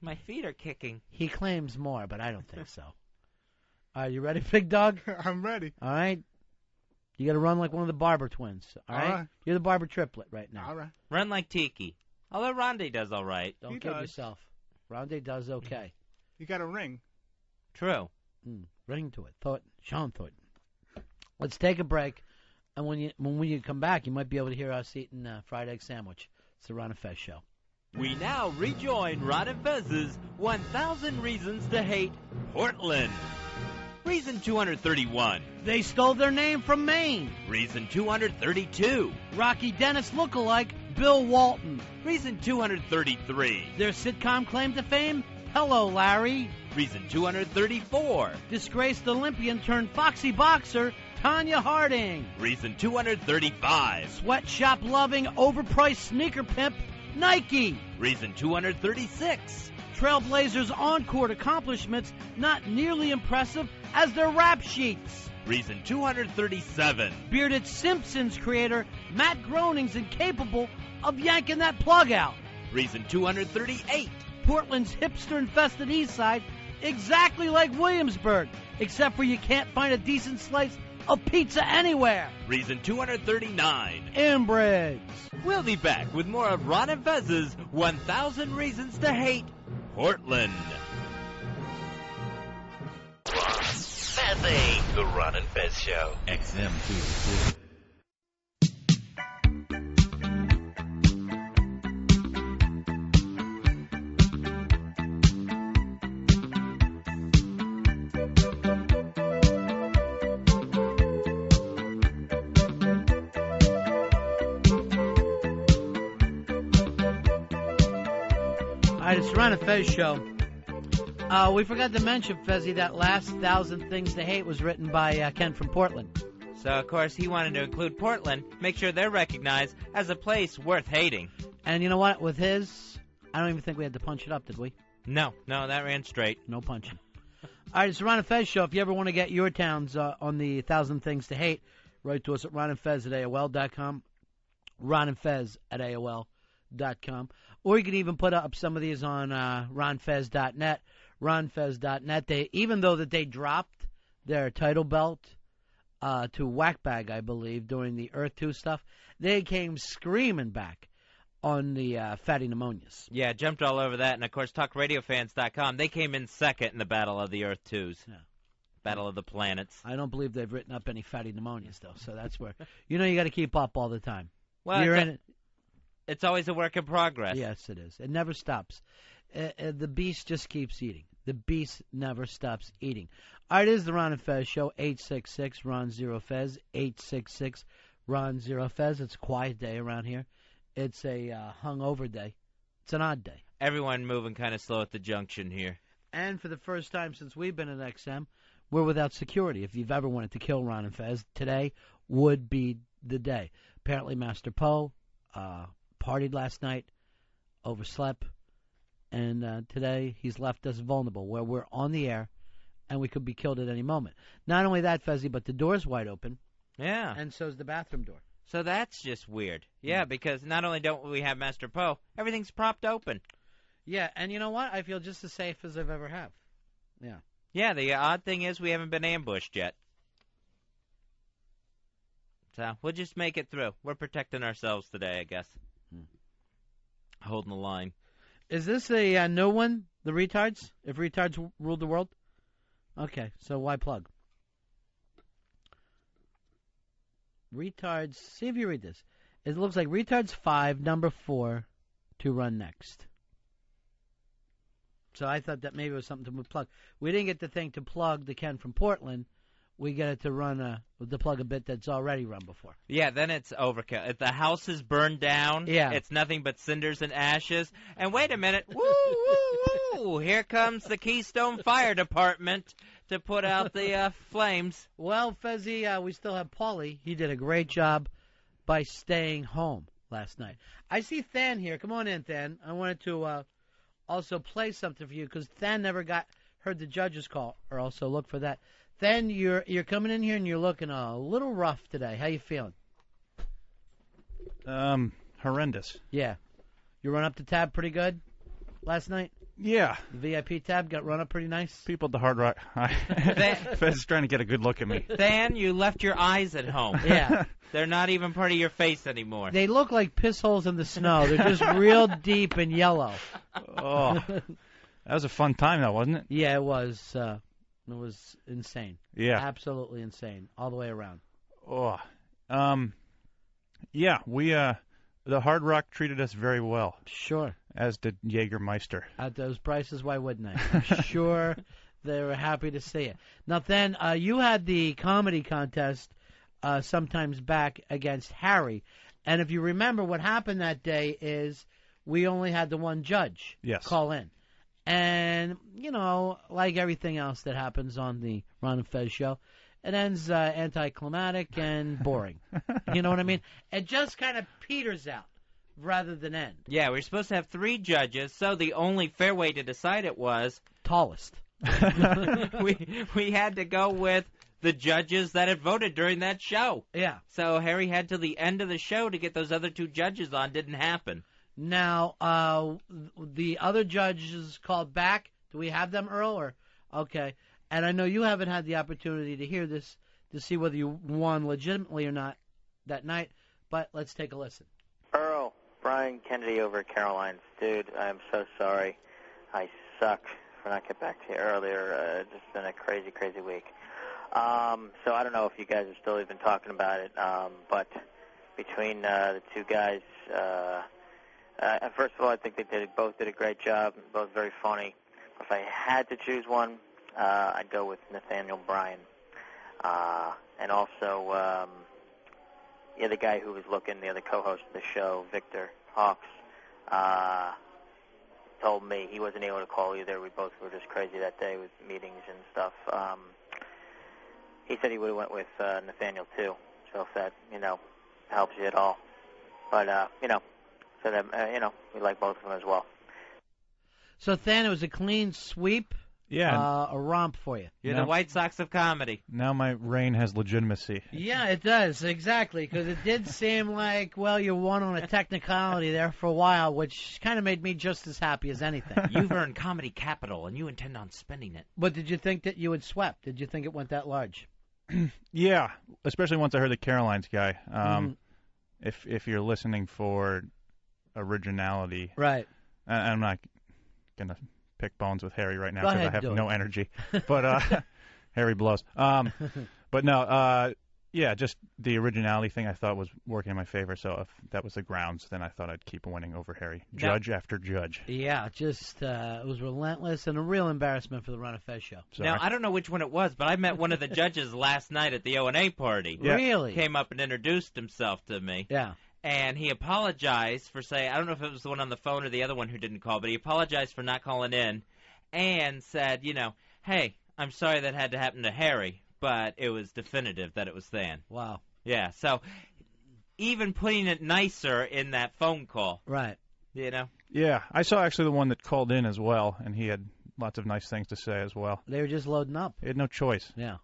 My feet are kicking. He claims more, but I don't think so. All right, you ready, big dog? I'm ready. All right. You got to run like one of the Barber twins. All right? All right. You're the Barber triplet right now. All right. Run like Tiki. Although Rondé does all right. Don't kid yourself. Rondé does okay. You got a ring. True. Ring to it. Sean Thornton. Let's take a break, and when you come back, you might be able to hear us eating fried egg sandwich. It's the Ron and Fez Show. We now rejoin Ron and Fez's 1,000 Reasons to Hate Portland. Reason 231. They stole their name from Maine. Reason 232. Rocky Dennis lookalike Bill Walton. Reason 233. Their sitcom claim to fame, Hello, Larry. Reason 234. Disgraced Olympian turned foxy boxer, Tanya Harding. Reason 235. Sweatshop-loving, overpriced sneaker pimp, Nike. Reason 236. Trailblazers' on-court accomplishments not nearly impressive as their rap sheets. Reason 237. Bearded Simpsons creator Matt Groening's incapable of yanking that plug out. Reason 238. Portland's hipster-infested east side, exactly like Williamsburg, except for you can't find a decent slice of pizza anywhere. Reason 239. Inbreds. We'll be back with more of Ron and Fez's 1,000 Reasons to Hate Portland. Fezzy, the Ron and Fez Show. XM2. It's the Ron and Fez Show. We forgot to mention, Fezzy, that last 1,000 Things to Hate was written by Ken from Portland. So, of course, he wanted to include Portland, make sure they're recognized as a place worth hating. And you know what? With his, I don't even think we had to punch it up, did we? No, that ran straight. No punching. All right, it's the Ron and Fez Show. If you ever want to get your towns on the 1,000 Things to Hate, write to us at ronandfez@AOL.com, ronandfez@AOL.com. Or you can even put up some of these on ronfez.net. Ronfez.net. Even though that they dropped their title belt to Whackbag, I believe, during the Earth 2 stuff, they came screaming back on the Fatty Pneumonias. Yeah, jumped all over that. And, of course, TalkRadioFans.com, they came in second in the Battle of the Earth 2s. Yeah. Battle of the Planets. I don't believe they've written up any Fatty Pneumonias, though, so that's where... you got to keep up all the time. Well, it's always a work in progress. Yes, it is. It never stops. The beast just keeps eating. The beast never stops eating. All right, it is the Ron and Fez Show, 866-RON-0-FEZ, 866-RON-0-FEZ. It's a quiet day around here. It's a hungover day. It's an odd day. Everyone moving kind of slow at the junction here. And for the first time since we've been at XM, we're without security. If you've ever wanted to kill Ron and Fez, today would be the day. Apparently, Master Poe partied last night, overslept, and today he's left us vulnerable, where we're on the air, and we could be killed at any moment. Not only that, Fezzy, but the door's wide open. Yeah. And so's the bathroom door. So that's just weird. Yeah, because not only don't we have Master Poe, everything's propped open. Yeah, and you know what? I feel just as safe as I've ever have. Yeah. Yeah, the odd thing is we haven't been ambushed yet. So we'll just make it through. We're protecting ourselves today, I guess. Holding the line. Is this a new one, the retards? If retards ruled the world? Okay, so why plug? Retards, see if you read this. It looks like retards 5, number 4, to run next. So I thought that maybe it was something to plug. We didn't get the thing to plug the Ken from Portland. We get it to run to plug a bit that's already run before. Yeah, then it's overkill. If the house is burned down, it's nothing but cinders and ashes. And wait a minute, woo, woo, woo! Here comes the Keystone Fire Department to put out the flames. Well, Fezzy, we still have Paulie. He did a great job by staying home last night. I see Than here. Come on in, Than. I wanted to also play something for you because Than never heard the judge's call, or also look for that. Than, you're coming in here and you're looking a little rough today. How you feeling? Horrendous. Yeah. You run up the tab pretty good last night? Yeah. The VIP tab got run up pretty nice? People at the Hard Rock. Fez is trying to get a good look at me. Than, you left your eyes at home. Yeah. They're not even part of your face anymore. They look like piss holes in the snow. They're just real deep and yellow. Oh. That was a fun time, though, wasn't it? Yeah, it was. It was insane. Yeah. Absolutely insane. All the way around. Oh. Yeah, the Hard Rock treated us very well. Sure. As did Jägermeister. At those prices, why wouldn't I? I'm sure they were happy to see it. Now, then, you had the comedy contest sometimes back against Harry. And if you remember, what happened that day is we only had the one judge call in. And, you know, like everything else that happens on the Ron and Fez show, it ends anticlimactic and boring. You know what I mean? It just kind of peters out rather than end. Yeah, we're supposed to have 3 judges, so the only fair way to decide it was... tallest. we had to go with the judges that had voted during that show. Yeah. So Harry had till the end of the show to get those other 2 judges on. Didn't happen. Now, the other judges called back. Do we have them, Earl? Or okay. And I know you haven't had the opportunity to hear this to see whether you won legitimately or not that night, but let's take a listen. Earl, Brian Kennedy over at Caroline's. Dude, I'm so sorry. I suck for not getting back to you earlier. It's just been a crazy, crazy week. So I don't know if you guys are still even talking about it, but between the 2 guys... first of all, I think they both did a great job, both very funny. If I had to choose one, I'd go with Nathaniel Bryan. And also, the guy who was looking, the other co-host of the show, Victor Hawks, told me he wasn't able to call either. We both were just crazy that day with meetings and stuff. He said he would have went with Nathaniel, too. So if that, helps you at all. But, so that, we like both of them as well. So, Than, it was a clean sweep. Yeah. A romp for you. You're the White Sox of comedy. Now my reign has legitimacy. Yeah, it does, exactly, because it did seem like, well, you won on a technicality there for a while, which kind of made me just as happy as anything. You've earned comedy capital, and you intend on spending it. But did you think that you had swept? Did you think it went that large? Yeah, especially once I heard the Carolines guy. If you're listening for originality. Right. I'm not going to pick bones with Harry right now because I have no energy. But Harry blows. But no, Yeah, just the originality thing I thought was working in my favor. So if that was the grounds, then I thought I'd keep winning over Harry. Judge after judge. Yeah, just it was relentless and a real embarrassment for the Ron and Fez show. Now, I don't know which one it was, but I met one of the judges last night at the O&A party. Yeah. Really? Came up and introduced himself to me. Yeah. And he apologized for saying, I don't know if it was the one on the phone or the other one who didn't call, but he apologized for not calling in and said, hey, I'm sorry that had to happen to Harry, but it was definitive that it was Than. Wow. Yeah, so even putting it nicer in that phone call. Right. Yeah, I saw actually the one that called in as well, and he had lots of nice things to say as well. They were just loading up. He had no choice. Yeah.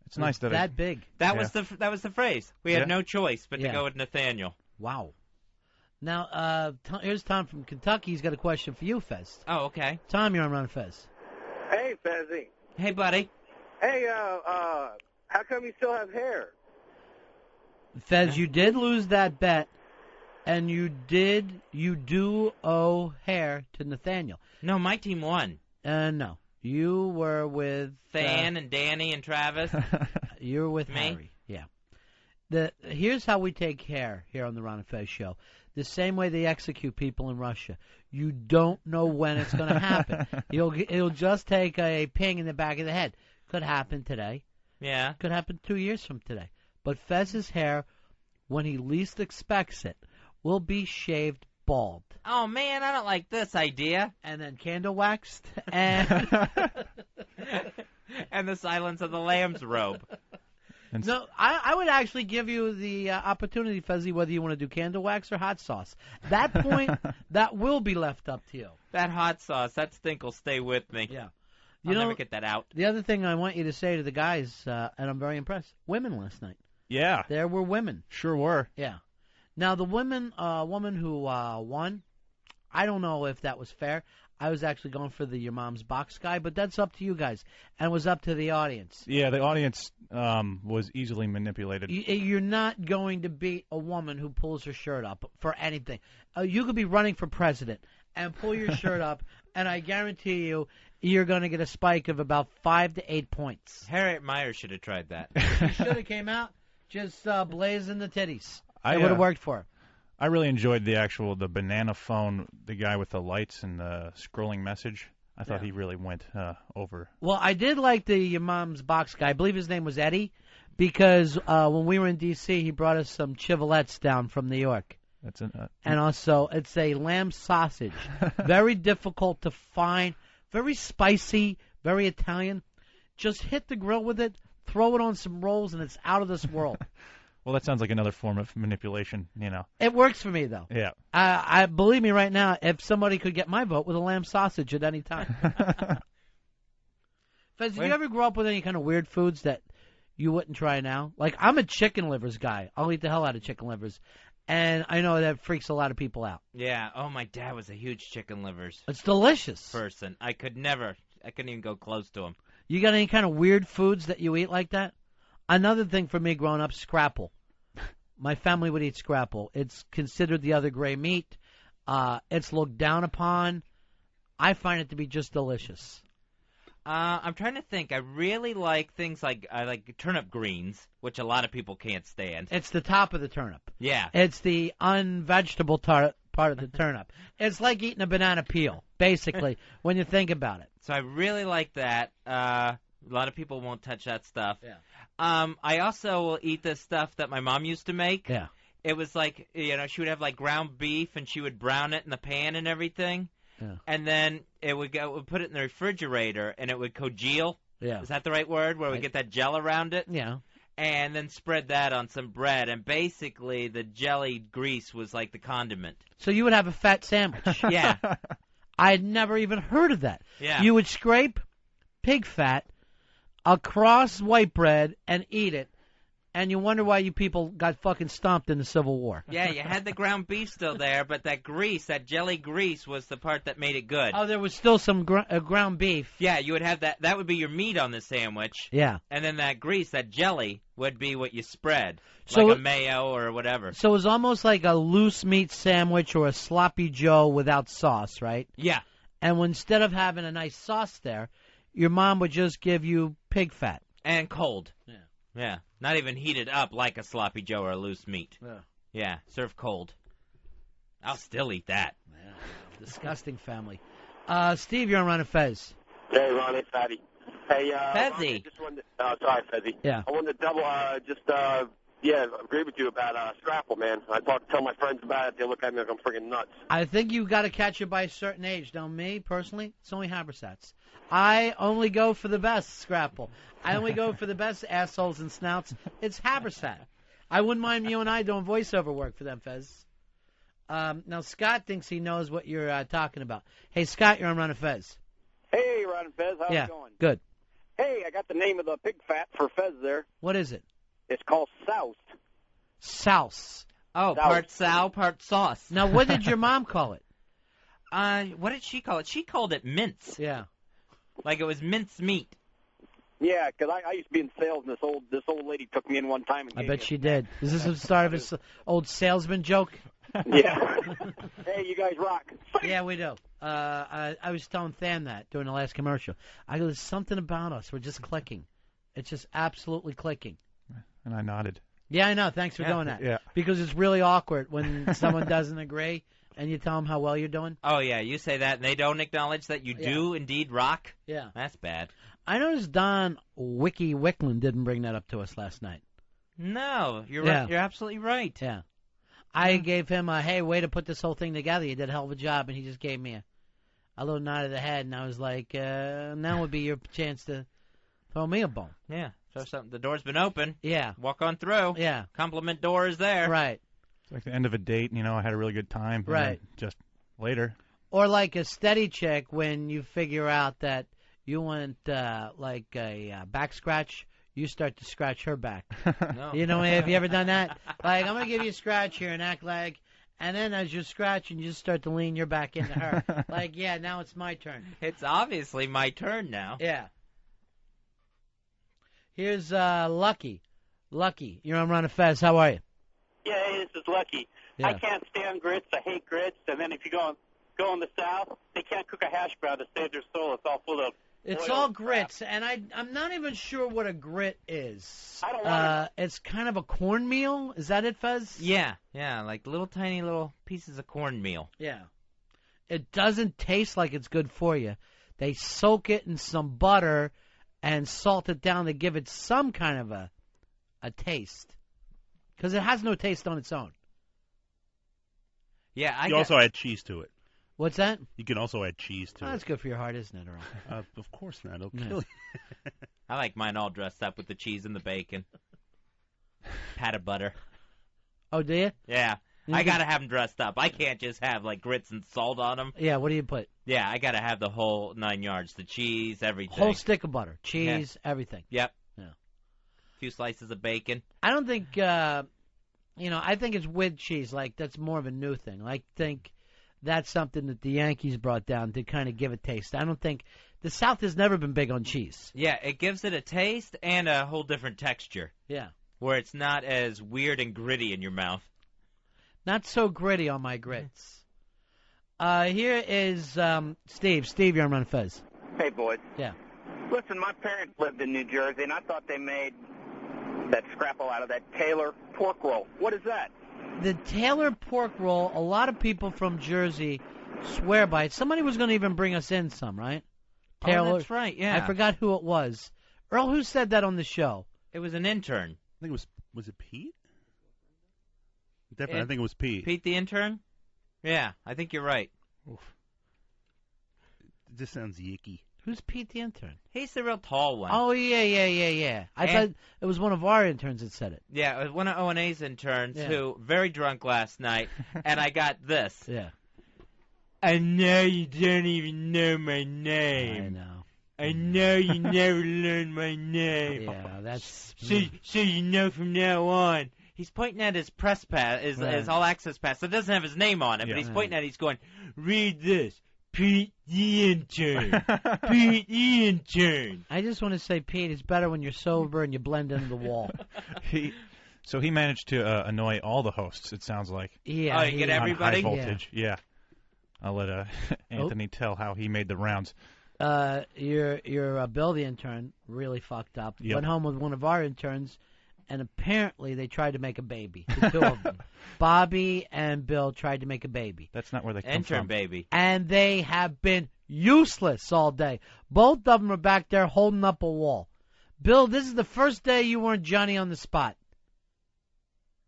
It's nice that big. That was the phrase. We had no choice but to Yeah. go with Nathaniel. Wow. Now, here's Tom from Kentucky. He's got a question for you, Fez. Oh, okay. Tom, you're on Ron and Fez. Hey, Fezzy. Hey, buddy. Hey, how come you still have hair? Fez, you did lose that bet, and you do owe hair to Nathaniel. No, my team won. No. You were with Than and Danny and Travis. You were with Me? Harry. Yeah. Here's how we take hair here on the Ron and Fez show. The same way they execute people in Russia. You don't know when it's going to happen. It'll just take a ping in the back of the head. Could happen today. Yeah. Could happen 2 years from today. But Fez's hair, when he least expects it, will be shaved bald. Oh, man, I don't like this idea. And then candle waxed. And and the Silence of the Lambs robe. No, I would actually give you the opportunity, Fezzy, whether you want to do candle wax or hot sauce. That point, that will be left up to you. That hot sauce, that stink will stay with me. Yeah. I'll never get that out. The other thing I want you to say to the guys, and I'm very impressed, women last night. Yeah. There were women. Sure were. Yeah. Now, the woman who won, I don't know if that was fair. I was actually going for the Your Mom's Box guy, but that's up to you guys, and it was up to the audience. Yeah, the audience was easily manipulated. You're not going to beat a woman who pulls her shirt up for anything. You could be running for president and pull your shirt up, and I guarantee you're going to get a spike of about 5 to 8 points. Harriet Mier should have tried that. She should have came out just blazing the titties. It would have worked for her. I really enjoyed the banana phone, the guy with the lights and the scrolling message. I thought he really went over. Well, I did like the Your Mom's Box guy. I believe his name was Eddie, because when we were in D.C., he brought us some chivalettes down from New York. And also, it's a lamb sausage. Very difficult to find, very spicy, very Italian. Just hit the grill with it, throw it on some rolls, and it's out of this world. Well, that sounds like another form of manipulation, It works for me, though. Yeah. I believe me right now, if somebody could get my vote with a lamb sausage at any time. Fez, did you ever grow up with any kind of weird foods that you wouldn't try now? Like, I'm a chicken livers guy. I'll eat the hell out of chicken livers. And I know that freaks a lot of people out. Yeah. Oh, my dad was a huge chicken livers. It's delicious. Person. I couldn't even go close to him. You got any kind of weird foods that you eat like that? Another thing for me growing up, scrapple. My family would eat scrapple. It's considered the other gray meat. It's looked down upon. I find it to be just delicious. I'm trying to think. I really like things like turnip greens, which a lot of people can't stand. It's the top of the turnip. Yeah. It's the unvegetable part of the turnip. It's like eating a banana peel, basically, when you think about it. So I really like that. A lot of people won't touch that stuff. Yeah. I also will eat the stuff that my mom used to make. Yeah. It was like, she would have like ground beef and she would brown it in the pan and everything. Yeah. And then we'd put it in the refrigerator and it would congeal. Yeah. Is that the right word? Where we get that gel around it? Yeah. And then spread that on some bread. And basically the jelly grease was like the condiment. So you would have a fat sandwich. Yeah. I had never even heard of that. Yeah. You would scrape pig fat across white bread and eat it, and you wonder why you people got fucking stomped in the Civil War. Yeah, you had the ground beef still there, but that grease, that jelly grease, was the part that made it good. Oh, there was still some ground beef. Yeah, you would have that. That would be your meat on the sandwich. Yeah. And then that grease, that jelly, would be what you spread, So like a mayo or whatever. So it was almost like a loose meat sandwich or a sloppy Joe without sauce, right? Yeah. And instead of having a nice sauce there, your mom would just give you pig fat. And cold. Yeah. Yeah, not even heated up like a sloppy Joe or a loose meat. Yeah, served cold. I'll still eat that. Yeah, disgusting family. Steve, you're on Ron and Fez. Hey, Ron, it's Fatty. Hey, Fezzy. Ron, I just wanted to, sorry, Fezzy. Yeah. I wanted to double, agree with you about Scrapple, man. Tell my friends about it. They look at me like I'm freaking nuts. I think you've got to catch it by a certain age. Now, me, personally, it's only Habersats. I only go for the best Scrapple. I only go for the best assholes and snouts. It's Habersat. I wouldn't mind you and I doing voiceover work for them, Fez. Now, Scott thinks he knows what you're talking about. Hey, Scott, you're on Ron and Fez. Hey, Ron and Fez, how's it going? Good. Hey, I got the name of the pig fat for Fez there. What is it? It's called soused. Souse. Oh, part sow, part sauce. Now, what did your mom call it? What did she call it? She called it mince. Yeah. Like it was mince meat. Yeah, because I used to be in sales, and this old lady took me in one time. And I bet she did. Is this the start of his old salesman joke? Yeah. Hey, you guys rock. Yeah, we do. I was telling Tham that during the last commercial. I go, there's something about us. We're just clicking. It's just absolutely clicking. And I nodded. Yeah, I know. Thanks for doing that. Yeah. Because it's really awkward when someone doesn't agree and you tell them how well you're doing. Oh, yeah, you say that, and they don't acknowledge that you do indeed rock? Yeah. That's bad. I noticed Don Wiki Wicklund didn't bring that up to us last night. No, you're right. You're absolutely right. Yeah. I gave him a, hey, way to put this whole thing together. You did a hell of a job, and he just gave me a little nod of the head, and I was like, now would be your chance to throw me a bone. Yeah. So something. The door's been open. Yeah. Walk on through. Yeah. Compliment door is there. Right. It's like the end of a date, I had a really good time. Right. Just later. Or like a steady chick when you figure out that you want like a back scratch, you start to scratch her back. No. Have you ever done that? Like, I'm going to give you a scratch here and act like, and then as you're scratching, you just start to lean your back into her. Like, yeah, now it's my turn. It's obviously my turn now. Yeah. Here's Lucky. Lucky, you're on Ron and Fez. How are you? Yeah, hey, this is Lucky. Yeah. I can't stand grits. I hate grits. And then if you go in the South, they can't cook a hash brown to save their soul. It's all full of It's oil all and grits, and I'm not even sure what a grit is. I don't want It's kind of a cornmeal. Is that it, Fez? Yeah, like tiny little pieces of cornmeal. Yeah. It doesn't taste like it's good for you. They soak it in some butter and salt it down to give it some kind of a taste. Because it has no taste on its own. Yeah, You also add cheese to it. What's that? You can also add cheese to it. That's good for your heart, isn't it, Earl? Of course not. It'll kill you. I like mine all dressed up with the cheese and the bacon. Pat of butter. Oh, do you? Yeah. I got to have them dressed up. I can't just have, like, grits and salt on them. Yeah, what do you put? Yeah, I got to have the whole 9 yards. The cheese, everything. Whole stick of butter. Cheese, everything. Yep. Yeah. A few slices of bacon. I don't think, I think it's with cheese. Like, that's more of a new thing. I think that's something that the Yankees brought down to kind of give it taste. I don't think the South has never been big on cheese. Yeah, it gives it a taste and a whole different texture. Yeah. Where it's not as weird and gritty in your mouth. Not so gritty on my grits. Here is Steve. Steve, you're on Ron and Fez. Hey, boys. Yeah. Listen, my parents lived in New Jersey, and I thought they made that scrapple out of that Taylor pork roll. What is that? The Taylor pork roll, a lot of people from Jersey swear by it. Somebody was going to even bring us in some, right? Taylor. Oh, that's right, yeah. I forgot who it was. Earl, who said that on the show? It was an intern. I think was it Pete? Definitely, I think it was Pete. Pete the intern? Yeah, I think you're right. Oof. This sounds yicky. Who's Pete the intern? He's the real tall one. Oh, yeah. I thought it was one of our interns that said it. Yeah, it was one of O&A's interns who, very drunk last night, and I got this. Yeah. I know you don't even know my name. I know. I know you never learned my name. Yeah, that's... So you know from now on. He's pointing at his press pass, his all-access pass. It doesn't have his name on it, but he's pointing at it. He's going, read this. Pete the intern. Pete the intern. I just want to say, Pete, it's better when you're sober and you blend into the wall. So he managed to annoy all the hosts, it sounds like. Yeah. Oh, you get everybody? High voltage, yeah. I'll let Anthony tell how he made the rounds. Your Bill, the intern, really fucked up. Yep. Went home with one of our interns, and apparently they tried to make a baby. The two of them. Bobby and Bill tried to make a baby. That's not where they come Intern from. baby. And they have been useless all day. Both of them are back there holding up a wall. Bill, this is the first day you weren't Johnny on the spot.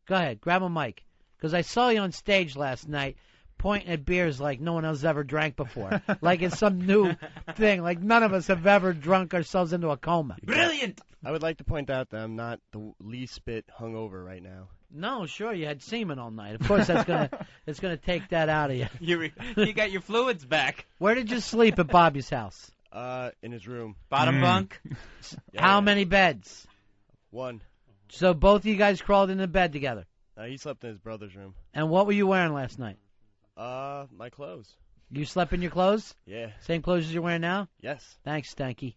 Go ahead, grab a mic. Because I saw you on stage last night pointing at beers like no one else ever drank before. Like it's some new thing. Like none of us have ever drunk ourselves into a coma. Brilliant! I would like to point out that I'm not the least bit hungover right now. No, sure, you had semen all night. Of course, that's gonna take that out of you. You got your fluids back. Where did you sleep at Bobby's house? In his room. Bottom bunk? How many beds? One. So both of you guys crawled into bed together? He slept in his brother's room. And what were you wearing last night? My clothes. You slept in your clothes? Yeah. Same clothes as you're wearing now? Yes. Thanks, Stanky.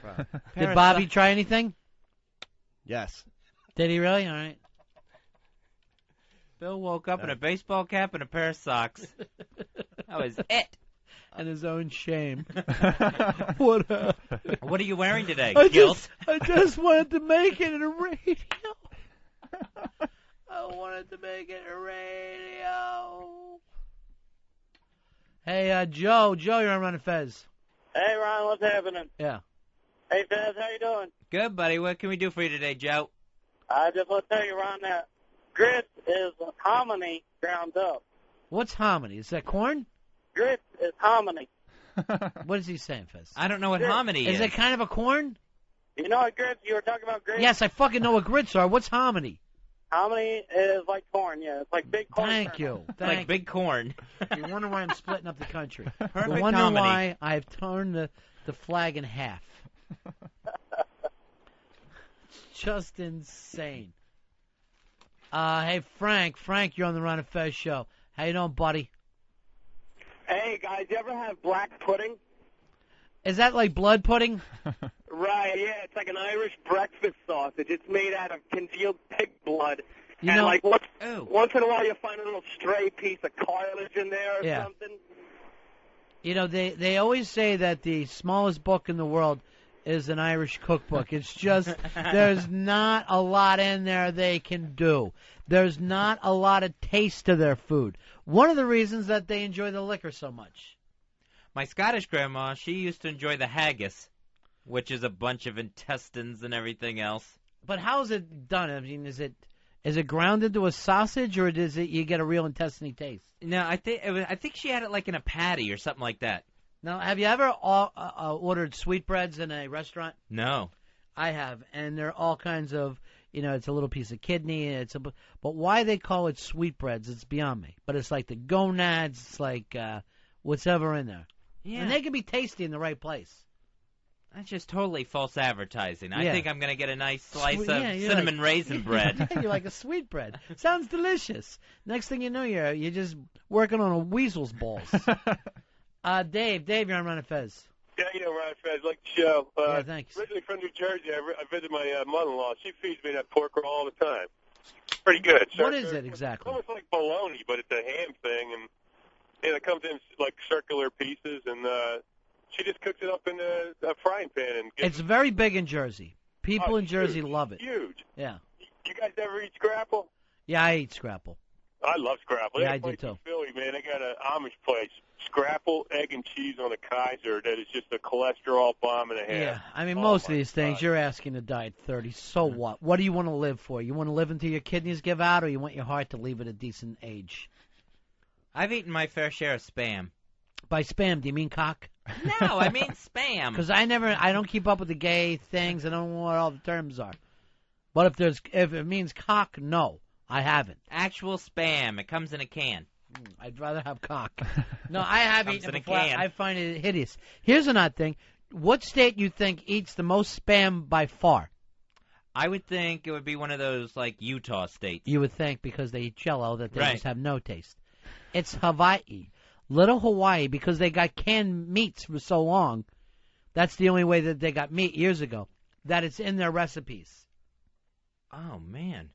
Wow. Did Bobby try anything? Yes. Did he really? All right. Bill woke up in a baseball cap and a pair of socks. That was it. And his own shame. What are you wearing today? I Guilt? just wanted to make it in a radio. I wanted to make it a radio. Hey, Joe, you're on Ron and Fez. Hey, Ron, what's happening? Yeah. Hey, Fez, how you doing? Good, buddy. What can we do for you today, Joe? I just want to tell you, Ron, that grits is hominy ground up. What's hominy? Is that corn? Grits is hominy. What is he saying, Fez? I don't know what hominy is. Is it kind of a corn? You know what grits? You were talking about grits? Yes, I fucking know what grits are. What's hominy? Hominy is like corn, yeah. It's like big corn. Thank you. Like big corn. You wonder why I'm splitting up the country. Perfect you wonder hominy. why I've turned the flag in half. Just insane. Hey, Frank, you're on the Ron and Fez show. How you doing, buddy? Hey, guys, you ever have black pudding? Is that like blood pudding? Right, yeah. It's like an Irish breakfast sausage. It's made out of congealed pig blood. You and, know, like, once in a while you find a little stray piece of cartilage in there or something. You know, they always say that the smallest book in the world is an Irish cookbook. It's just there's not a lot in there they can do. There's not a lot of taste to their food. One of the reasons that they enjoy the liquor so much. My Scottish grandma, she used to enjoy the haggis, which is a bunch of intestines and everything else. But how is it done? I mean, is it ground into a sausage, or does it you get a real intestine taste? No, I think she had it like in a patty or something like that. Now, have you ever ordered sweetbreads in a restaurant? No. I have, and they're all kinds of, it's a little piece of kidney. But why they call it sweetbreads, it's beyond me. But it's like the gonads, it's like what's ever in there. Yeah. And they can be tasty in the right place. That's just totally false advertising. I Yeah. think I'm going to get a nice slice of you're cinnamon like, raisin bread. Yeah, you're like a sweetbread. Sounds delicious. Next thing you know, you're just working on a weasel's balls. Dave, you're on Ron and Fez. Yeah, Ron and Fez, like the show. Yeah, thanks. Originally from New Jersey, I visit my mother-in-law. She feeds me that pork roll all the time. Pretty good. What is it exactly? It's almost like bologna, but it's a ham thing, and it comes in like circular pieces, and she just cooks it up in a frying pan. And It's very big in Jersey. People in Jersey huge, love it. Huge. Yeah. You guys ever eat scrapple? Yeah, I eat scrapple. I love scrapple. Yeah, They I do place too. in Philly, man. They got an Amish place. Scrapple, egg, and cheese on a Kaiser that is just a cholesterol bomb and a half. Yeah, I mean, Oh, most of my these things, you're asking to die at 30. So what? What do you want to live for? You want to live until your kidneys give out, or you want your heart to leave at a decent age? I've eaten my fair share of Spam. By Spam, do you mean cock? No, I mean Spam. Because I don't keep up with the gay things. I don't know what all the terms are. But if it means cock, no, I haven't. Actual Spam. It comes in a can. I'd rather have cock. No, I have Comes eaten in it a before. can. I find it hideous. Here's an odd thing. What state you think eats the most Spam by far? I would think it would be one of those, like, Utah states. You would think because they eat Jell-O that they Right. just have no taste. It's Hawaii. Little Hawaii, because they got canned meats for so long. That's the only way that they got meat years ago. That it's in their recipes. Oh, man.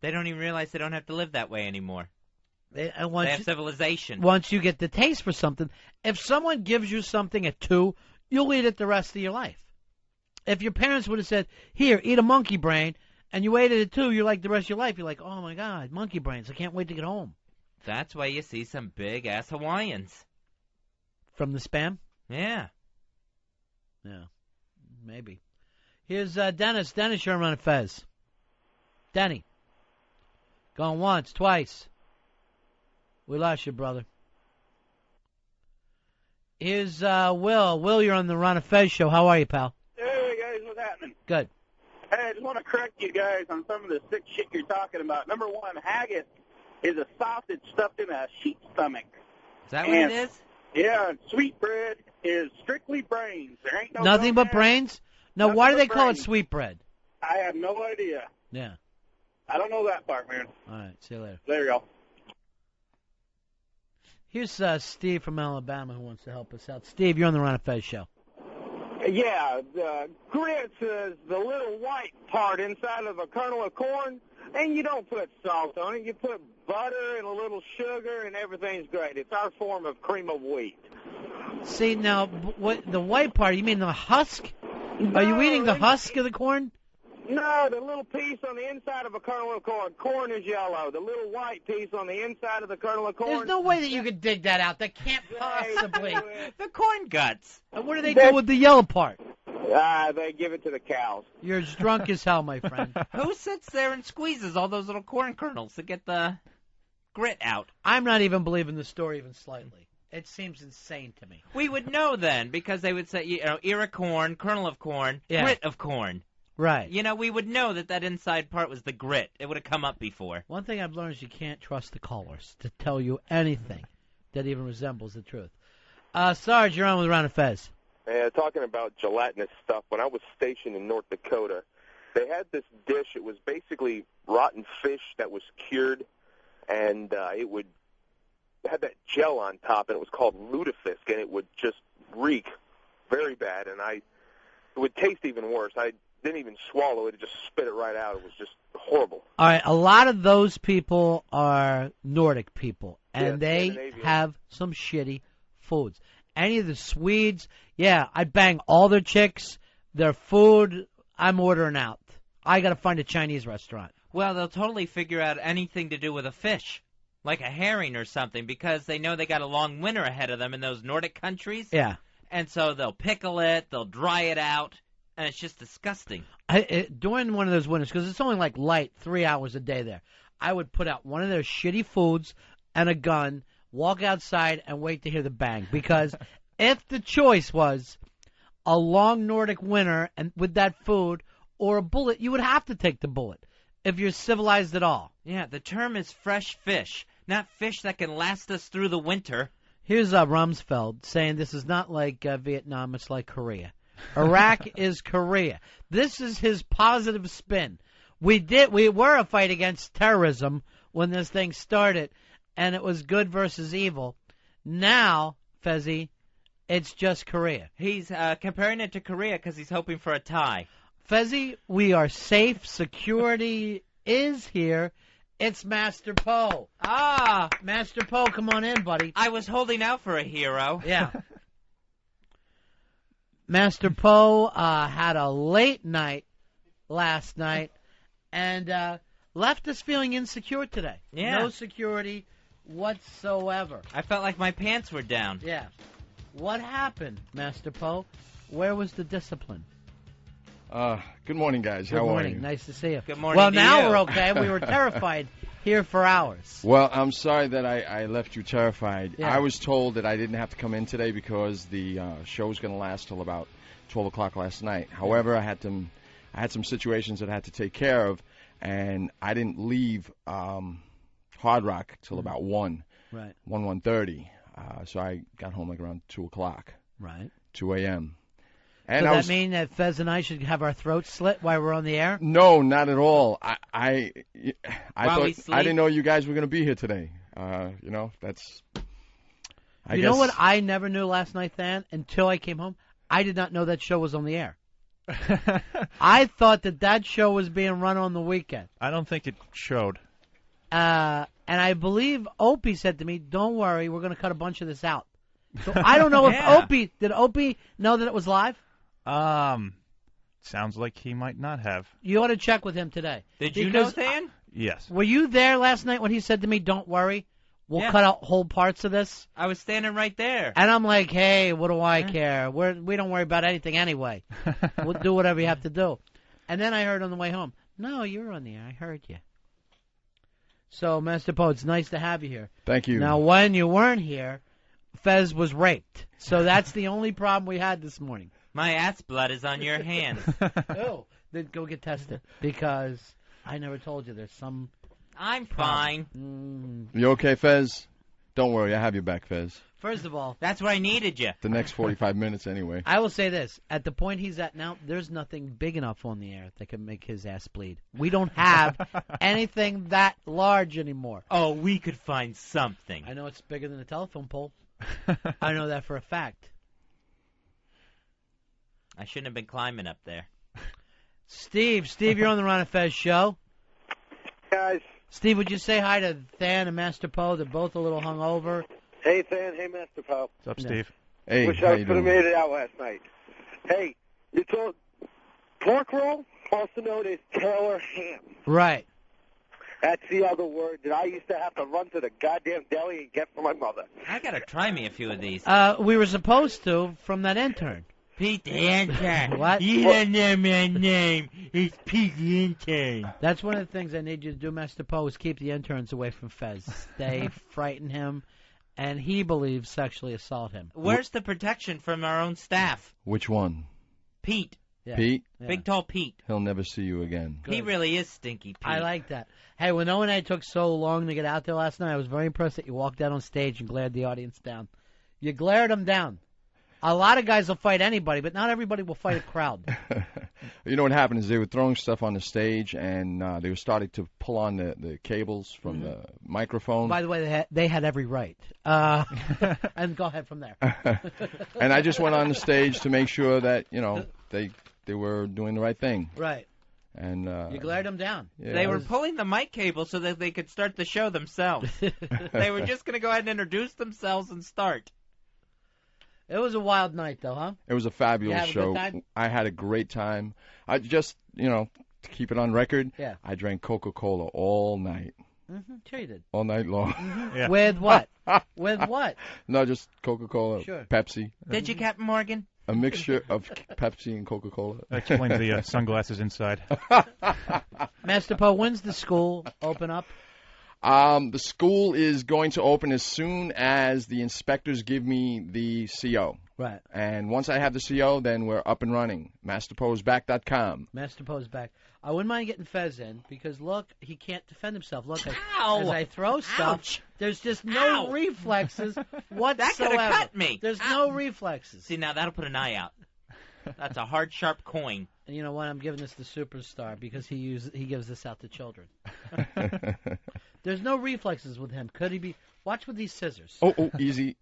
They don't even realize they don't have to live that way anymore. They have civilization. Once you get the taste for something, if someone gives you something at 2, you'll eat it the rest of your life. If your parents would have said, here, eat a monkey brain, and you ate it at 2, you're like the rest of your life, you're like, oh, my God, monkey brains, I can't wait to get home. That's why you see some big-ass Hawaiians. From the Spam? Yeah. Yeah, maybe. Here's Dennis. Dennis, you're on Ron and Fez. Denny. Going once, twice. We lost you, brother. Here's Will. Will, you're on the Ron and Fez show. How are you, pal? Hey, guys, what's happening? Good. Hey, I just want to correct you guys on some of the sick shit you're talking about. Number one, haggis is a sausage stuffed in a sheep's stomach. Is that what it is? Yeah, sweetbread is strictly brains. There ain't no Nothing but there. brains? No, Nothing why do but they call it brains. sweetbread? I have no idea. Yeah. I don't know that part, man. All right, see you later. There you go. Here's Steve from Alabama who wants to help us out. Steve, you're on the Ron and Fez show. Yeah, the grits is the little white part inside of a kernel of corn, and you don't put salt on it. You put butter and a little sugar, and everything's great. It's our form of cream of wheat. See, now, what the white part, you mean the husk? Are you eating the husk of the corn? No, the little piece on the inside of a kernel of corn. Corn is yellow. The little white piece on the inside of the kernel of corn. There's no way that you could dig that out. That can't possibly. The corn guts. And what do they do with the yellow part? They give it to the cows. You're as drunk as hell, my friend. Who sits there and squeezes all those little corn kernels to get the grit out? I'm not even believing the story even slightly. It seems insane to me. We would know then, because they would say, ear of corn, kernel of corn, grit of corn. Right. You know, we would know that inside part was the grit. It would have come up before. One thing I've learned is you can't trust the callers to tell you anything that even resembles the truth. Sarge, you're on with Ron and Fez. Talking about gelatinous stuff, when I was stationed in North Dakota, they had this dish. It was basically rotten fish that was cured, and it would have that gel on top, and it was called lutefisk, and it would just reek very bad, and it would taste even worse. I didn't even swallow it. It just spit it right out. It was just horrible. All right, a lot of those people are Nordic people, and they have some shitty foods. Any of the Swedes, I'd bang all their chicks, their food, I'm ordering out. I got to find a Chinese restaurant. Well, they'll totally figure out anything to do with a fish, like a herring or something, because they know they got a long winter ahead of them in those Nordic countries. Yeah. And so they'll pickle it, they'll dry it out, and it's just disgusting. During one of those winters, because it's only like light 3 hours a day there, I would put out one of their shitty foods and a gun, walk outside, and wait to hear the bang. Because if the choice was a long Nordic winter and with that food or a bullet, you would have to take the bullet if you're civilized at all. Yeah, the term is fresh fish, not fish that can last us through the winter. Here's Rumsfeld saying this is not like Vietnam, it's like Korea. Iraq is Korea. This is his positive spin. We were a fight against terrorism when this thing started, and it was good versus evil. Now, Fezzi, it's just Korea. He's comparing it to Korea because he's hoping for a tie. Fezzi, we are safe. Security is here. It's Master Poe. Ah, Master Poe, come on in, buddy. I was holding out for a hero. Yeah. Master Poe had a late night last night and left us feeling insecure today. Yeah. No security whatsoever. I felt like my pants were down. Yeah. What happened, Master Poe? Where was the discipline? Good morning, guys. How are you? Nice to see you. Good morning. Well, to now you. we're okay. We were terrified here for hours. Well, I'm sorry that I left you terrified. Yeah. I was told that I didn't have to come in today because the show was going to last till about 12 o'clock last night. However, I had some situations that I had to take care of, and I didn't leave Hard Rock till about 1. Right. 1:30. So I got home like around 2 o'clock. Right. 2 a.m. And Does that mean that Fez and I should have our throats slit while we're on the air? No, not at all. I While we thought sleep? I didn't know you guys were going to be here today. That's. I You guess, know what I never knew last night, Than, until I came home? I did not know that show was on the air. I thought that show was being run on the weekend. I don't think it showed. And I believe Opie said to me, "Don't worry, we're going to cut a bunch of this out." So I don't know if did Opie know that it was live? Sounds like he might not have. You ought to check with him today. Did you know, Than? Yes. Were you there last night when he said to me, "Don't worry, we'll cut out whole parts of this"? I was standing right there. And I'm like, "Hey, what do I care? We don't worry about anything anyway. We'll do whatever you have to do." And then I heard on the way home, "No, you were on the air. I heard you." So, Master Poe, it's nice to have you here. Thank you. Now, when you weren't here, Fez was raped. So that's the only problem we had this morning. My ass blood is on your hands. Oh, then go get tested because I never told you there's some. I'm fine. You okay, Fez? Don't worry, I have your back, Fez. First of all, that's where I needed you. The next 45 minutes, anyway. I will say this: at the point he's at now, there's nothing big enough on the air that can make his ass bleed. We don't have anything that large anymore. Oh, we could find something. I know it's bigger than a telephone pole. I know that for a fact. I shouldn't have been climbing up there. Steve, you're on the Ron and Fez show. Guys. Steve, would you say hi to Than and Master Poe? They're both a little hungover. Hey, Than. Hey, Master Poe. What's up, Steve? Hey, Wish how I you could have doing? made it out last night. Hey, you told pork roll, also known as Taylor ham. Right. That's the other word that I used to have to run to the goddamn deli and get for my mother. I gotta try me a few of these. We were supposed to from that intern. Pete the intern. What? You don't know my name. It's Pete the intern. That's one of the things I need you to do, Master Poe, is keep the interns away from Fez. They frighten him, and he believes sexually assault him. Where's the protection from our own staff? Which one? Pete. Yeah. Pete? Yeah. Big tall Pete. He'll never see you again. He really is Stinky Pete. I like that. Hey, when Owen and I took so long to get out there last night, I was very impressed that you walked out on stage and glared the audience down. You glared them down. A lot of guys will fight anybody, but not everybody will fight a crowd. You know what happened is they were throwing stuff on the stage, and they were starting to pull on the cables from the microphone. By the way, they had every right. And go ahead from there. And I just went on the stage to make sure that, you know, they were doing the right thing. Right. And you glared them down. Yeah, they were pulling the mic cable so that they could start the show themselves. They were just going to go ahead and introduce themselves and start. It was a wild night, though, huh? It was a fabulous You have a show. good time? I had a great time. I just, you know, to keep it on record, Yeah. I drank Coca-Cola all night. Mm-hmm. Sure you did. All night long. Mm-hmm. Yeah. With what? With what? No, just Coca-Cola, Sure. Pepsi. Did you, Captain Morgan? A mixture of Pepsi and Coca-Cola. That explains the sunglasses inside. Master Poe, when's the school open up? The school is going to open as soon as the inspectors give me the CO. Right. And once I have the CO, then we're up and running. MasterPoe'sBack.com. Master Poe's back. I wouldn't mind getting Fez in because, look, he can't defend himself. Look, Ow! as I throw stuff, Ouch! there's just no Ow! reflexes whatsoever. That could have cut me. There's no reflexes. See, now that'll put an eye out. That's a hard, sharp coin. And you know what? I'm giving this to Superstar because he gives this out to children. There's no reflexes with him. Could he be? Watch with these scissors. Oh, easy.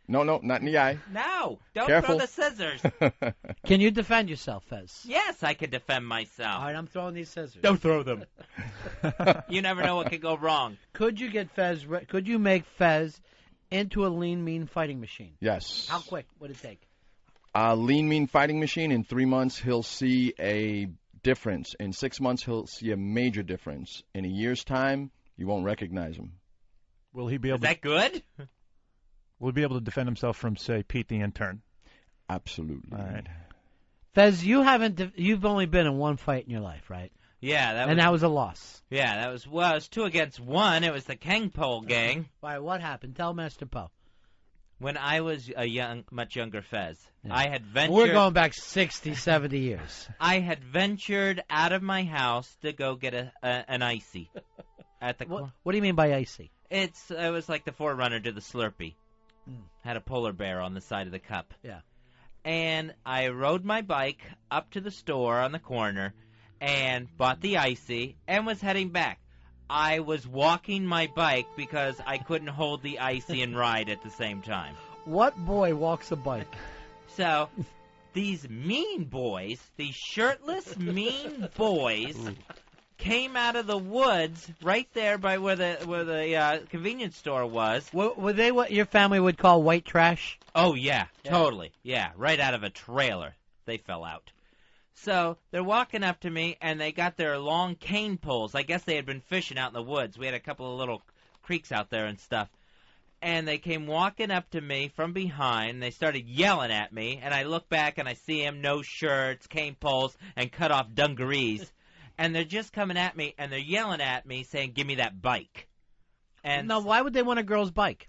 No, not in the eye. No, don't Careful. throw the scissors. Can you defend yourself, Fez? Yes, I can defend myself. All right, I'm throwing these scissors. Don't throw them. You never know what could go wrong. Could you get Fez? Could you make Fez into a lean, mean fighting machine? Yes. How quick would it take? Lean, mean fighting machine. In 3 months, he'll see a difference. In 6 months, he'll see a major difference. In a year's time, you won't recognize him. Will he be able? Is that good? Will he be able to defend himself from, say, Pete the intern? Absolutely. All right. Fez, you've only been in one fight in your life, right? Yeah, that was a loss. Yeah, it was 2 against 1. It was the Kang Pole gang. Why? What happened? Tell Master Poe. When I was a much younger Fez, Yeah. I had ventured. We're going back 60, 70 years. I had ventured out of my house to go get an icy. At the what do you mean by icy? It was like the forerunner to the Slurpee. Had a polar bear on the side of the cup. Yeah. And I rode my bike up to the store on the corner and bought the icy and was heading back. I was walking my bike because I couldn't hold the icy and ride at the same time. What boy walks a bike? So, these mean boys, these shirtless mean boys, came out of the woods right there by where the convenience store was. Were they what your family would call white trash? Oh, yeah, totally. Yeah, right out of a trailer. They fell out. So they're walking up to me, and they got their long cane poles. I guess they had been fishing out in the woods. We had a couple of little creeks out there and stuff. And they came walking up to me from behind. They started yelling at me, and I look back, and I see them, no shirts, cane poles, and cut-off dungarees. And they're just coming at me, and they're yelling at me, saying, give me that bike. And now, why would they want a girl's bike?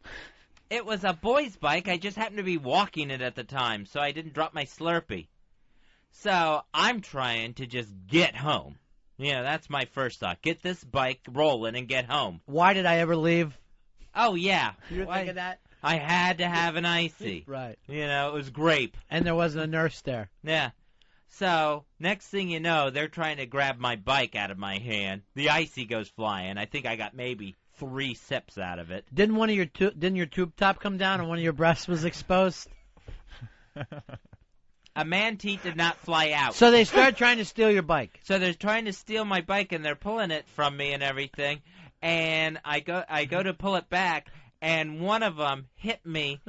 It was a boy's bike. I just happened to be walking it at the time, so I didn't drop my Slurpee. So I'm trying to just get home. Yeah, that's my first thought. Get this bike rolling and get home. Why did I ever leave? Oh, yeah. You were thinking that? I had to have an icy. Right. You know, it was grape. And there wasn't a nurse there. Yeah. So, next thing you know, they're trying to grab my bike out of my hand. The icy goes flying. I think I got maybe 3 sips out of it. Didn't your tube top come down and one of your breasts was exposed? A man teat did not fly out. So they start trying to steal your bike. So they're trying to steal my bike, and they're pulling it from me and everything. And I go to pull it back, and one of them hit me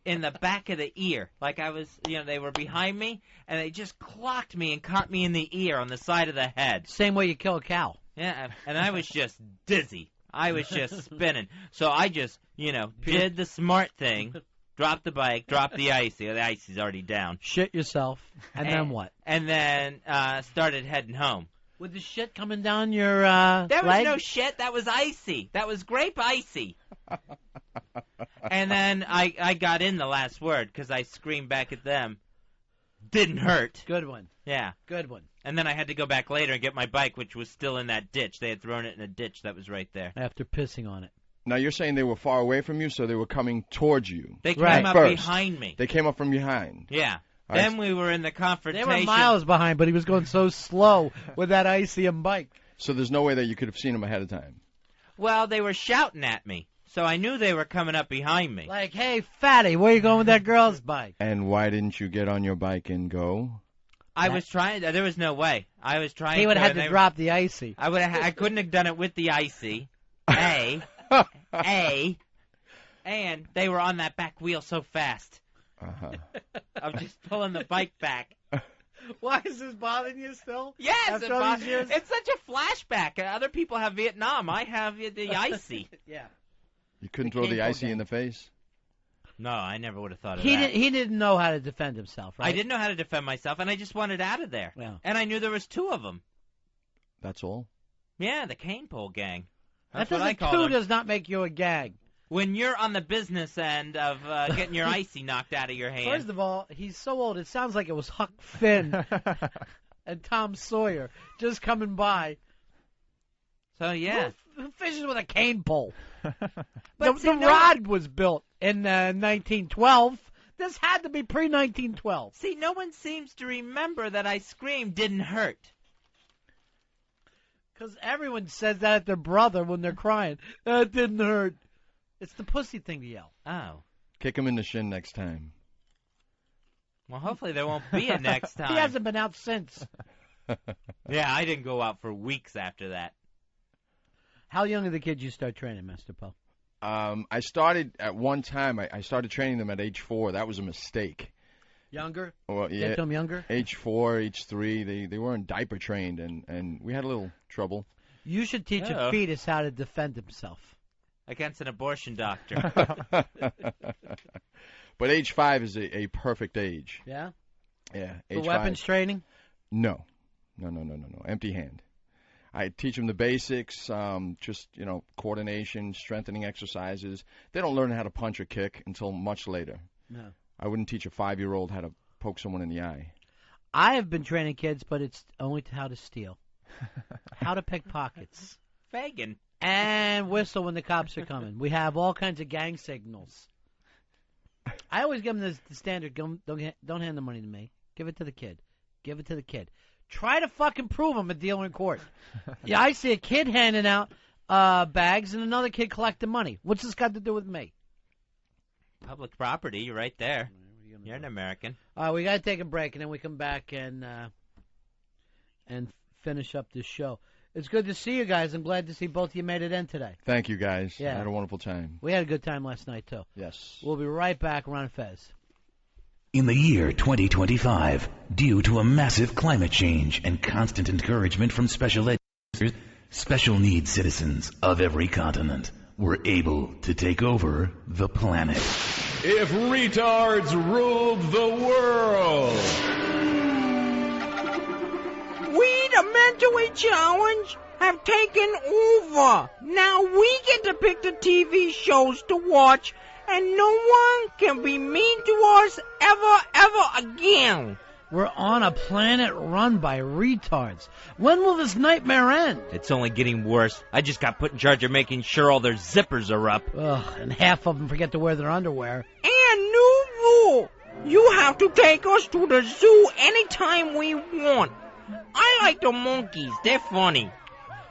in the back of the ear. Like I was, they were behind me, and they just clocked me and caught me in the ear on the side of the head. Same way you kill a cow. Yeah, and I was just dizzy. I was just spinning. So I just, did the smart thing. Dropped the bike, dropped the icy. The icy's already down. Shit yourself. And then what? And then started heading home. With the shit coming down your There was leg? no shit. That was icy. That was grape icy. And then I got in the last word because I screamed back at them. Didn't hurt. Good one. Yeah. Good one. And then I had to go back later and get my bike, which was still in that ditch. They had thrown it in a ditch that was right there. After pissing on it. Now, you're saying they were far away from you, so they were coming towards you. They came up behind me. They came up from behind. Yeah. Then we were in the confrontation. They were miles behind, but he was going so slow with that ICM bike. So there's no way that you could have seen him ahead of time. Well, they were shouting at me, so I knew they were coming up behind me. Like, hey, fatty, where you going with that girl's bike? And why didn't you get on your bike and go? I was trying. There was no way. I was trying. He would have had to drop the icy. I couldn't have done it with the icy. And they were on that back wheel so fast. I'm just pulling the bike back. Why is this bothering you still? Yes, After all these years? it's such a flashback. Other people have Vietnam. I have the icy. Yeah. You couldn't throw the icy in the face? No, I never would have thought of He that. he didn't know how to defend himself, right? I didn't know how to defend myself, and I just wanted out of there. Yeah. And I knew there was 2 of them. That's all? Yeah, the cane pole gang. That That's what I call them. does not make you a gag. When you're on the business end of getting your icy knocked out of your hand. First of all, he's so old, it sounds like it was Huck Finn and Tom Sawyer just coming by. So, yeah. Who fishes with a cane pole? But the rod was built in 1912. This had to be pre-1912. See, no one seems to remember that I screamed didn't hurt. Because everyone says that at their brother when they're crying. That didn't hurt. It's the pussy thing to yell. Oh. Kick him in the shin next time. Well, hopefully there won't be a next time. He hasn't been out since. Yeah, I didn't go out for weeks after that. How young are the kids you start training, Mr. Poe? I started at one time. I started training them at age 4. That was a mistake. Younger? Well, yeah. Get them younger? Age 4, age 3. They weren't diaper trained, and we had a little trouble. You should teach a fetus how to defend himself. Against an abortion doctor. But age 5 is a perfect age. Yeah? Yeah. For age weapons 5. training? No. Empty hand. I teach them the basics, just, coordination, strengthening exercises. They don't learn how to punch or kick until much later. No. I wouldn't teach a 5-year-old how to poke someone in the eye. I have been training kids, but it's only how to steal. How to pick pockets. Fagin. And whistle when the cops are coming. We have all kinds of gang signals. I always give them the standard, don't hand the money to me. Give it to the kid. Give it to the kid. Try to fucking prove them a deal in court. Yeah, I see a kid handing out bags and another kid collecting money. What's this got to do with me? Public property, you're right there. You're an American. We got to take a break, and then we come back and finish up this show. It's good to see you guys. I'm glad to see both of you made it in today. Thank you, guys. Yeah. I had a wonderful time. We had a good time last night, too. Yes. We'll be right back. Ron and Fez. In the year 2025, due to a massive climate change and constant encouragement from special educators, special needs citizens of every continent were able to take over the planet. If retards ruled the world. We, the Mentally Challenged, have taken over. Now we get to pick the TV shows to watch, and no one can be mean to us ever again. We're on a planet run by retards. When will this nightmare end? It's only getting worse. I just got put in charge of making sure all their zippers are up. Ugh, and half of them forget to wear their underwear. And new rule. You have to take us to the zoo anytime we want. I like the monkeys. They're funny.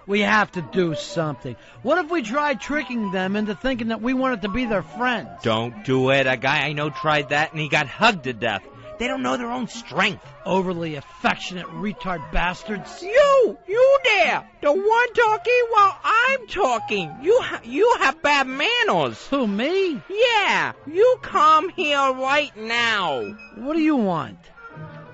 We have to do something. What if we tried tricking them into thinking that we wanted to be their friends? Don't do it. A guy I know tried that, and he got hugged to death. They don't know their own strength. Overly affectionate retard bastards. You there, the one talking while I'm talking. You have bad manners. Who, me? Yeah, you come here right now. What do you want?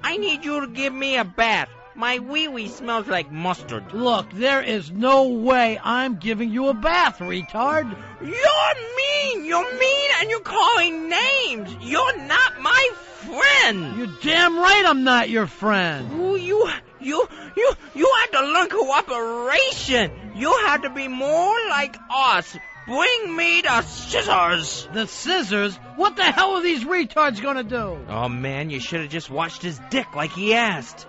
I need you to give me a bath. My wee-wee smells like mustard. Look, there is no way I'm giving you a bath, retard. You're mean. You're mean, and you're calling names. You're not my friend. You're damn right I'm not your friend. You have to learn cooperation. You have to be more like us. Bring me the scissors. The scissors? What the hell are these retards gonna do? Oh, man, you should have just watched his dick like he asked.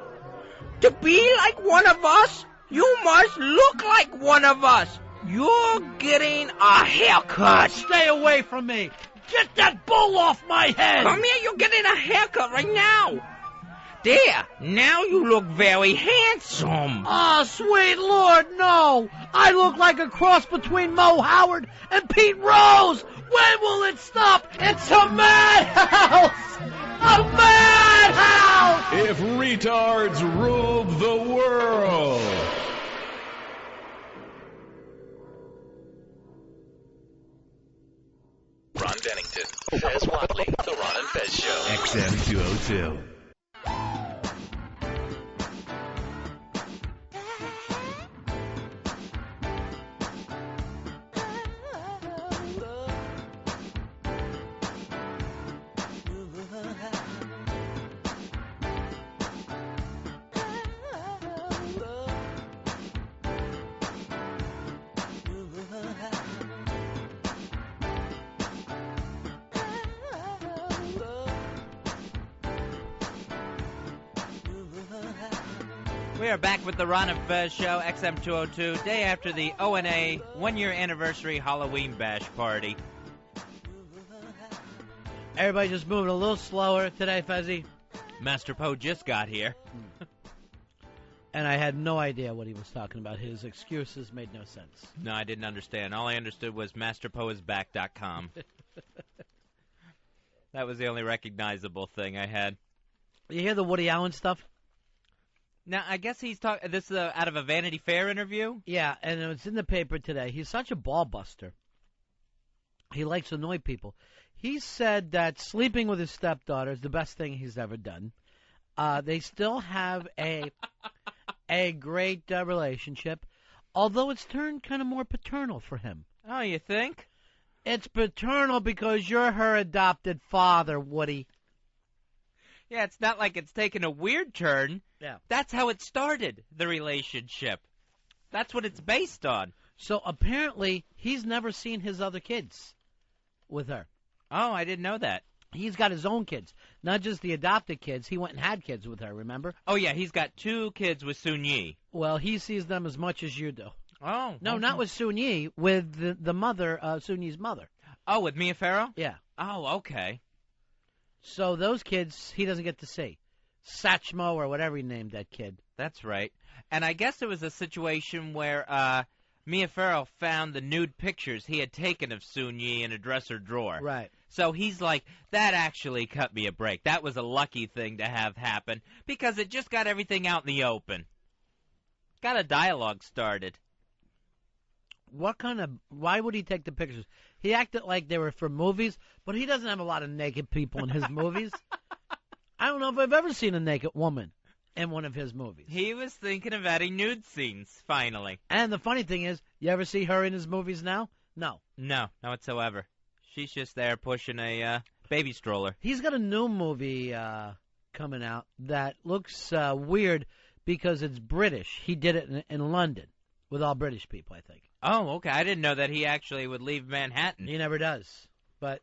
To be like one of us, you must look like one of us. You're getting a haircut. Stay away from me. Get that bull off my head. Come here, you're getting a haircut right now. There, now you look very handsome. Oh, sweet Lord, no. I look like a cross between Mo Howard and Pete Rose. When will it stop? It's a madhouse. A madhouse. If retards ruled the world. Ron Bennington, Fez Watley, The Ron and Fez Show. XM 202. We are back with the Ron and Fez Show, XM202, day after the ONA one-year anniversary Halloween bash party. Everybody just moving a little slower today, Fezzy. Master Poe just got here. And I had no idea what he was talking about. His excuses made no sense. No, I didn't understand. All I understood was masterpoeisback.com. That was the only recognizable thing I had. You hear the Woody Allen stuff? Now, I guess he's talking. This is out of a Vanity Fair interview? Yeah, and it's in the paper today. He's such a ball buster. He likes to annoy people. He said that sleeping with his stepdaughter is the best thing he's ever done. They still have a great relationship, although it's turned kind of more paternal for him. Oh, you think? It's paternal because you're her adopted father, Woody. Yeah, it's not like it's taken a weird turn. Yeah. That's how it started, the relationship. That's what it's based on. So apparently he's never seen his other kids with her. Oh, I didn't know that. He's got his own kids, not just the adopted kids. He went and had kids with her, remember? Oh, yeah, he's got 2 kids with Sun Yi. Well, he sees them as much as you do. Oh. No, okay. not with Sun Yi, with the mother, Sun Yi's mother. Oh, with Mia Farrow? Yeah. Oh, okay. So those kids he doesn't get to see. Satchmo or whatever he named that kid. That's right. And I guess it was a situation where Mia Farrow found the nude pictures he had taken of Sun Yi in a dresser drawer. Right. So he's like, that actually cut me a break. That was a lucky thing to have happen because it just got everything out in the open. got a dialogue started. Why would he take the pictures? He acted like they were for movies, but he doesn't have a lot of naked people in his movies. I don't know if I've ever seen a naked woman in one of his movies. He was thinking of adding nude scenes, finally. And the funny thing is, you ever see her in his movies now? No. No, not whatsoever. She's just there pushing a baby stroller. He's got a new movie coming out that looks weird because it's British. He did it in London with all British people, I think. Oh, okay. I didn't know that he actually would leave Manhattan. He never does. But,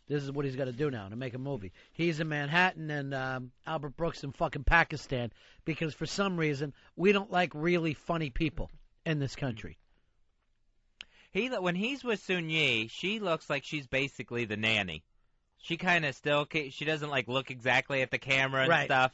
this is what he's got to do now to make a movie. He's in Manhattan and Albert Brooks in fucking Pakistan because for some reason we don't like really funny people in this country. When he's with Sun Yi, she looks like she's basically the nanny. She kind of she doesn't look exactly at the camera and stuff.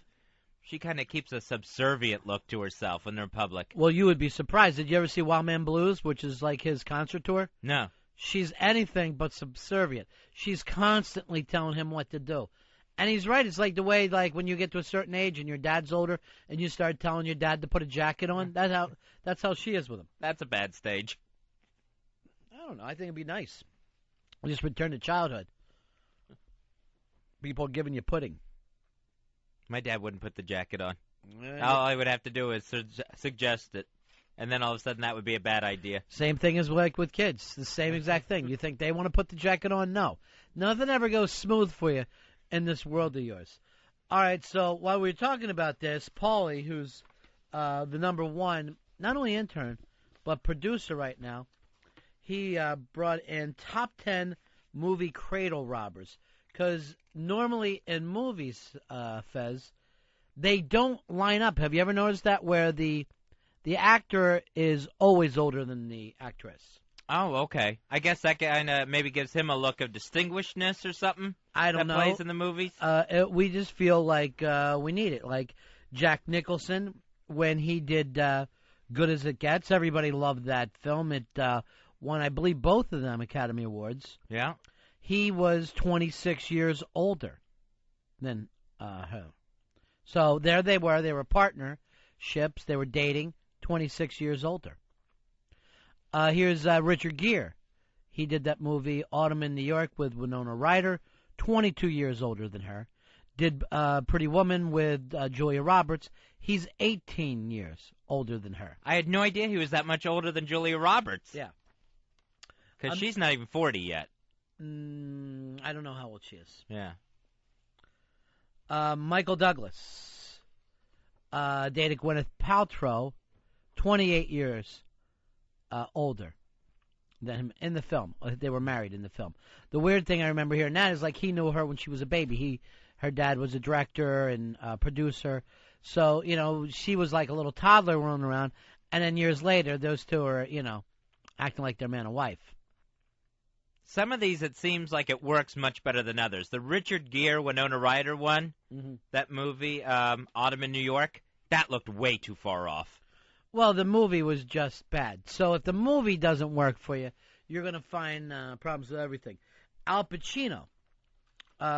She kind of keeps a subservient look to herself when they're in public. Well, you would be surprised. Did you ever see Wild Man Blues, which is like his concert tour? No. She's anything but subservient. She's constantly telling him what to do. And he's right. It's like the way, when you get to a certain age and your dad's older and you start telling your dad to put a jacket on. That's how she is with him. That's a bad stage. I don't know. I think it'd be nice. Just return to childhood. People giving you pudding. My dad wouldn't put the jacket on. All I would have to do is suggest it. And then all of a sudden that would be a bad idea. Same thing as with kids. The same exact thing. You think they want to put the jacket on? No. Nothing ever goes smooth for you in this world of yours. All right, so while we were talking about this, Paulie, who's the number one, not only intern, but producer right now, he brought in top 10 movie cradle robbers. Because normally in movies, Fez, they don't line up. Have you ever noticed that where the actor is always older than the actress? Oh, okay. I guess that kind of maybe gives him a look of distinguishedness or something. I don't know. That plays in the movies. We just feel like we need it. Like Jack Nicholson, when he did Good as It Gets, everybody loved that film. It won, I believe, both of them Academy Awards. Yeah. He was 26 years older than her. So there they were. They were partnerships. They were dating, 26 years older. Here's Richard Gere. He did that movie Autumn in New York with Winona Ryder, 22 years older than her. Did Pretty Woman with Julia Roberts. He's 18 years older than her. I had no idea he was that much older than Julia Roberts. Yeah. Because she's not even 40 yet. I don't know how old she is. Yeah. Michael Douglas dated Gwyneth Paltrow, 28 years older than him in the film. They were married in the film. The weird thing I remember hearing that is he knew her when she was a baby. Her dad was a director and producer. So, she was like a little toddler running around. And then years later, those two are, acting like they're man and wife. Some of these, it seems like it works much better than others. The Richard Gere, Winona Ryder one, that movie, Autumn in New York, that looked way too far off. Well, the movie was just bad. So if the movie doesn't work for you, you're going to find problems with everything. Al Pacino,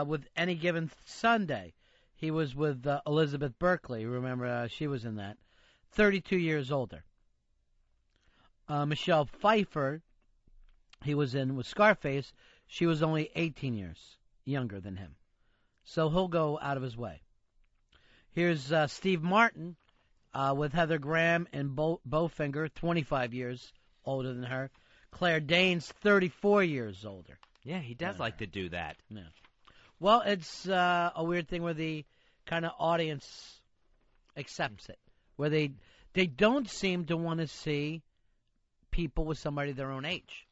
with Any Given Sunday, he was with Elizabeth Berkley. Remember, she was in that. 32 years older. Michelle Pfeiffer, he was in with Scarface. She was only 18 years younger than him. So he'll go out of his way. Here's Steve Martin with Heather Graham and Bowfinger, 25 years older than her. Claire Danes, 34 years older. Yeah, he does like to do that. Yeah. Well, it's a weird thing where the kind of audience accepts it, where they don't seem to want to see people with somebody their own age.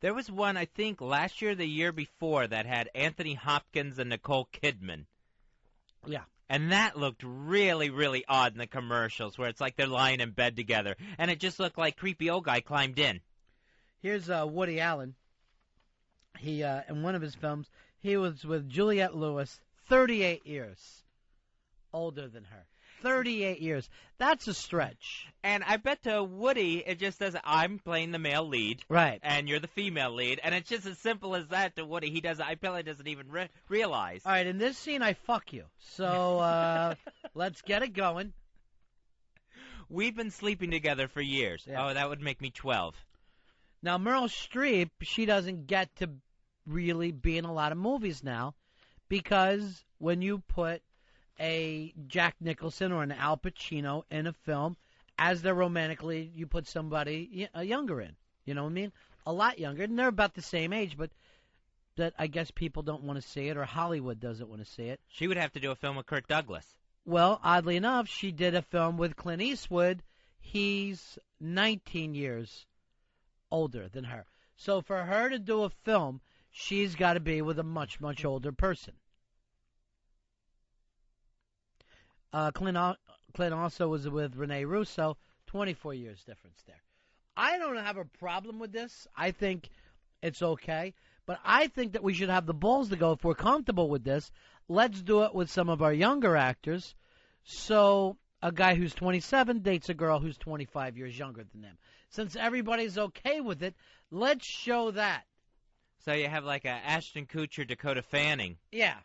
There was one, I think, last year, the year before, that had Anthony Hopkins and Nicole Kidman. Yeah. And that looked really, really odd in the commercials, where it's like they're lying in bed together. And it just looked like creepy old guy climbed in. Here's Woody Allen. He in one of his films, he was with Juliette Lewis, 38 years older than her. 38 years. That's a stretch. And I bet to Woody, it just says, I'm playing the male lead. Right. And you're the female lead. And it's just as simple as that to Woody. I probably doesn't even realize. All right, in this scene, I fuck you. So let's get it going. We've been sleeping together for years. Yeah. Oh, that would make me 12. Now, Meryl Streep, she doesn't get to really be in a lot of movies now because when you put a Jack Nicholson or an Al Pacino in a film, as they're romantically, you put somebody younger in. You know what I mean? A lot younger. And they're about the same age, but that I guess people don't want to see it, or Hollywood doesn't want to see it. She would have to do a film with Kirk Douglas. Well, oddly enough, she did a film with Clint Eastwood. He's 19 years older than her. So for her to do a film, she's got to be with a much, much older person. Clint also was with Rene Russo, 24 years difference there. I don't have a problem with this. I think it's okay. But I think that we should have the balls to go, if we're comfortable with this, let's do it with some of our younger actors. So a guy who's 27 dates a girl who's 25 years younger than them. Since everybody's okay with it, let's show that. So you have like a Ashton Kutcher, Dakota Fanning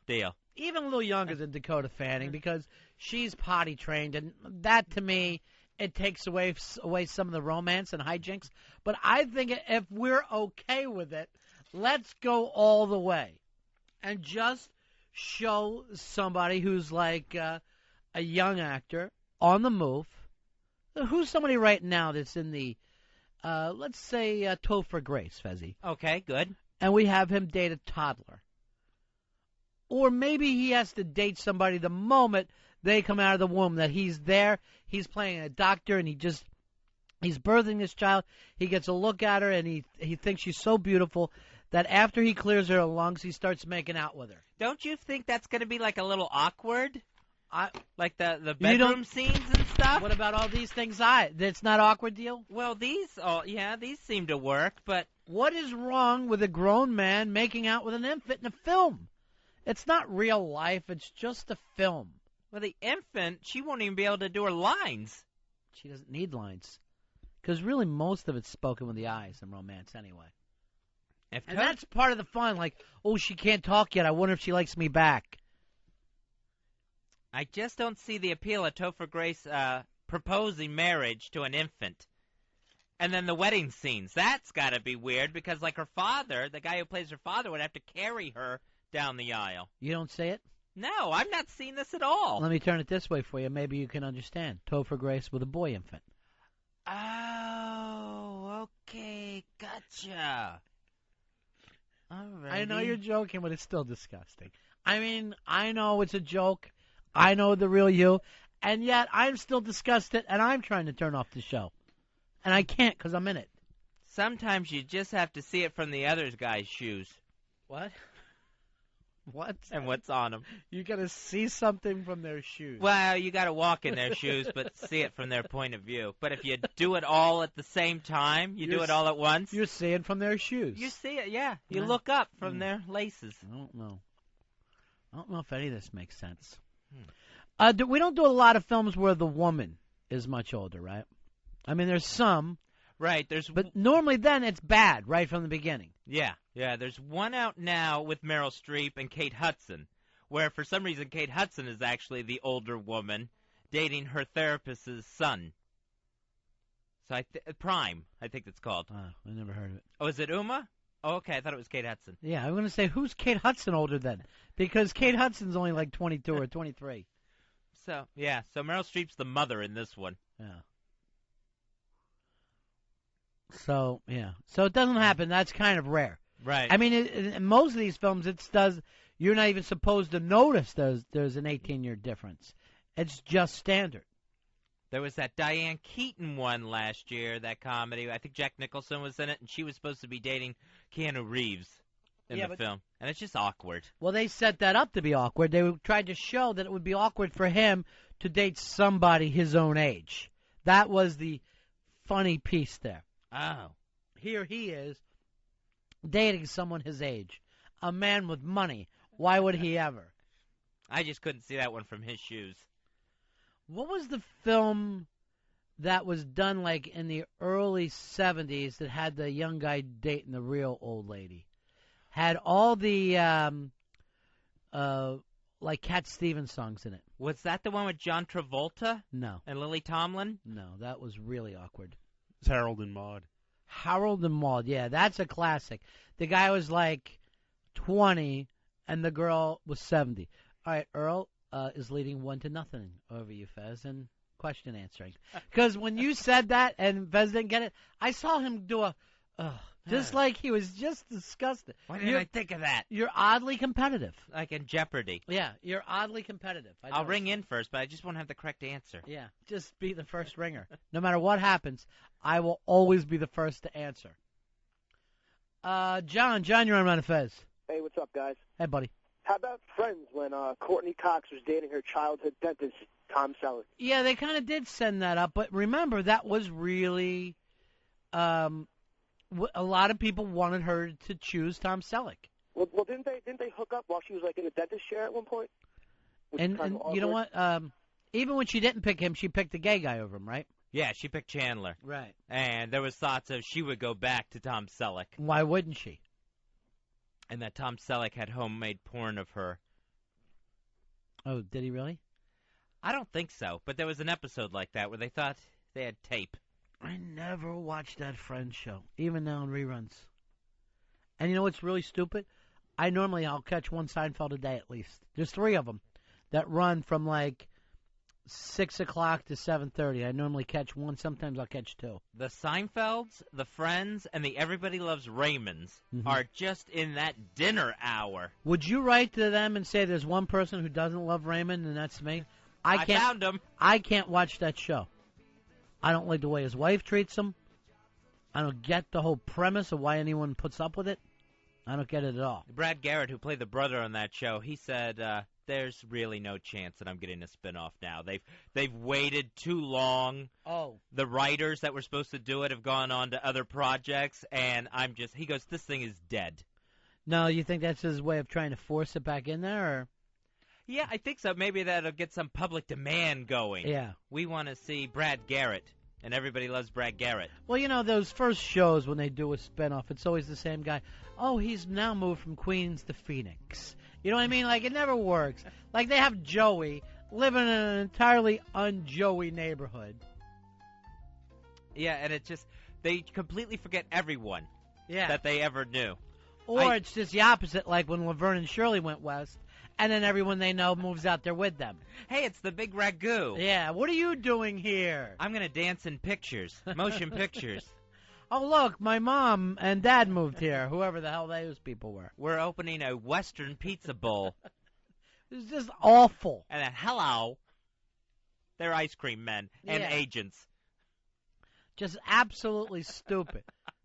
deal. Even a little younger than Dakota Fanning because she's potty trained, and that to me, it takes away some of the romance and hijinks. But I think if we're okay with it, let's go all the way and just show somebody who's like a young actor on the move. Who's somebody right now that's in the, let's say, Topher Grace, Fezzi. Okay, good. And we have him date a toddler. Or maybe he has to date somebody the moment they come out of the womb, that he's there, he's playing a doctor, and he's birthing this child. He gets a look at her, and he thinks she's so beautiful that after he clears her lungs, he starts making out with her. Don't you think that's going to be like a little awkward? Like the bedroom scenes and stuff? What about all these things? That's not awkward deal? Well, these seem to work, but... What is wrong with a grown man making out with an infant in a film? It's not real life. It's just a film. Well, the infant, she won't even be able to do her lines. She doesn't need lines. Because really most of it's spoken with the eyes in romance anyway. And that's part of the fun. Like, oh, she can't talk yet. I wonder if she likes me back. I just don't see the appeal of Topher Grace proposing marriage to an infant. And then the wedding scenes. That's got to be weird because, like, her father, the guy who plays her father, would have to carry her down the aisle. You don't say it? No, I'm not seeing this at all. Let me turn it this way for you. Maybe you can understand. Topher Grace with a boy infant. Oh, okay. Gotcha. Alrighty. I know you're joking, but it's still disgusting. I mean, I know it's a joke. I know the real you. And yet, I'm still disgusted, and I'm trying to turn off the show. And I can't because I'm in it. Sometimes you just have to see it from the other guy's shoes. What? What? And what's on them. You got to see something from their shoes. Well, you got to walk in their shoes, but see it from their point of view. But if you do it all at the same time, do it all at once. You're seeing from their shoes. You see it, yeah. You look up from their laces. I don't know. I don't know if any of this makes sense. We don't do a lot of films where the woman is much older, right? I mean, there's some. Right. But normally then it's bad right from the beginning. Yeah. There's one out now with Meryl Streep and Kate Hudson, where for some reason Kate Hudson is actually the older woman dating her therapist's son. So Prime, I think it's called. I never heard of it. Oh, is it Uma? Oh, okay. I thought it was Kate Hudson. Yeah, I'm going to say, who's Kate Hudson older than? Because Kate Hudson's only like 22 or 23. So Meryl Streep's the mother in this one. Yeah. So it doesn't happen. That's kind of rare. Right. I mean, in most of these films, you're not even supposed to notice there's an 18-year difference. It's just standard. There was that Diane Keaton one last year, that comedy. I think Jack Nicholson was in it, and she was supposed to be dating Keanu Reeves in the film. And it's just awkward. Well, they set that up to be awkward. They tried to show that it would be awkward for him to date somebody his own age. That was the funny piece there. Oh. Here he is dating someone his age. A man with money. Why would he ever? I just couldn't see that one from his shoes. What was the film that was done like in the early 70s that had the young guy dating the real old lady? Had all the like Cat Stevens songs in it. Was that the one with John Travolta? No. And Lily Tomlin? No, that was really awkward. It's Harold and Maude. Harold and Maude, yeah, that's a classic. The guy was like 20, and the girl was 70. All right, Earl is leading 1-0 over you, Fez, and question answering. Because when you said that and Fez didn't get it, I saw him do a, just like he was just disgusted. Why didn't I think of that? You're oddly competitive. Like in Jeopardy. Yeah, you're oddly competitive. I'll ring in first, but I just won't have the correct answer. Yeah, just be the first ringer. No matter what happens, I will always be the first to answer. John, you're on Ron and Fez. Hey, what's up, guys? Hey, buddy. How about Friends when Courtney Cox was dating her childhood dentist, Tom Selleck? Yeah, they kind of did send that up, but remember, that was really... a lot of people wanted her to choose Tom Selleck. Well, didn't they hook up while she was like in a dentist chair at one point? And you know what? Even when she didn't pick him, she picked the gay guy over him, right? Yeah, she picked Chandler. Right. And there was thoughts of she would go back to Tom Selleck. Why wouldn't she? And that Tom Selleck had homemade porn of her. Oh, did he really? I don't think so, but there was an episode like that where they thought they had tape. I never watched that Friends show, even now in reruns. And you know what's really stupid? I'll catch one Seinfeld a day at least. There's 3 of them that run from like 6 o'clock to 7:30. I normally catch one. Sometimes I'll catch 2. The Seinfelds, the Friends, and the Everybody Loves Raymonds are just in that dinner hour. Would you write to them and say there's one person who doesn't love Raymond, and that's me? I found him. I can't watch that show. I don't like the way his wife treats him. I don't get the whole premise of why anyone puts up with it. I don't get it at all. Brad Garrett, who played the brother on that show, he said, there's really no chance that I'm getting a spinoff now. They've waited too long. Oh. The writers that were supposed to do it have gone on to other projects, and he goes, this thing is dead. No, you think that's his way of trying to force it back in there, or? Yeah, I think so. Maybe that'll get some public demand going. Yeah. We want to see Brad Garrett, and everybody loves Brad Garrett. Well, you know, those first shows when they do a spinoff, it's always the same guy. Oh, he's now moved from Queens to Phoenix. You know what I mean? Like, it never works. Like, they have Joey living in an entirely un-Joey neighborhood. Yeah, and it's just, they completely forget everyone that they ever knew. Or it's just the opposite, like when Laverne and Shirley went west, and then everyone they know moves out there with them. Hey, it's the big ragu. Yeah, what are you doing here? I'm going to dance in pictures, motion pictures. Oh, look, my mom and dad moved here, whoever the hell those people were. We're opening a Western pizza bowl. It's just awful. And then, hello, they're ice cream men and agents. Just absolutely stupid.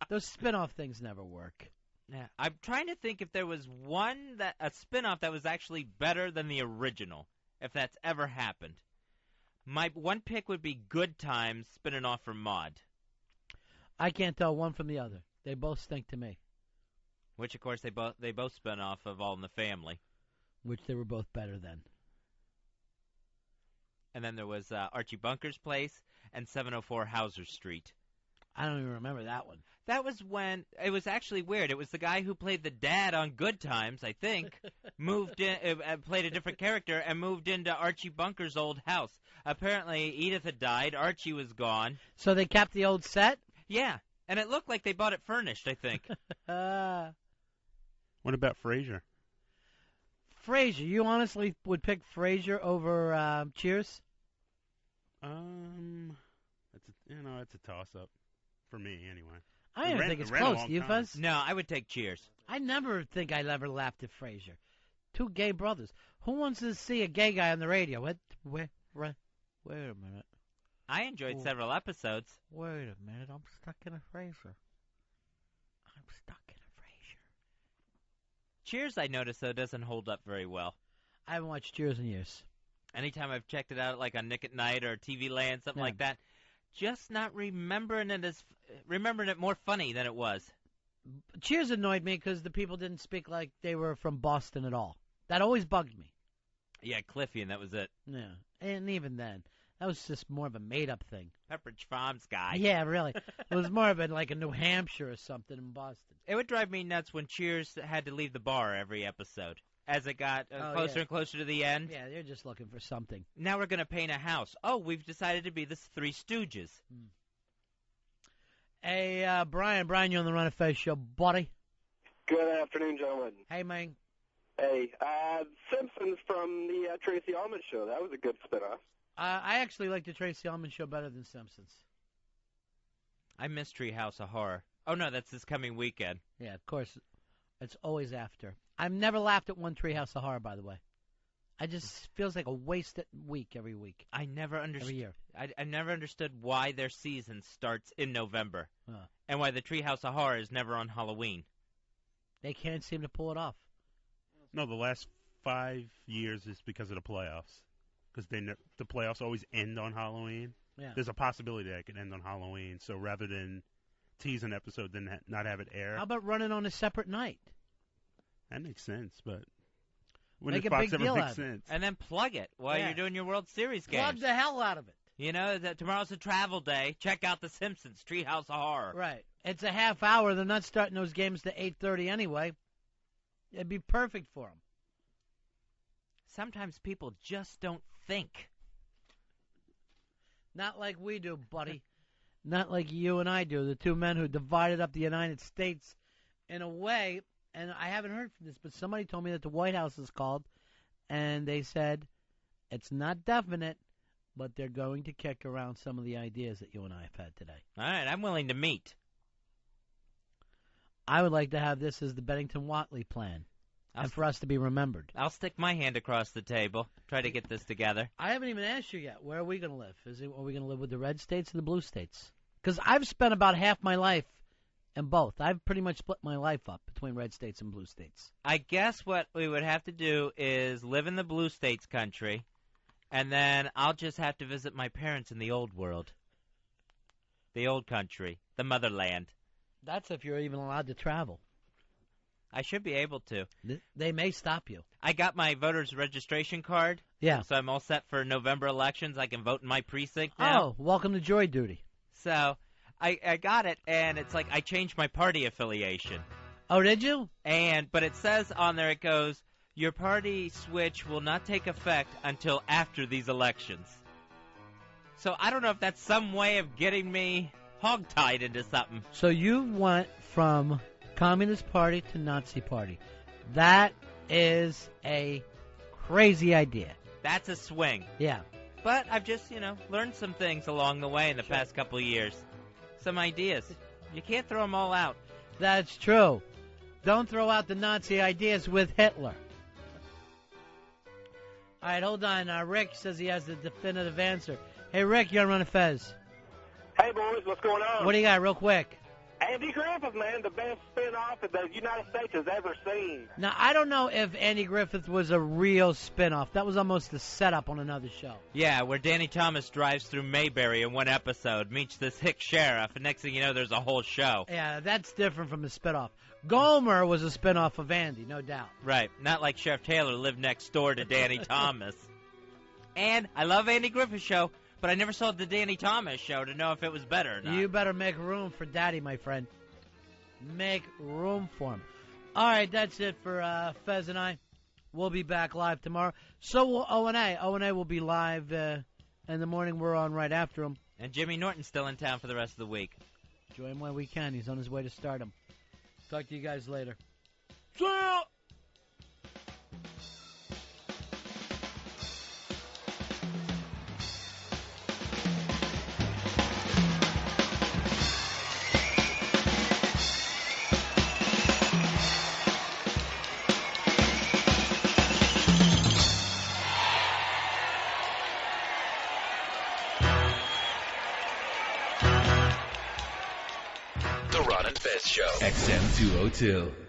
Those spin-off things never work. Yeah, I'm trying to think if there was a spin-off that was actually better than the original, if that's ever happened. My one pick would be Good Times spinning off from Maude. I can't tell one from the other. They both stink to me. Which, of course, they both spun off of All in the Family. Which they were both better than. And then there was Archie Bunker's Place and 704 Hauser Street. I don't even remember that one. That was when it was actually weird. It was the guy who played the dad on Good Times, I think, moved in, played a different character, and moved into Archie Bunker's old house. Apparently, Edith had died. Archie was gone. So they kept the old set? Yeah, and it looked like they bought it furnished, I think. What about Frasier? Frasier. You honestly would pick Frasier over Cheers? It's a toss-up. For me, anyway. I don't think it's close. You, Fuzz? No, I would take Cheers. I never think I'd ever laughed at Frasier. 2 gay brothers. Who wants to see a gay guy on the radio? Wait a minute. I enjoyed several episodes. Wait a minute. I'm stuck in a Frasier. Cheers, I noticed, though, doesn't hold up very well. I haven't watched Cheers in years. Anytime I've checked it out, like on Nick at Night or TV Land, something like that, just not remembering it more funny than it was. Cheers annoyed me because the people didn't speak like they were from Boston at all. That always bugged me. Yeah, Cliffy, and that was it. Yeah, and even then, that was just more of a made-up thing. Pepperidge Farms guy. Yeah, really. It was more of like a New Hampshire or something in Boston. It would drive me nuts when Cheers had to leave the bar every episode. as it got closer and closer to the end. Yeah, they're just looking for something. Now we're going to paint a house. Oh, we've decided to be the Three Stooges. Hey, Brian, you on the Ron and Fez show, buddy. Good afternoon, gentlemen. Hey, man. Hey, Simpsons from the Tracy Ullman show. That was a good spinoff. I actually like the Tracy Ullman show better than Simpsons. I miss Treehouse of Horror. Oh, no, that's this coming weekend. Yeah, of course. It's always after. I've never laughed at one Treehouse of Horror, by the way. I just feels like a wasted week every week. I never understood. Every year. I never understood why their season starts in November, and why the Treehouse of Horror is never on Halloween. They can't seem to pull it off. No, the last 5 years is because of the playoffs. Because the playoffs always end on Halloween. Yeah. There's a possibility that it could end on Halloween. So rather than tease an episode, then not have it air. How about running on a separate night? That makes sense, but when Make does a Fox big ever deal make out of it. sense? And then plug it while you're doing your World Series games. Plug the hell out of it. You know, that tomorrow's a travel day. Check out The Simpsons, Treehouse of Horror. Right. It's a half hour. They're not starting those games to 8:30 anyway. It'd be perfect for them. Sometimes people just don't think. Not like we do, buddy. Not like you and I do, the two men who divided up the United States in a way, and I haven't heard from this, but somebody told me that the White House is called, and they said it's not definite, but they're going to kick around some of the ideas that you and I have had today. All right, I'm willing to meet. I would like to have this as the Bennington-Watley plan, and for us to be remembered. I'll stick my hand across the table, try to get this together. I haven't even asked you yet. Where are we going to live? Are we going to live with the red states or the blue states? Because I've spent about half my life in both. I've pretty much split my life up between red states and blue states. I guess what we would have to do is live in the blue states country, and then I'll just have to visit my parents in the old world. The old country, the motherland. That's if you're even allowed to travel. I should be able to. They may stop you. I got my voter's registration card. Yeah. So I'm all set for November elections. I can vote in my precinct now. Oh, welcome to jury duty. So I got it, and it's like I changed my party affiliation. Oh, did you? But it says on there, it goes, your party switch will not take effect until after these elections. So I don't know if that's some way of getting me hogtied into something. So you went from Communist Party to Nazi Party. That is a crazy idea. That's a swing. Yeah. But I've just, learned some things along the way in the past couple of years. Some ideas. You can't throw them all out. That's true. Don't throw out the Nazi ideas with Hitler. All right, hold on. Rick says he has the definitive answer. Hey, Rick, you're on Ron and Fez. Hey, boys, what's going on? What do you got, real quick? Andy Griffith, man, the best spin-off that the United States has ever seen. Now, I don't know if Andy Griffith was a real spin-off. That was almost a setup on another show. Yeah, where Danny Thomas drives through Mayberry in one episode, meets this hick sheriff, and next thing you know, there's a whole show. Yeah, that's different from a spin-off. Gomer was a spin-off of Andy, no doubt. Right, not like Sheriff Taylor lived next door to Danny Thomas. And I love Andy Griffith's show, but I never saw the Danny Thomas show to know if it was better or not. You better make room for Daddy, my friend. Make room for him. All right, that's it for Fez and I. We'll be back live tomorrow. So will O&A. O&A will be live in the morning. We're on right after him. And Jimmy Norton's still in town for the rest of the week. Enjoy him while we can. He's on his way to stardom. Talk to you guys later. See ya! The Ron and Fez Show. XM 202.